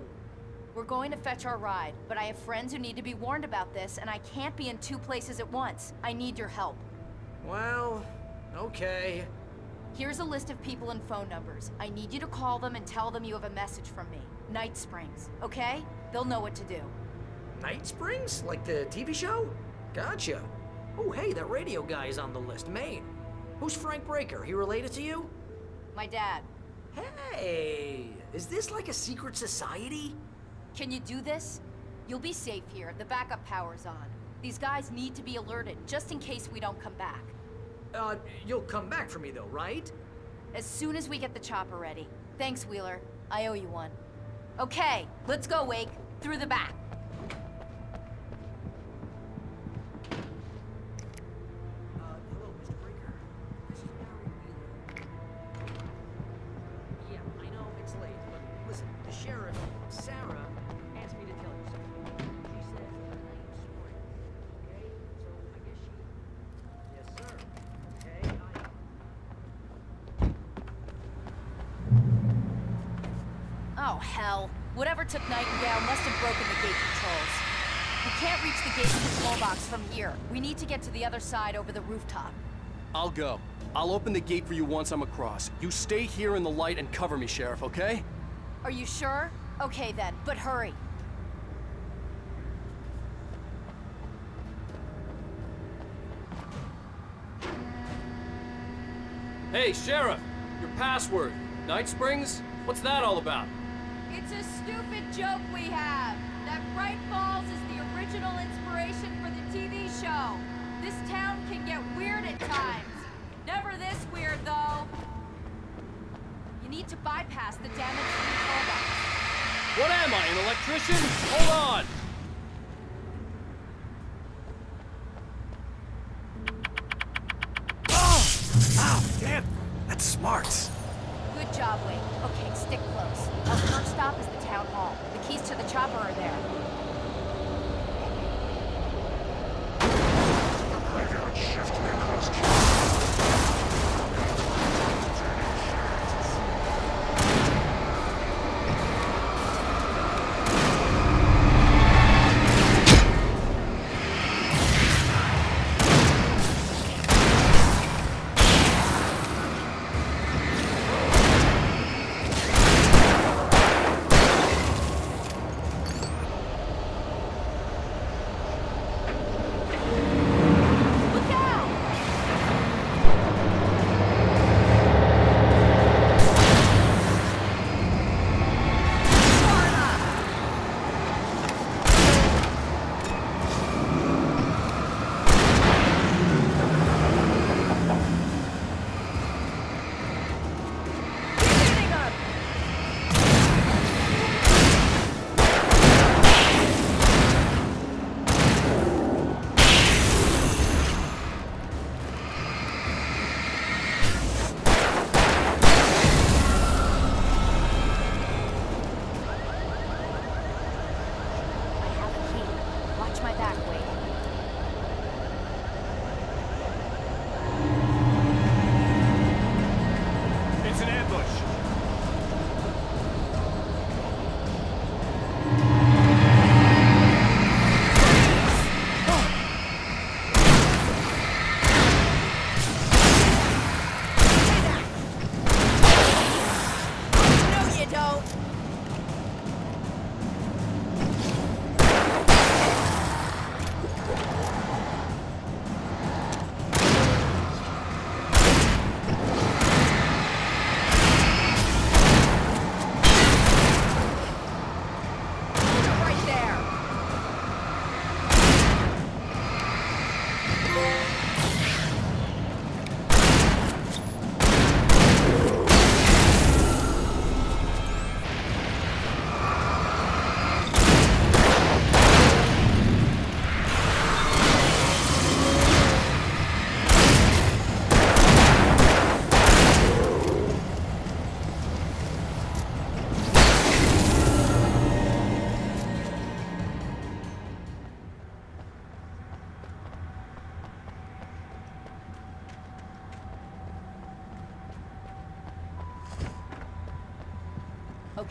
We're going to fetch our ride, but I have friends who need to be warned about this, and I can't be in two places at once. I need your help. Well, okay. Here's a list of people and phone numbers. I need you to call them and tell them you have a message from me. Night Springs, okay? They'll know what to do. Night Springs? Like the TV show? Gotcha. Oh, hey, that radio guy is on the list, Maine. Who's Frank Breaker? He related to you? My dad. Hey, is this like a secret society? Can you do this? You'll be safe here. The backup power's on. These guys need to be alerted, just in case we don't come back. You'll come back for me though, right? As soon as we get the chopper ready. Thanks, Wheeler. I owe you one. Okay, let's go, Wake. Through the back. Hello, Mr. Breaker. This is Barry Wheeler. Yeah, I know it's late, but listen, the sheriff, Sarah, asked me to tell you something. She says her name's Springs, okay? So I guess she... Yes, sir. Okay, Oh, hell. Whatever took Nightingale must have broken the gate controls. We can't reach the gate control box from here. We need to get to the other side over the rooftop. I'll go. I'll open the gate for you once I'm across. You stay here in the light and cover me, Sheriff, okay? Are you sure? Okay then, but hurry. Hey, Sheriff! Your password. Night Springs? What's that all about? It's a stupid joke we have. That Bright Falls is the original inspiration for the TV show. This town can get weird at times. Never this weird, though. You need to bypass the damaged control box. What am I, an electrician? Hold on! Oh, damn! That's smart. Good job, Wade. Okay, stick close. Our first stop is the town hall. The keys to the chopper are there.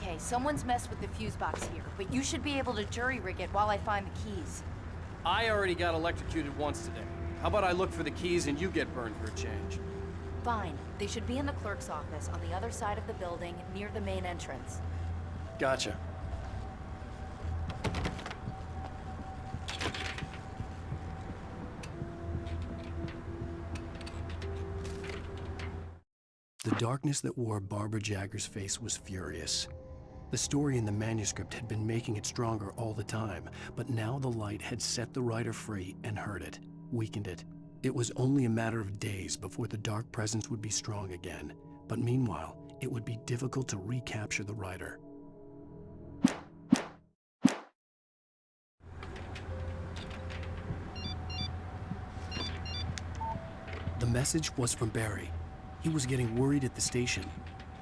Okay, someone's messed with the fuse box here, but you should be able to jury-rig it while I find the keys. I already got electrocuted once today. How about I look for the keys and you get burned for a change? Fine. They should be in the clerk's office on the other side of the building, near the main entrance. Gotcha. The darkness that wore Barbara Jagger's face was furious. The story in the manuscript had been making it stronger all the time, but now the light had set the writer free and hurt it, weakened it. It was only a matter of days before the dark presence would be strong again, but meanwhile, it would be difficult to recapture the writer. The message was from Barry. He was getting worried at the station.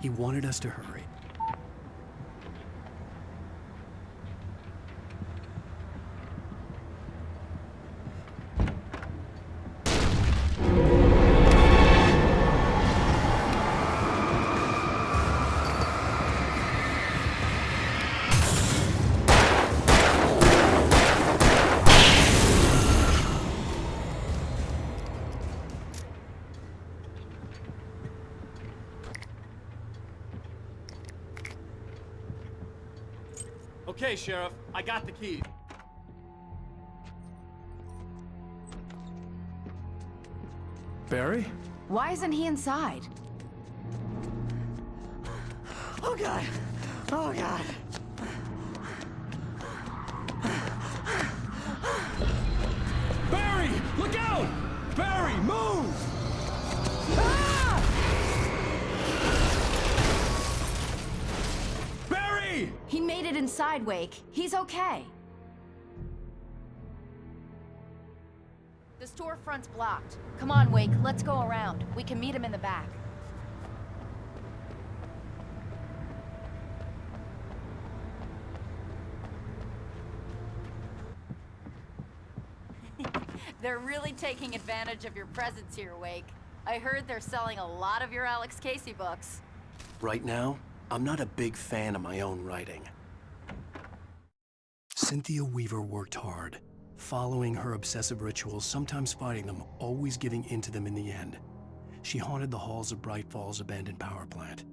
He wanted us to hurry. Okay, Sheriff, I got the keys. Barry? Why isn't he inside? Oh God! Oh God! Barry! Look out! Barry, move! Barry! He made it inside, Wake. He's okay. The storefront's blocked. Come on, Wake, let's go around. We can meet him in the back. They're really taking advantage of your presence here, Wake. I heard they're selling a lot of your Alex Casey books. Right now, I'm not a big fan of my own writing. Cynthia Weaver worked hard, following her obsessive rituals, sometimes fighting them, always giving in to them in the end. She haunted the halls of Bright Falls abandoned power plant.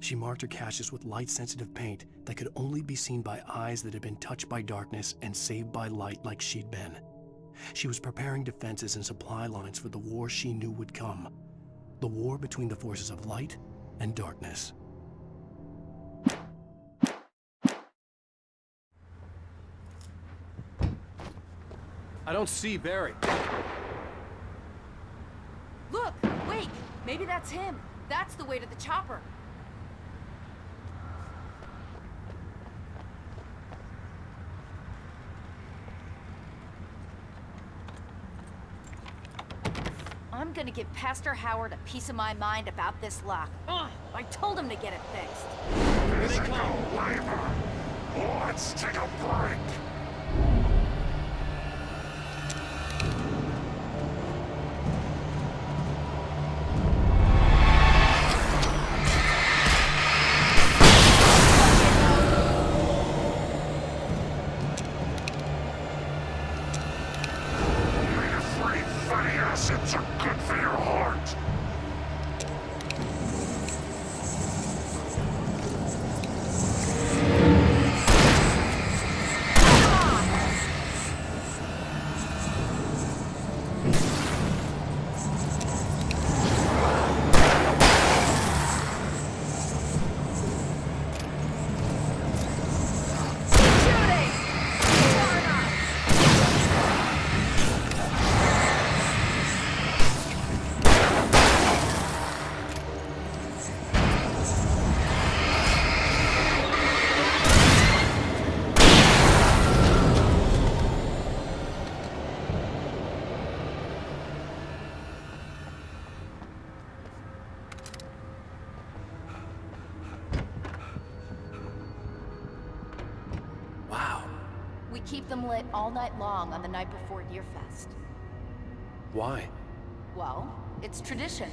She marked her caches with light-sensitive paint that could only be seen by eyes that had been touched by darkness and saved by light like she'd been. She was preparing defenses and supply lines for the war she knew would come. The war between the forces of light and darkness. I don't see Barry. Look! Wake! Maybe that's him. That's the way to the chopper. I'm gonna give Pastor Howard a piece of my mind about this lock. Ugh! I told him to get it fixed. Physical labor. Let's take a break. Acids are good for your heart. We keep them lit all night long on the night before Deerfest. Why? Well, it's tradition.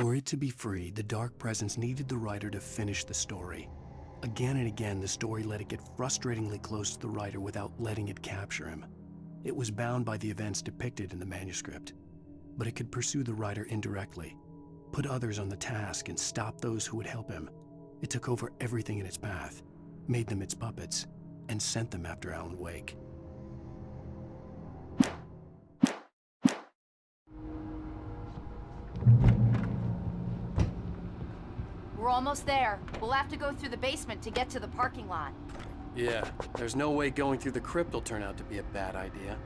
For it to be free, the dark presence needed the writer to finish the story. Again and again, the story let it get frustratingly close to the writer without letting it capture him. It was bound by the events depicted in the manuscript, but it could pursue the writer indirectly, put others on the task, and stop those who would help him. It took over everything in its path, made them its puppets, and sent them after Alan Wake. We're almost there. We'll have to go through the basement to get to the parking lot. Yeah, there's no way going through the crypt will turn out to be a bad idea.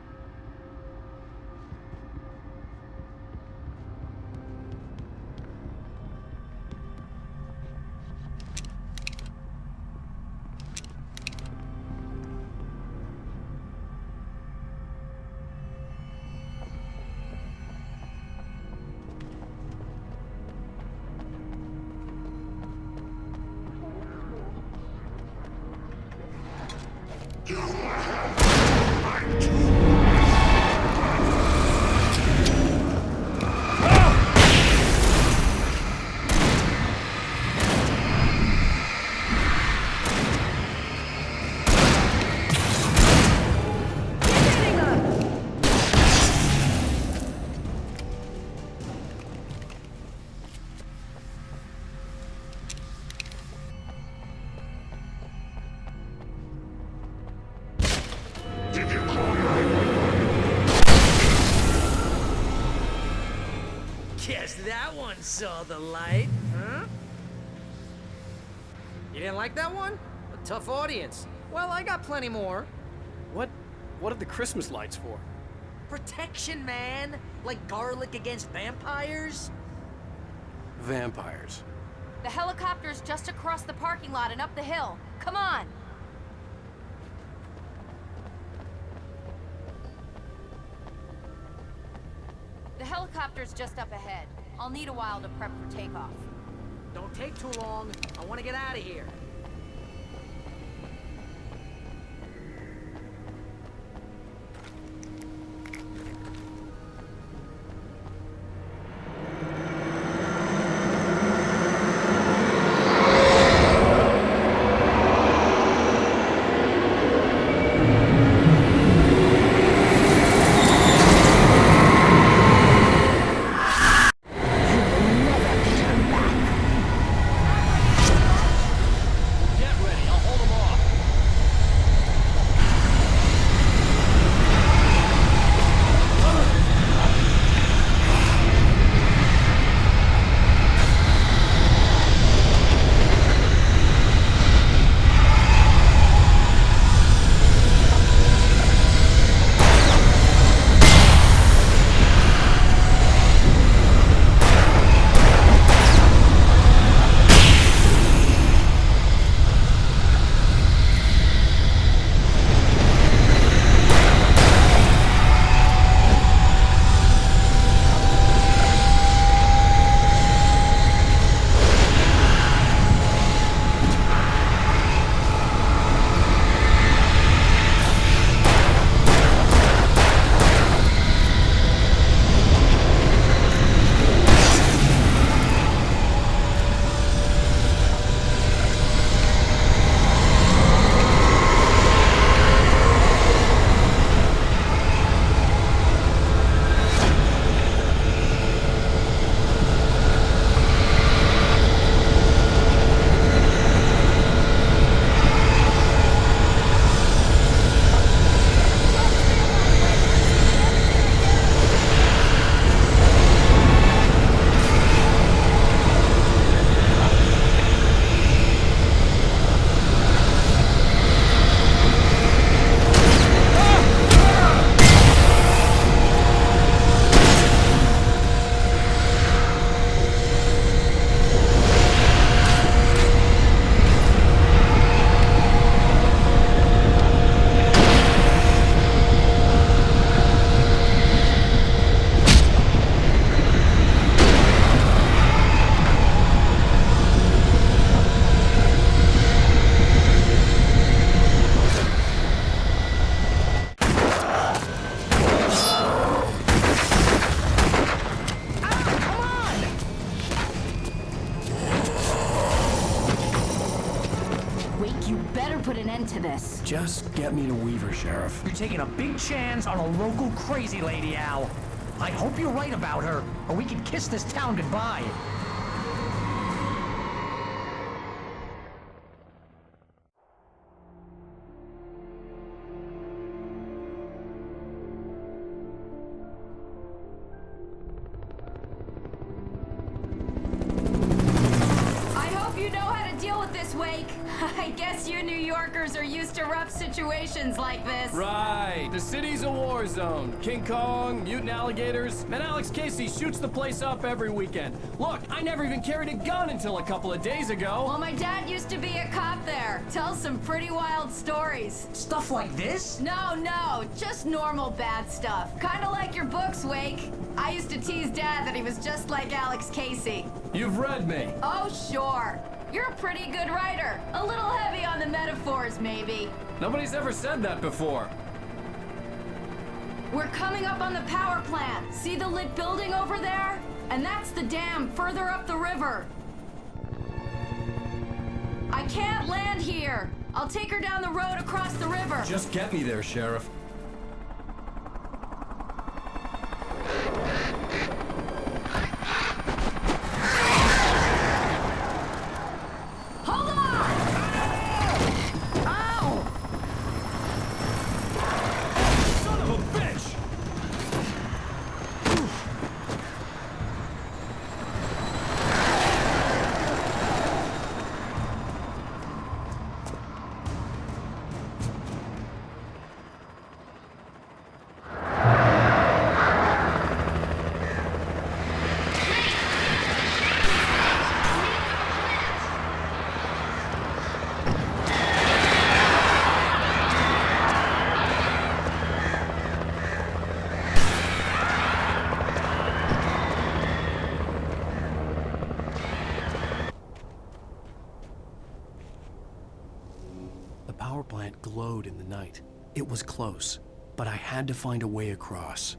Guess that one saw the light, huh? You didn't like that one? A tough audience. Well, I got plenty more. What are the Christmas lights for? Protection, man. Like garlic against vampires. Vampires. The helicopter's just across the parking lot and up the hill. Come on! The helicopter's just up ahead. I'll need a while to prep for takeoff. Don't take too long. I want to get out of here. put an end to this. Just get me to Weaver, Sheriff. You're taking a big chance on a local crazy lady, Al. I hope you're right about her, or we can kiss this town goodbye. I guess you New Yorkers are used to rough situations like this. Right. The city's a war zone. King Kong, mutant alligators, and Alex Casey shoots the place up every weekend. Look, I never even carried a gun until a couple of days ago. Well, my dad used to be a cop there. Tells some pretty wild stories. Stuff like this? No, just normal bad stuff. Kinda like your books, Wake. I used to tease Dad that he was just like Alex Casey. You've read me. Oh, sure. You're a pretty good writer. A little heavy on the metaphors, maybe. Nobody's ever said that before. We're coming up on the power plant. See the lit building over there? And that's the dam further up the river. I can't land here. I'll take her down the road across the river. Just get me there, Sheriff. The power plant glowed in the night. It was close, but I had to find a way across.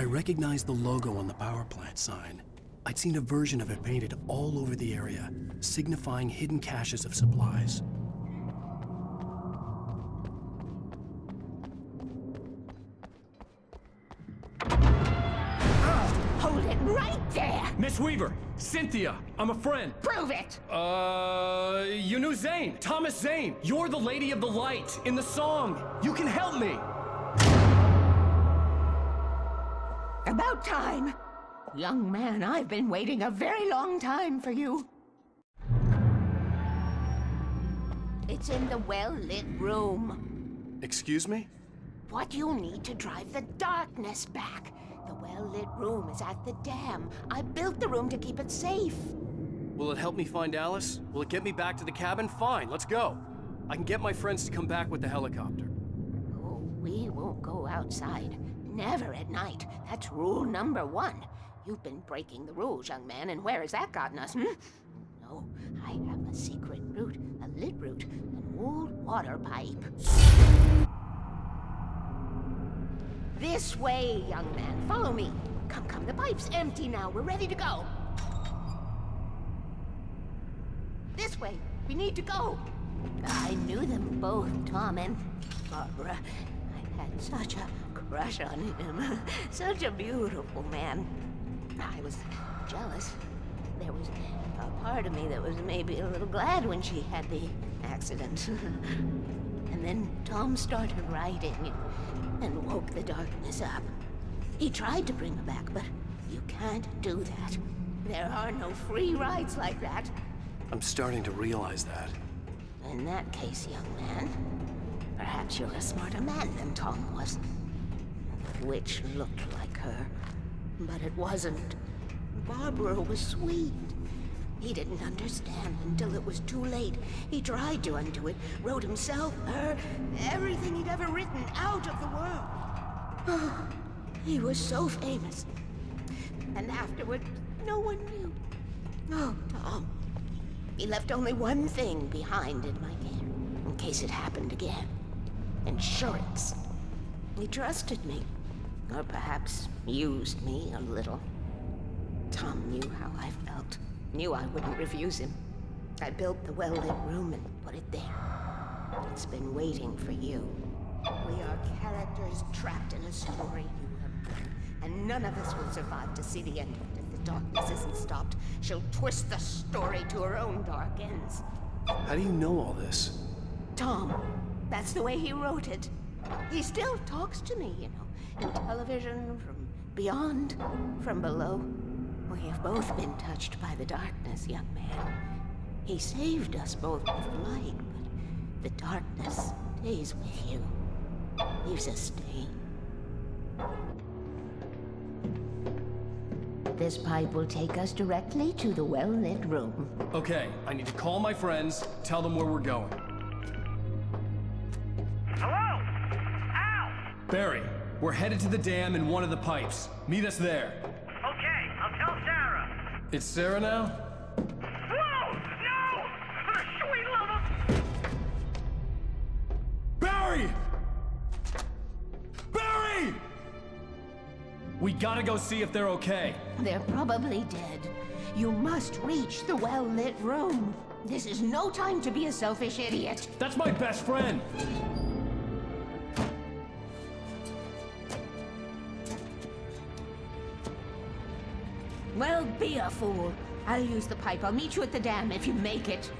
recognized the logo on the power plant sign. I'd seen a version of it painted all over the area, signifying hidden caches of supplies. Hold it right there! Miss Weaver, Cynthia, I'm a friend. Prove it! You knew Zane, Thomas Zane. You're the Lady of the Light in the song. You can help me. About time. Young man, I've been waiting a very long time for you. It's in the well-lit room. Excuse me? What you need to drive the darkness back. The well-lit room is at the dam. I built the room to keep it safe. Will it help me find Alice? Will it get me back to the cabin? Fine, let's go. I can get my friends to come back with the helicopter. Oh, we won't go outside. Never at night. That's rule number 1. You've been breaking the rules, young man, and where has that gotten us, No, I have a secret route, a lit route, an old water pipe. This way, young man. Follow me. Come, the pipe's empty now. We're ready to go. This way. We need to go. I knew them both, Tom and Barbara. I had such a crush on him. Such a beautiful man. I was jealous. There was a part of me that was maybe a little glad when she had the accident. And then Tom started writing and woke the darkness up. He tried to bring her back, but you can't do that. There are no free rides like that. I'm starting to realize that. In that case, young man, perhaps you're a smarter man than Tom was. The witch looked like her, but it wasn't. Barbara was sweet. He didn't understand until it was too late. He tried to undo it, wrote himself, her, everything he'd ever written out of the world. Oh, he was so famous. And afterward, no one knew. Oh, Tom. He left only one thing behind in my care, in case it happened again. Insurance. He trusted me. Or perhaps used me a little. Tom knew how I felt. Knew I wouldn't refuse him. I built the well-lit room and put it there. It's been waiting for you. We are characters trapped in a story you have written, and none of us will survive to see the end of it if the darkness isn't stopped. She'll twist the story to her own dark ends. How do you know all this? Tom, that's the way he wrote it. He still talks to me, you know, in television, from beyond, from below. We have both been touched by the darkness, young man. He saved us both with light, but the darkness stays with you. Leaves a stain. This pipe will take us directly to the well-lit room. Okay, I need to call my friends, tell them where we're going. Hello? Al! Barry, we're headed to the dam in one of the pipes. Meet us there. Okay, I'll tell Sarah. It's Sarah now? Whoa! No! For the sweet love of... Barry! Barry! We gotta go see if they're okay. They're probably dead. You must reach the well-lit room. This is no time to be a selfish idiot. That's my best friend. Well, be a fool. I'll use the pipe. I'll meet you at the dam if you make it.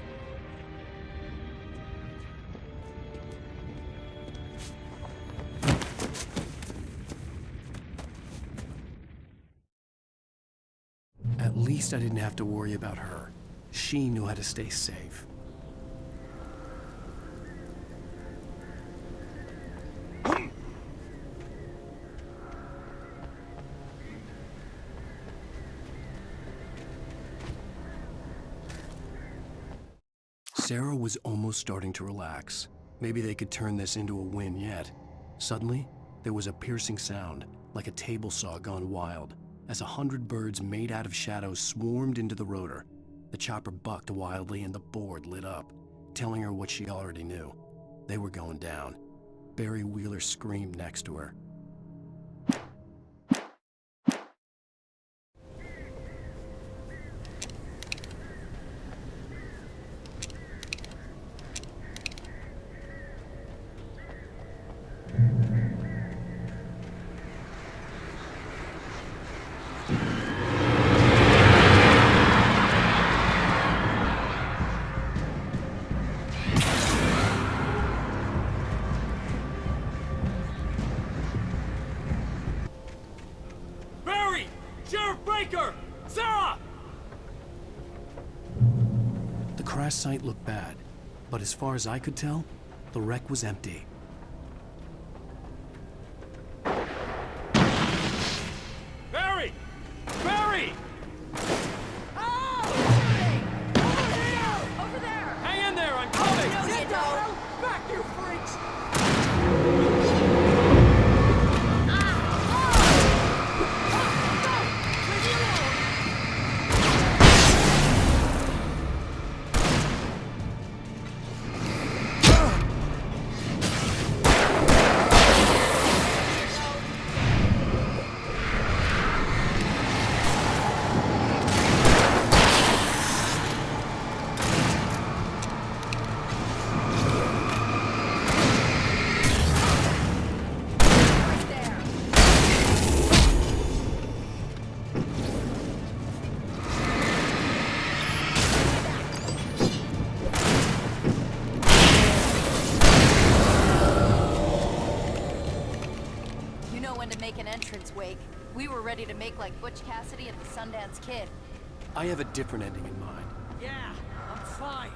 At least I didn't have to worry about her. She knew how to stay safe. Sarah was almost starting to relax. Maybe they could turn this into a win yet. Suddenly, there was a piercing sound, like a table saw gone wild, as 100 birds made out of shadows swarmed into the rotor. The chopper bucked wildly and the board lit up, telling her what she already knew. They were going down. Barry Wheeler screamed next to her. crash site looked bad, but as far as I could tell, the wreck was empty. Barry! Barry! Over there! Hang in there, I'm coming! No, you don't! Back, you freaks! Wake. We were ready to make like Butch Cassidy and the Sundance Kid. I have a different ending in mind. Yeah, I'm fine.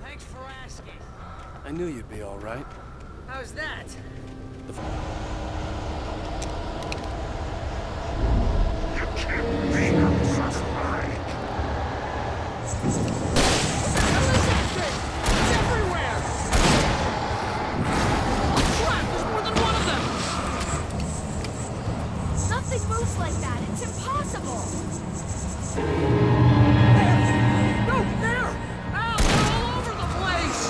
Thanks for asking. I knew you'd be all right. How's that? Nothing moves like that. It's impossible. No, there! Ow, they're all over the place!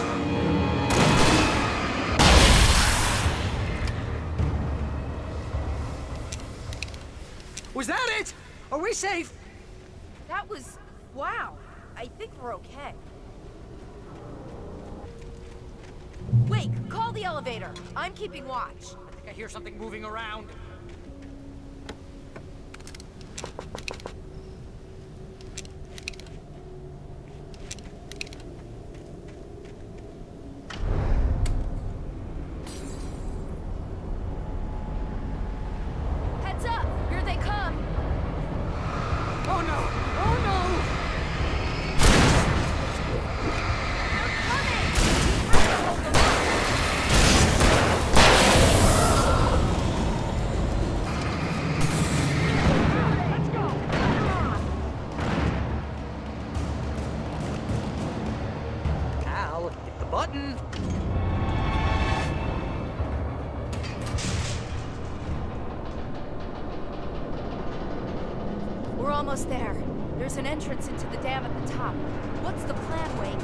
Was that it? Are we safe? That was... wow. I think we're okay. Wake, call the elevator. I'm keeping watch. I think I hear something moving around. Heads up! Here they come! Oh no! Oh no! They're coming! We have to hold them up! Let's go! Come on! Al, hit the button! We're almost there. There's an entrance into the dam at the top. What's the plan, Wake?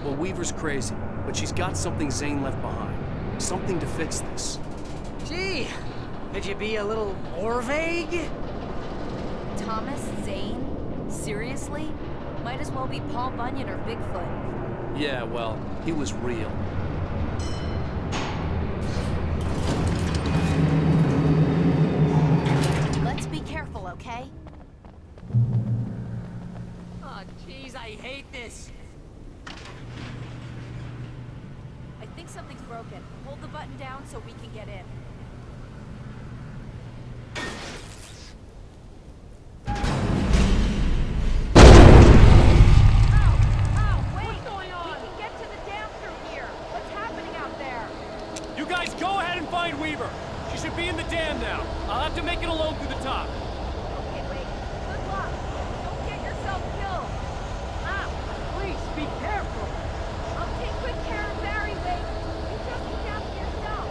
Well, Weaver's crazy, but she's got something Zane left behind. Something to fix this. Gee, could you be a little more vague? Thomas Zane? Seriously? Might as well be Paul Bunyan or Bigfoot. Yeah, well, he was real. Let's be careful, okay? Oh, jeez, I hate this. I think something's broken. Hold the button down so we can get in. What's going on? We can get to the dam through here. What's happening out there? You guys go ahead and find Weaver. She should be in the dam now. I'll have to make it alone through the top. Okay, Wake. Good luck. Don't get yourself killed. Please, be careful! I'll take good care of Barry, Wake. You just look after yourself.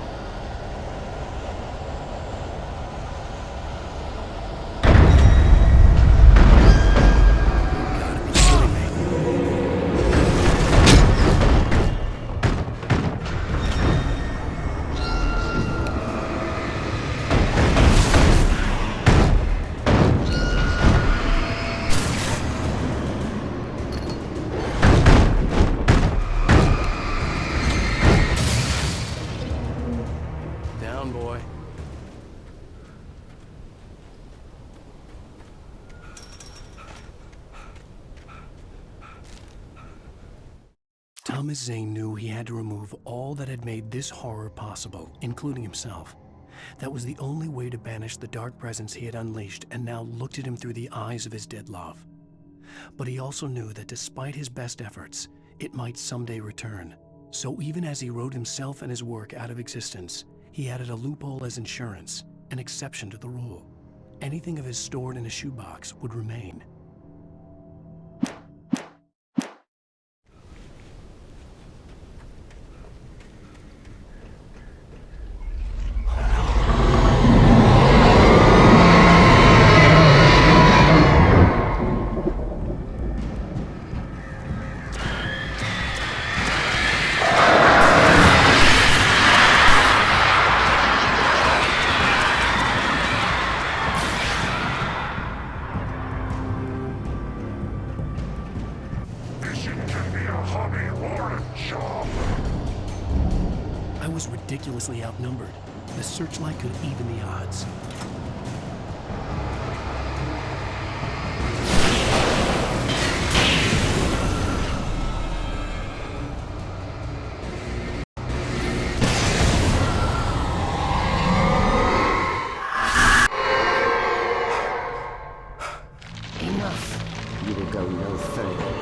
Down, boy. Thomas Zane knew he had to remove all that had made this horror possible, including himself. That was the only way to banish the dark presence he had unleashed and now looked at him through the eyes of his dead love. But he also knew that despite his best efforts, it might someday return. So even as he wrote himself and his work out of existence, he added a loophole as insurance, an exception to the rule. Anything of his stored in a shoebox would remain. I was ridiculously outnumbered. The searchlight could even the odds. Enough. You will go no further.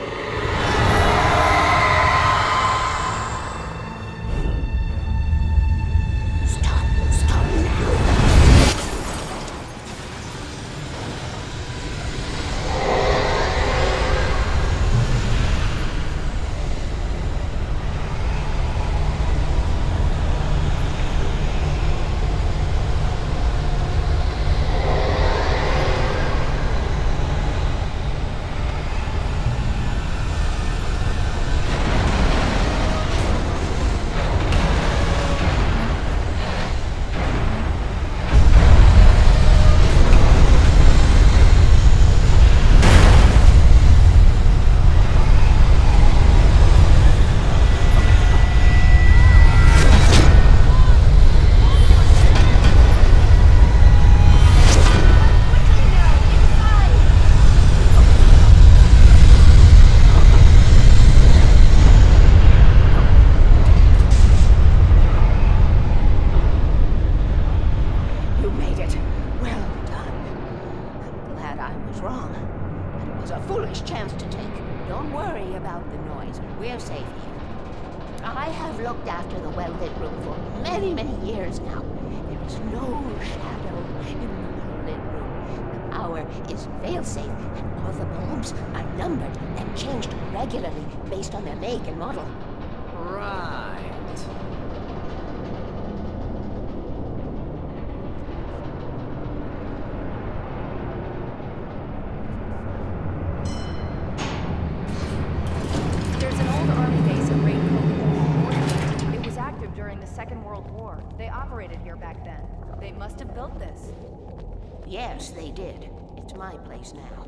We're safe here. I have looked after the well-lit room for many, many years now. There is no shadow in the well-lit room. The power is fail-safe, and all the bulbs are numbered and changed regularly based on their make and model. Right. Second World War. They operated here back then. They must have built this. Yes, they did. It's my place now.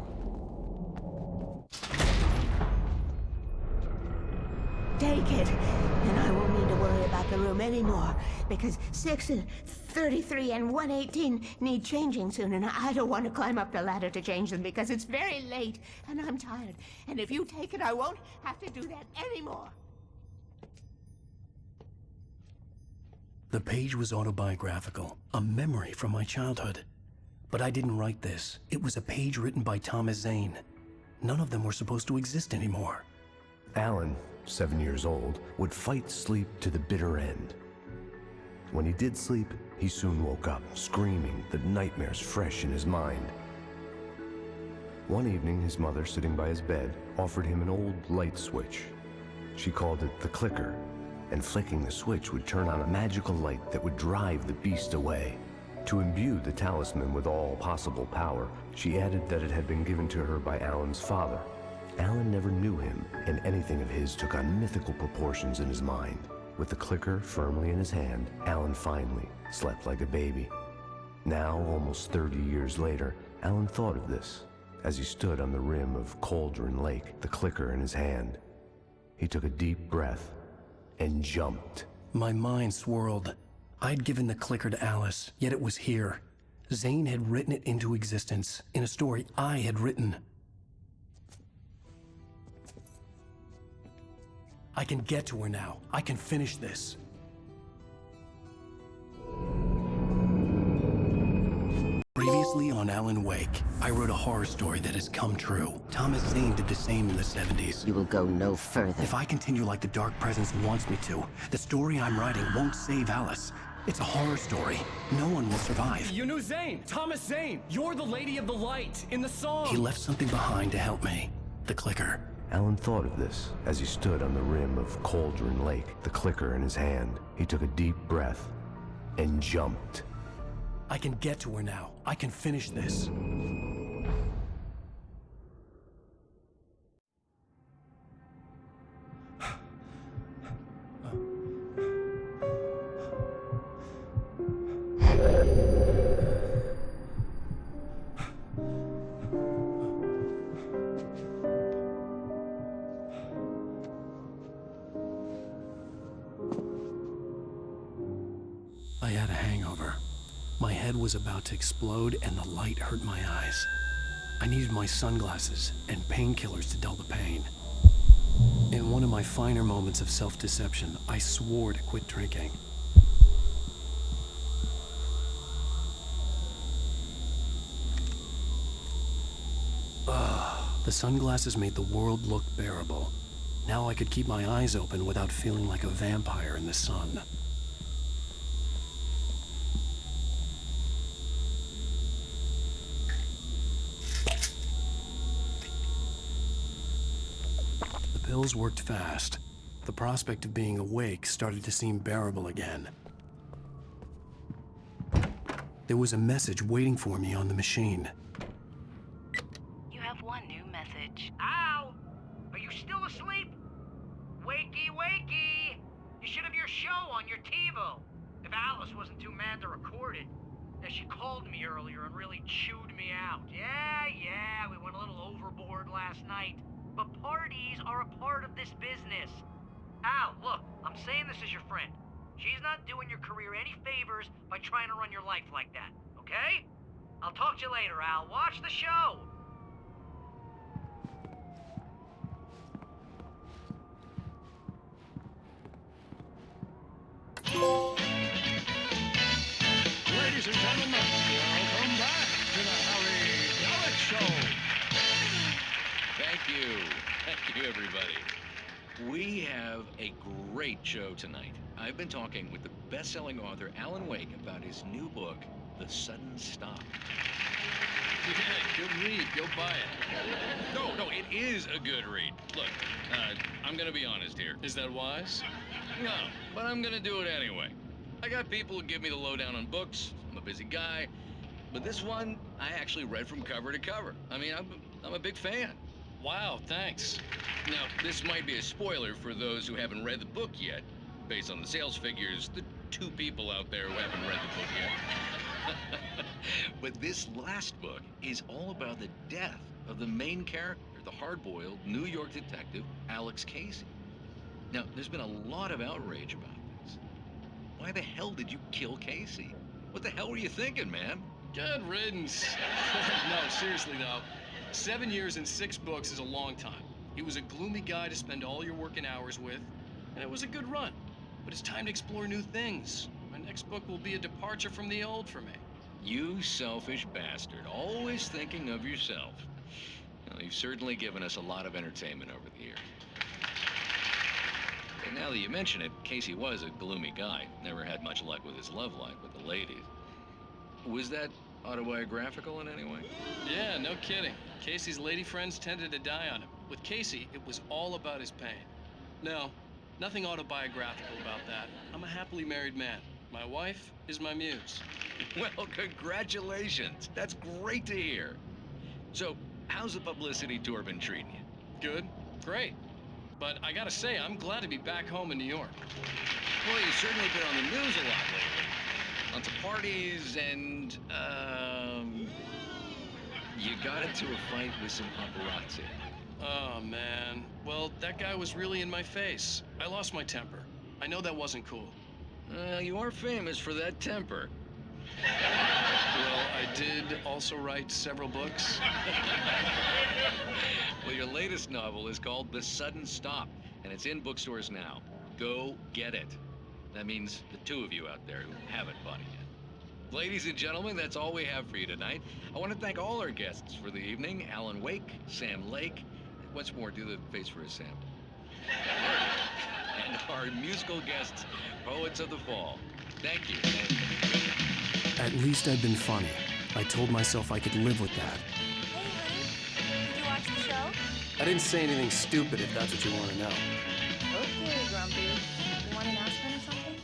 Take it, and I won't need to worry about the room anymore, because 6 and 33 and 118 need changing soon, and I don't want to climb up the ladder to change them because it's very late, and I'm tired. And if you take it, I won't have to do that anymore. The page was autobiographical, a memory from my childhood. But I didn't write this. It was a page written by Thomas Zane. None of them were supposed to exist anymore. Alan, 7 years old, would fight sleep to the bitter end. When he did sleep, he soon woke up, screaming, the nightmares fresh in his mind. One evening, his mother, sitting by his bed, offered him an old light switch. She called it the clicker, and flicking the switch would turn on a magical light that would drive the beast away. To imbue the talisman with all possible power, she added that it had been given to her by Alan's father. Alan never knew him, and anything of his took on mythical proportions in his mind. With the clicker firmly in his hand, Alan finally slept like a baby. Now, almost 30 years later, Alan thought of this as he stood on the rim of Cauldron Lake, the clicker in his hand. He took a deep breath and jumped. My mind swirled. I'd given the clicker to Alice, yet it was here. Zane had written it into existence in a story I had written. I can get to her now. I can finish this. Previously on 앨런웨이크, I wrote a horror story that has come true. Thomas Zane did the same in the 70s. You will go no further. If I continue like the Dark Presence wants me to, the story I'm writing won't save Alice. It's a horror story. No one will survive. You knew Zane! Thomas Zane! You're the Lady of the Light in the song! He left something behind to help me. The clicker. Alan thought of this as he stood on the rim of Cauldron Lake, the clicker in his hand. He took a deep breath and jumped. I can get to her now. I can finish this. I had a hangover. My head was about to explode and the light hurt my eyes. I needed my sunglasses and painkillers to dull the pain. In one of my finer moments of self-deception, I swore to quit drinking. The sunglasses made the world look bearable. Now I could keep my eyes open without feeling like a vampire in the sun. The pills worked fast. The prospect of being awake started to seem bearable again. There was a message waiting for me on the machine. You have one new message. Al! Are you still asleep? Wakey, wakey! You should have your show on your TiVo. If Alice wasn't too mad to record it. Yeah, she called me earlier and really chewed me out. Yeah, we went a little overboard last night. But parties are a part of this business. Al, look, I'm saying this as your friend. She's not doing your career any favors by trying to run your life like that, okay? I'll talk to you later, Al. Watch the show! Ladies and gentlemen, welcome back to the Harry Gallic Show. Thank you, everybody. We have a great show tonight. I've been talking with the best-selling author 앨런웨이크 about his new book, The Sudden Stop. Yeah, good read. Go buy it. No, it is a good read. Look, I'm gonna be honest here. Is that wise? No, but I'm gonna do it anyway. I got people who give me the lowdown on books. I'm a busy guy. But this one, I actually read from cover to cover. I mean, I'm a big fan. Wow, thanks. Now, this might be a spoiler for those who haven't read the book yet. Based on the sales figures, the 2 people out there who haven't read the book yet. But this last book is all about the death of the main character, the hard-boiled New York detective, Alex Casey. Now, there's been a lot of outrage about this. Why the hell did you kill Casey? What the hell were you thinking, man? Good riddance. No, seriously though. 7 years and 6 books is a long time. He was a gloomy guy to spend all your working hours with, and it was a good run. But it's time to explore new things. My next book will be a departure from the old for me. You selfish bastard, always thinking of yourself. Well, you've certainly given us a lot of entertainment over the years. And now that you mention it, Casey was a gloomy guy. Never had much luck with his love life with the ladies. Was that autobiographical in any way? Yeah, no kidding. Casey's lady friends tended to die on him. With Casey, it was all about his pain. No, nothing autobiographical about that. I'm a happily married man. My wife is my muse. Well, congratulations. That's great to hear. So, how's the publicity tour been treating you? Good. Great. But I gotta say, I'm glad to be back home in New York. Well, you've certainly been on the news a lot lately. Lots of parties and, you got into a fight with some paparazzi. Oh, man. Well, that guy was really in my face. I lost my temper. I know that wasn't cool. You are famous for that temper. Well, I did also write several books. Well, your latest novel is called The Sudden Stop, and it's in bookstores now. Go get it. That means the 2 of you out there who haven't bought it yet. Ladies and gentlemen, that's all we have for you tonight. I want to thank all our guests for the evening. 앨런웨이크, Sam Lake. Once more, do the face for us, Sam. And our musical guests, Poets of the Fall. Thank you. At least I'd been funny. I told myself I could live with that. Hey, honey. Did you watch the show? I didn't say anything stupid if that's what you want to know. Okay, Grumpy. You want an aspirin or something?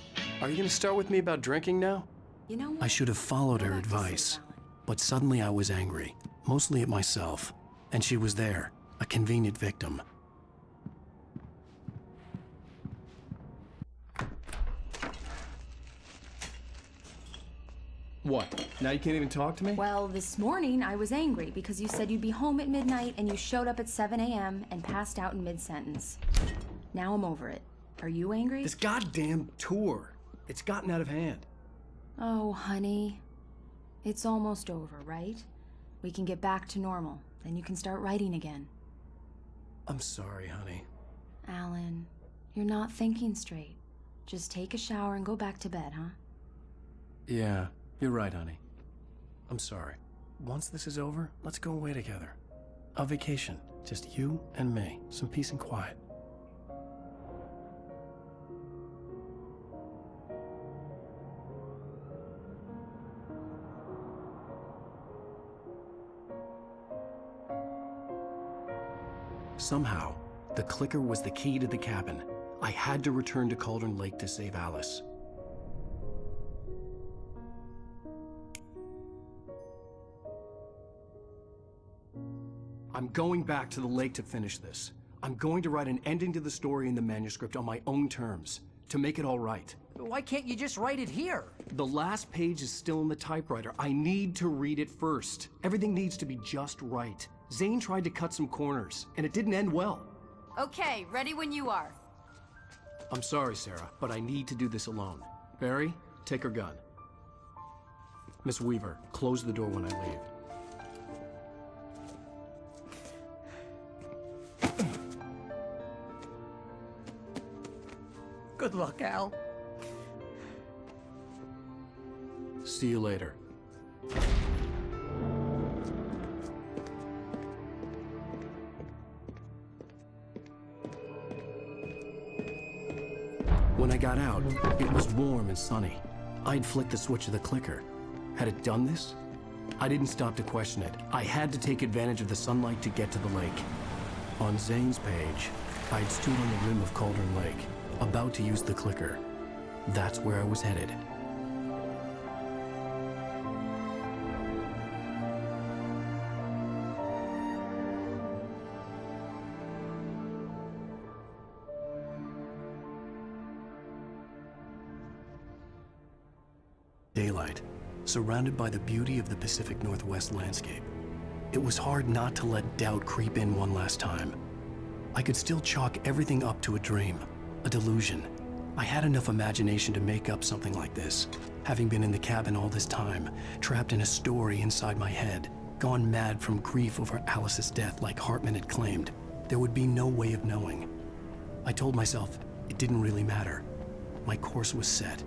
Are you going to start with me about drinking now? You know what? I should have followed her advice. But suddenly I was angry, mostly at myself. And she was there, a convenient victim. What? Now you can't even talk to me? Well, this morning I was angry because you said you'd be home at midnight and you showed up at 7 a.m. and passed out in mid-sentence. Now I'm over it. Are you angry? This goddamn tour. It's gotten out of hand. Oh, honey. It's almost over, right? We can get back to normal. Then you can start writing again. I'm sorry, honey. Alan, you're not thinking straight. Just take a shower and go back to bed, huh? Yeah, you're right, honey. I'm sorry. Once this is over, let's go away together. A vacation. Just you and me. Some peace and quiet. Somehow, the clicker was the key to the cabin. I had to return to Cauldron Lake to save Alice. I'm going back to the lake to finish this. I'm going to write an ending to the story in the manuscript on my own terms, to make it all right. Why can't you just write it here? The last page is still in the typewriter. I need to read it first. Everything needs to be just right. Zane tried to cut some corners, and it didn't end well. Okay, ready when you are. I'm sorry, Sarah, but I need to do this alone. Barry, take her gun. Miss Weaver, close the door when I leave. Good luck, Al. See you later. When I got out, it was warm and sunny. I'd flicked the switch of the clicker. Had it done this? I didn't stop to question it. I had to take advantage of the sunlight to get to the lake. On Zane's page, I'd stood on the rim of Cauldron Lake, about to use the clicker. That's where I was headed. Daylight, surrounded by the beauty of the Pacific Northwest landscape. It was hard not to let doubt creep in one last time. I could still chalk everything up to a dream, a delusion. I had enough imagination to make up something like this, having been in the cabin all this time, trapped in a story inside my head, gone mad from grief over Alice's death like Hartman had claimed. There would be no way of knowing. I told myself it didn't really matter. My course was set.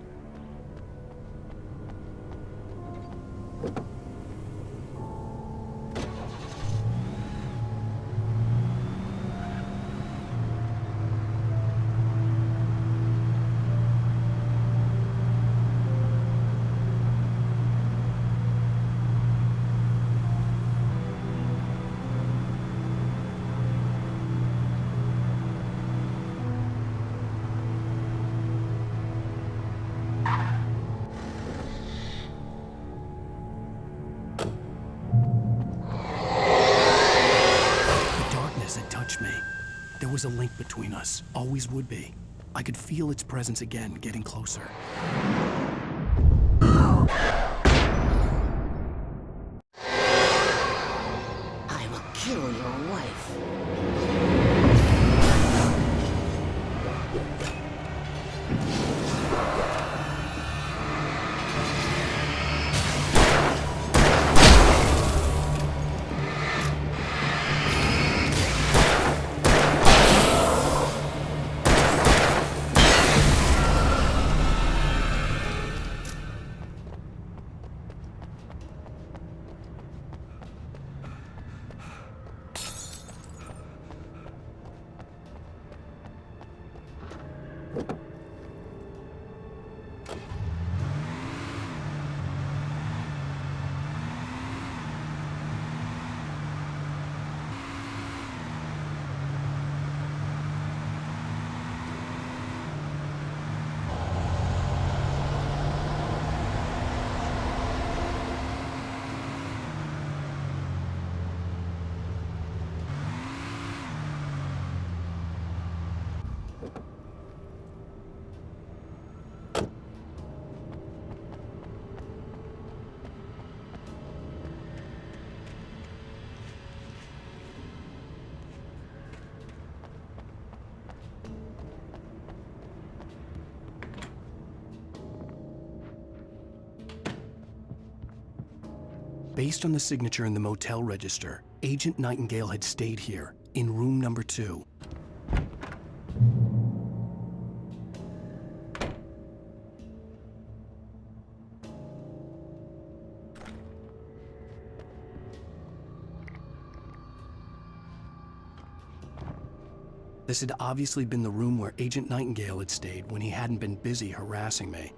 There was a link between us, always would be. I could feel its presence again, getting closer. I will kill your wife. Based on the signature in the motel register, Agent Nightingale had stayed here, in room number 2. This had obviously been the room where Agent Nightingale had stayed when he hadn't been busy harassing me.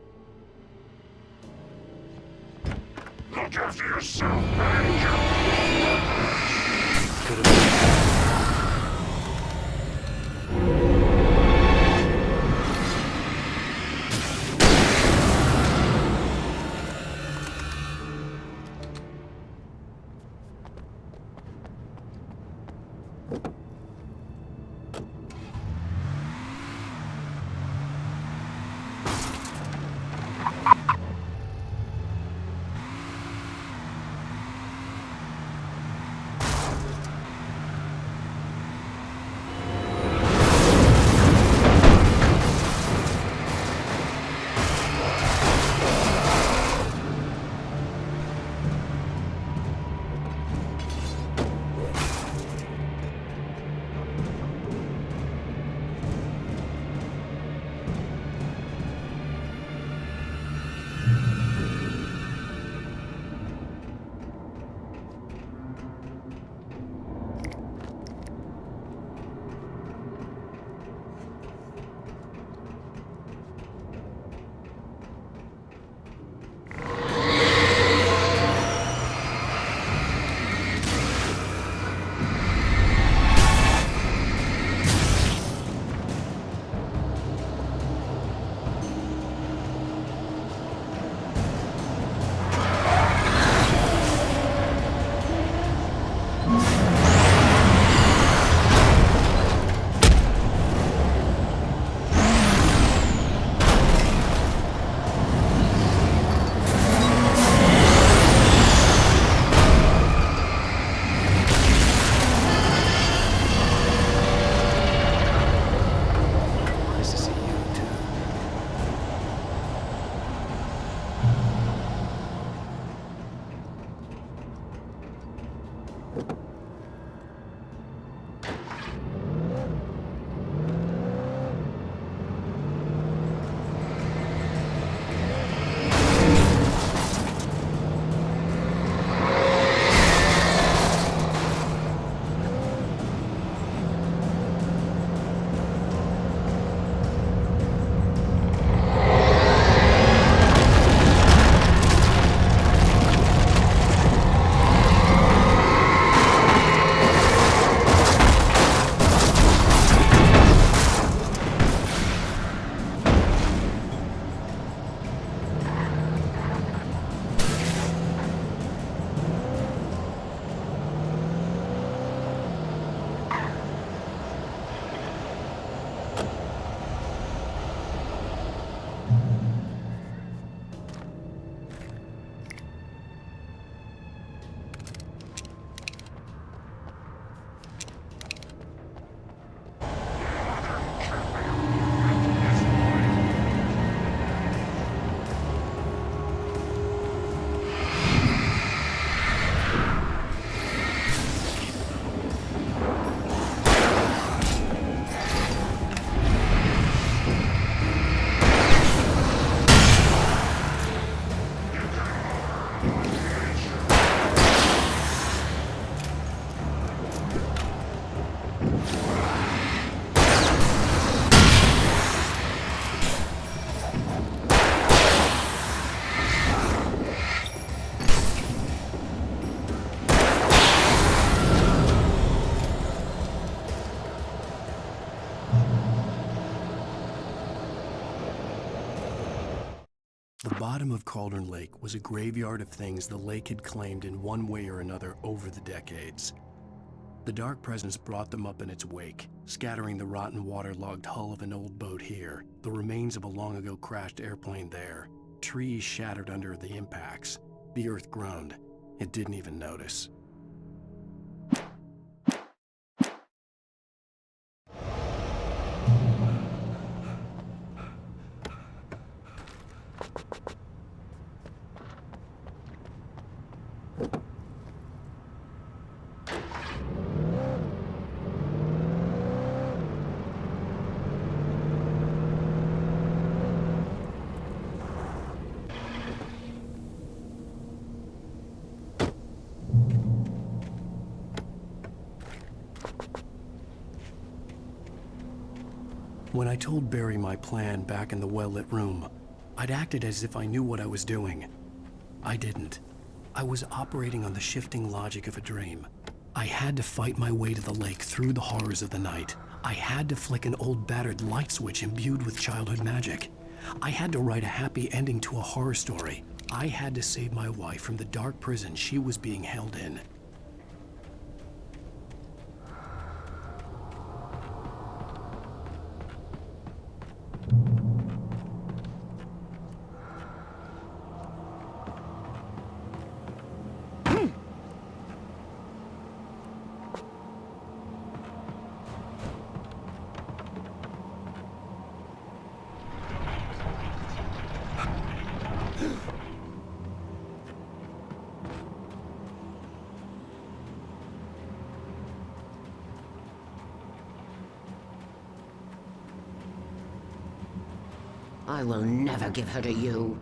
Look after yourself, manager! Could have been. bottom of Cauldron Lake was a graveyard of things the lake had claimed in one way or another over the decades. The dark presence brought them up in its wake, scattering the rotten waterlogged hull of an old boat here, the remains of a long-ago crashed airplane there, trees shattered under the impacts. The earth groaned. It didn't even notice. When I told Barry my plan back in the well-lit room, I'd acted as if I knew what I was doing. I didn't. I was operating on the shifting logic of a dream. I had to fight my way to the lake through the horrors of the night. I had to flick an old battered light switch imbued with childhood magic. I had to write a happy ending to a horror story. I had to save my wife from the dark prison she was being held in. I will never give her to you.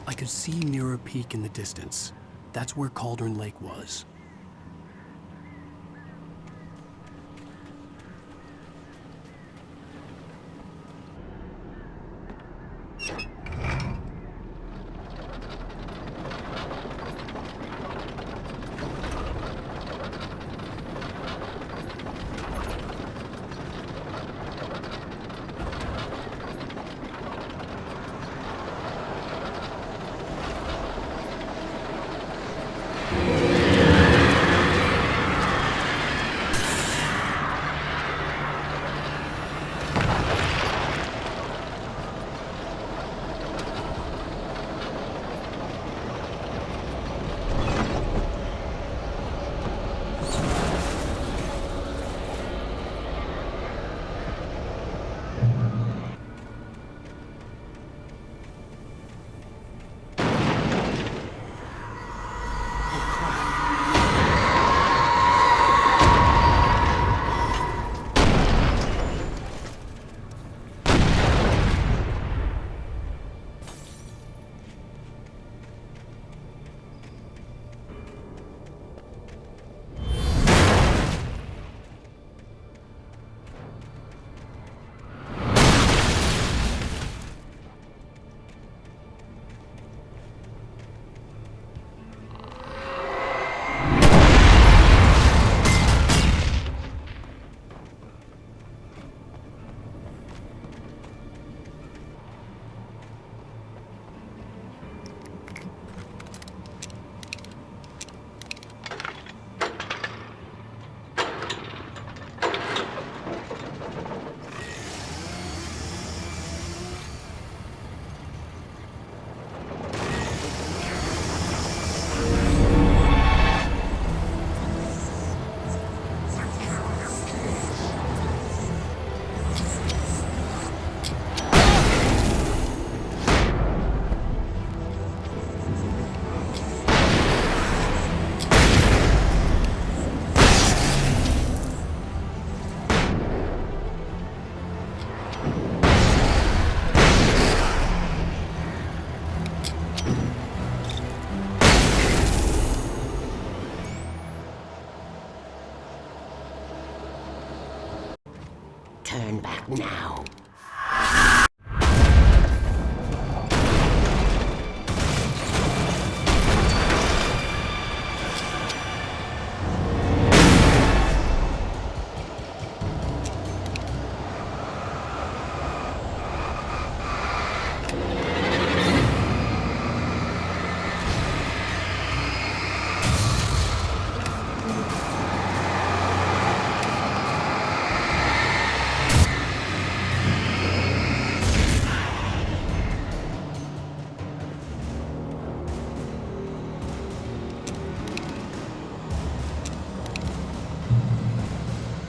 I could see near a peak in the distance. That's where Cauldron Lake was. turn back now.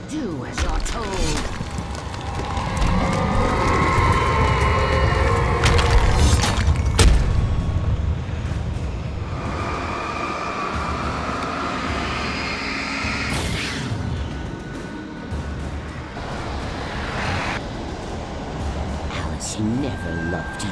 Do as you're told. Alice never loved you.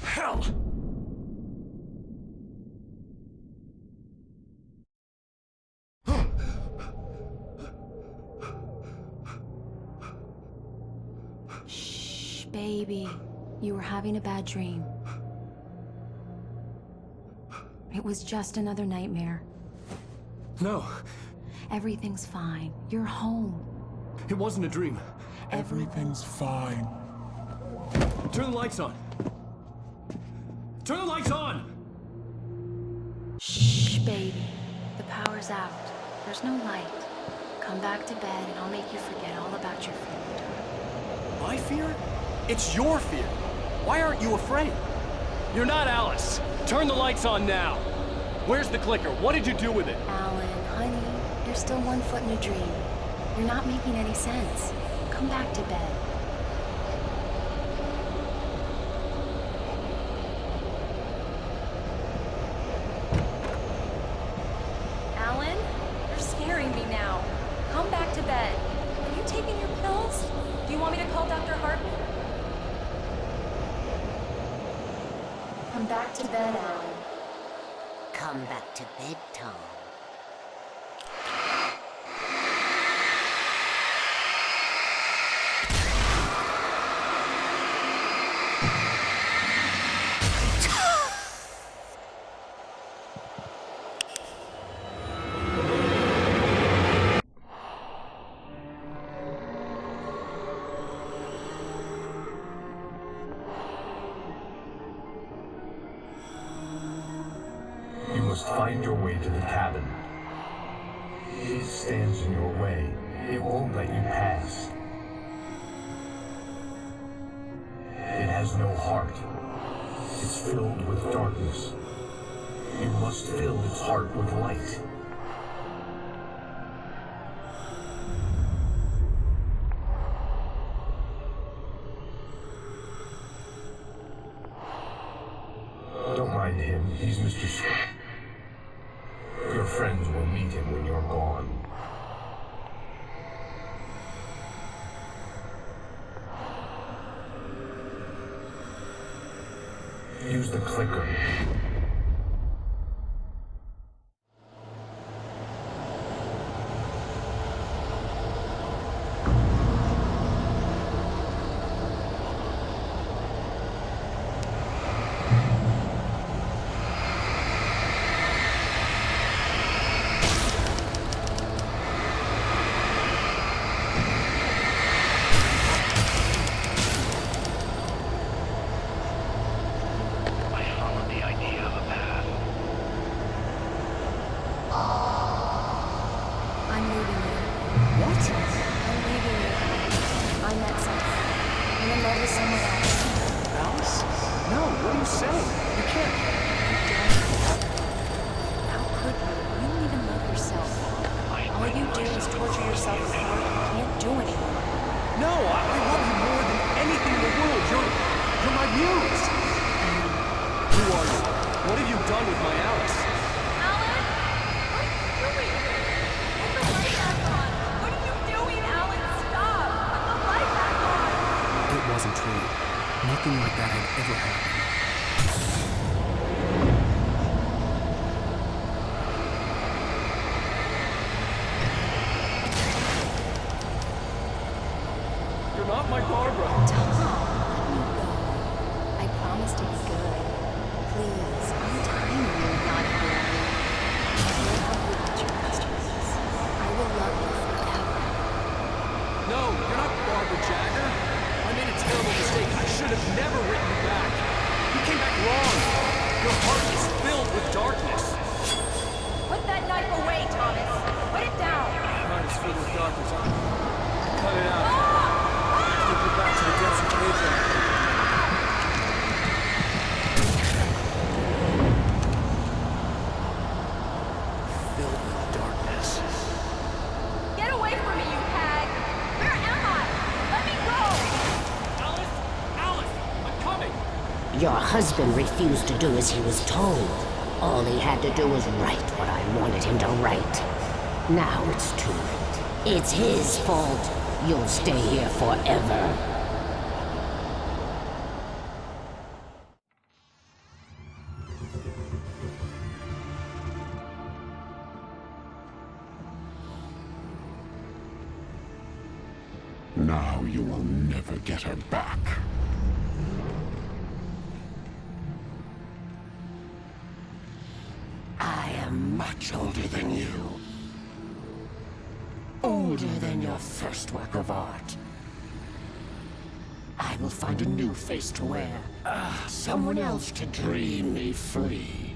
Hell! Shh, baby. You were having a bad dream. It was just another nightmare. No. Everything's fine. You're home. It wasn't a dream. Everything's fine. Turn the lights on. Turn the lights on! Shh, baby. The power's out. There's no light. Come back to bed and I'll make you forget all about your fear. My fear? It's your fear. Why aren't you afraid? You're not Alice. Turn the lights on now. Where's the clicker? What did you do with it? Alan, honey, you're still 1 foot in a dream. You're not making any sense. Come back to bed. Alan, you're scaring me now. Come back to bed. Are you taking your pills? Do you want me to call Dr. Hartman? Come back to bed, Alan. Come back to bed, Tom. find your way to the cabin. It stands in your way. It won't let you pass. It has no heart. It's filled with darkness. You must fill its heart with light. Don't mind him. He's Mr. Scott. Your friends will meet him when you're gone. Use the clicker. Your husband refused to do as he was told. All he had to do was write what I wanted him to write. Now it's too late. It's his fault. You'll stay here forever. Now you will never get her back. I am much older than you. Older than your first work of art. I will find a new face to wear. Someone else to dream me free.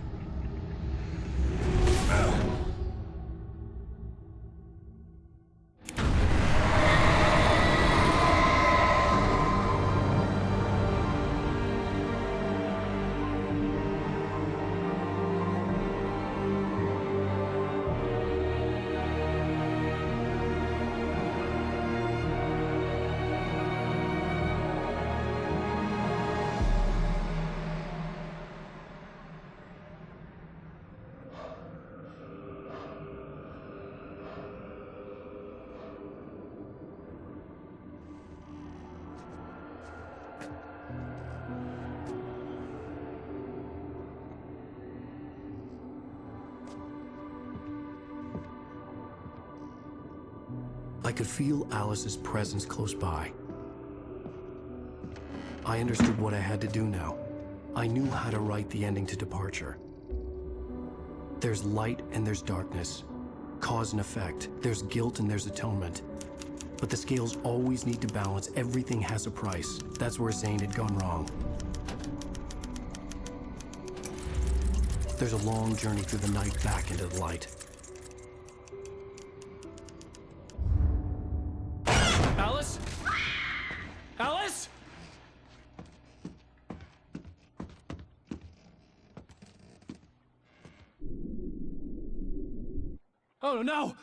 I could feel Alice's presence close by. I understood what I had to do now. I knew how to write the ending to Departure. There's light and there's darkness. Cause and effect. There's guilt and there's atonement. But the scales always need to balance. Everything has a price. That's where Zane had gone wrong. There's a long journey through the night back into the light. Alice? Alice? Oh no!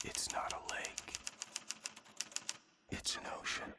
It's not a lake. It's an ocean.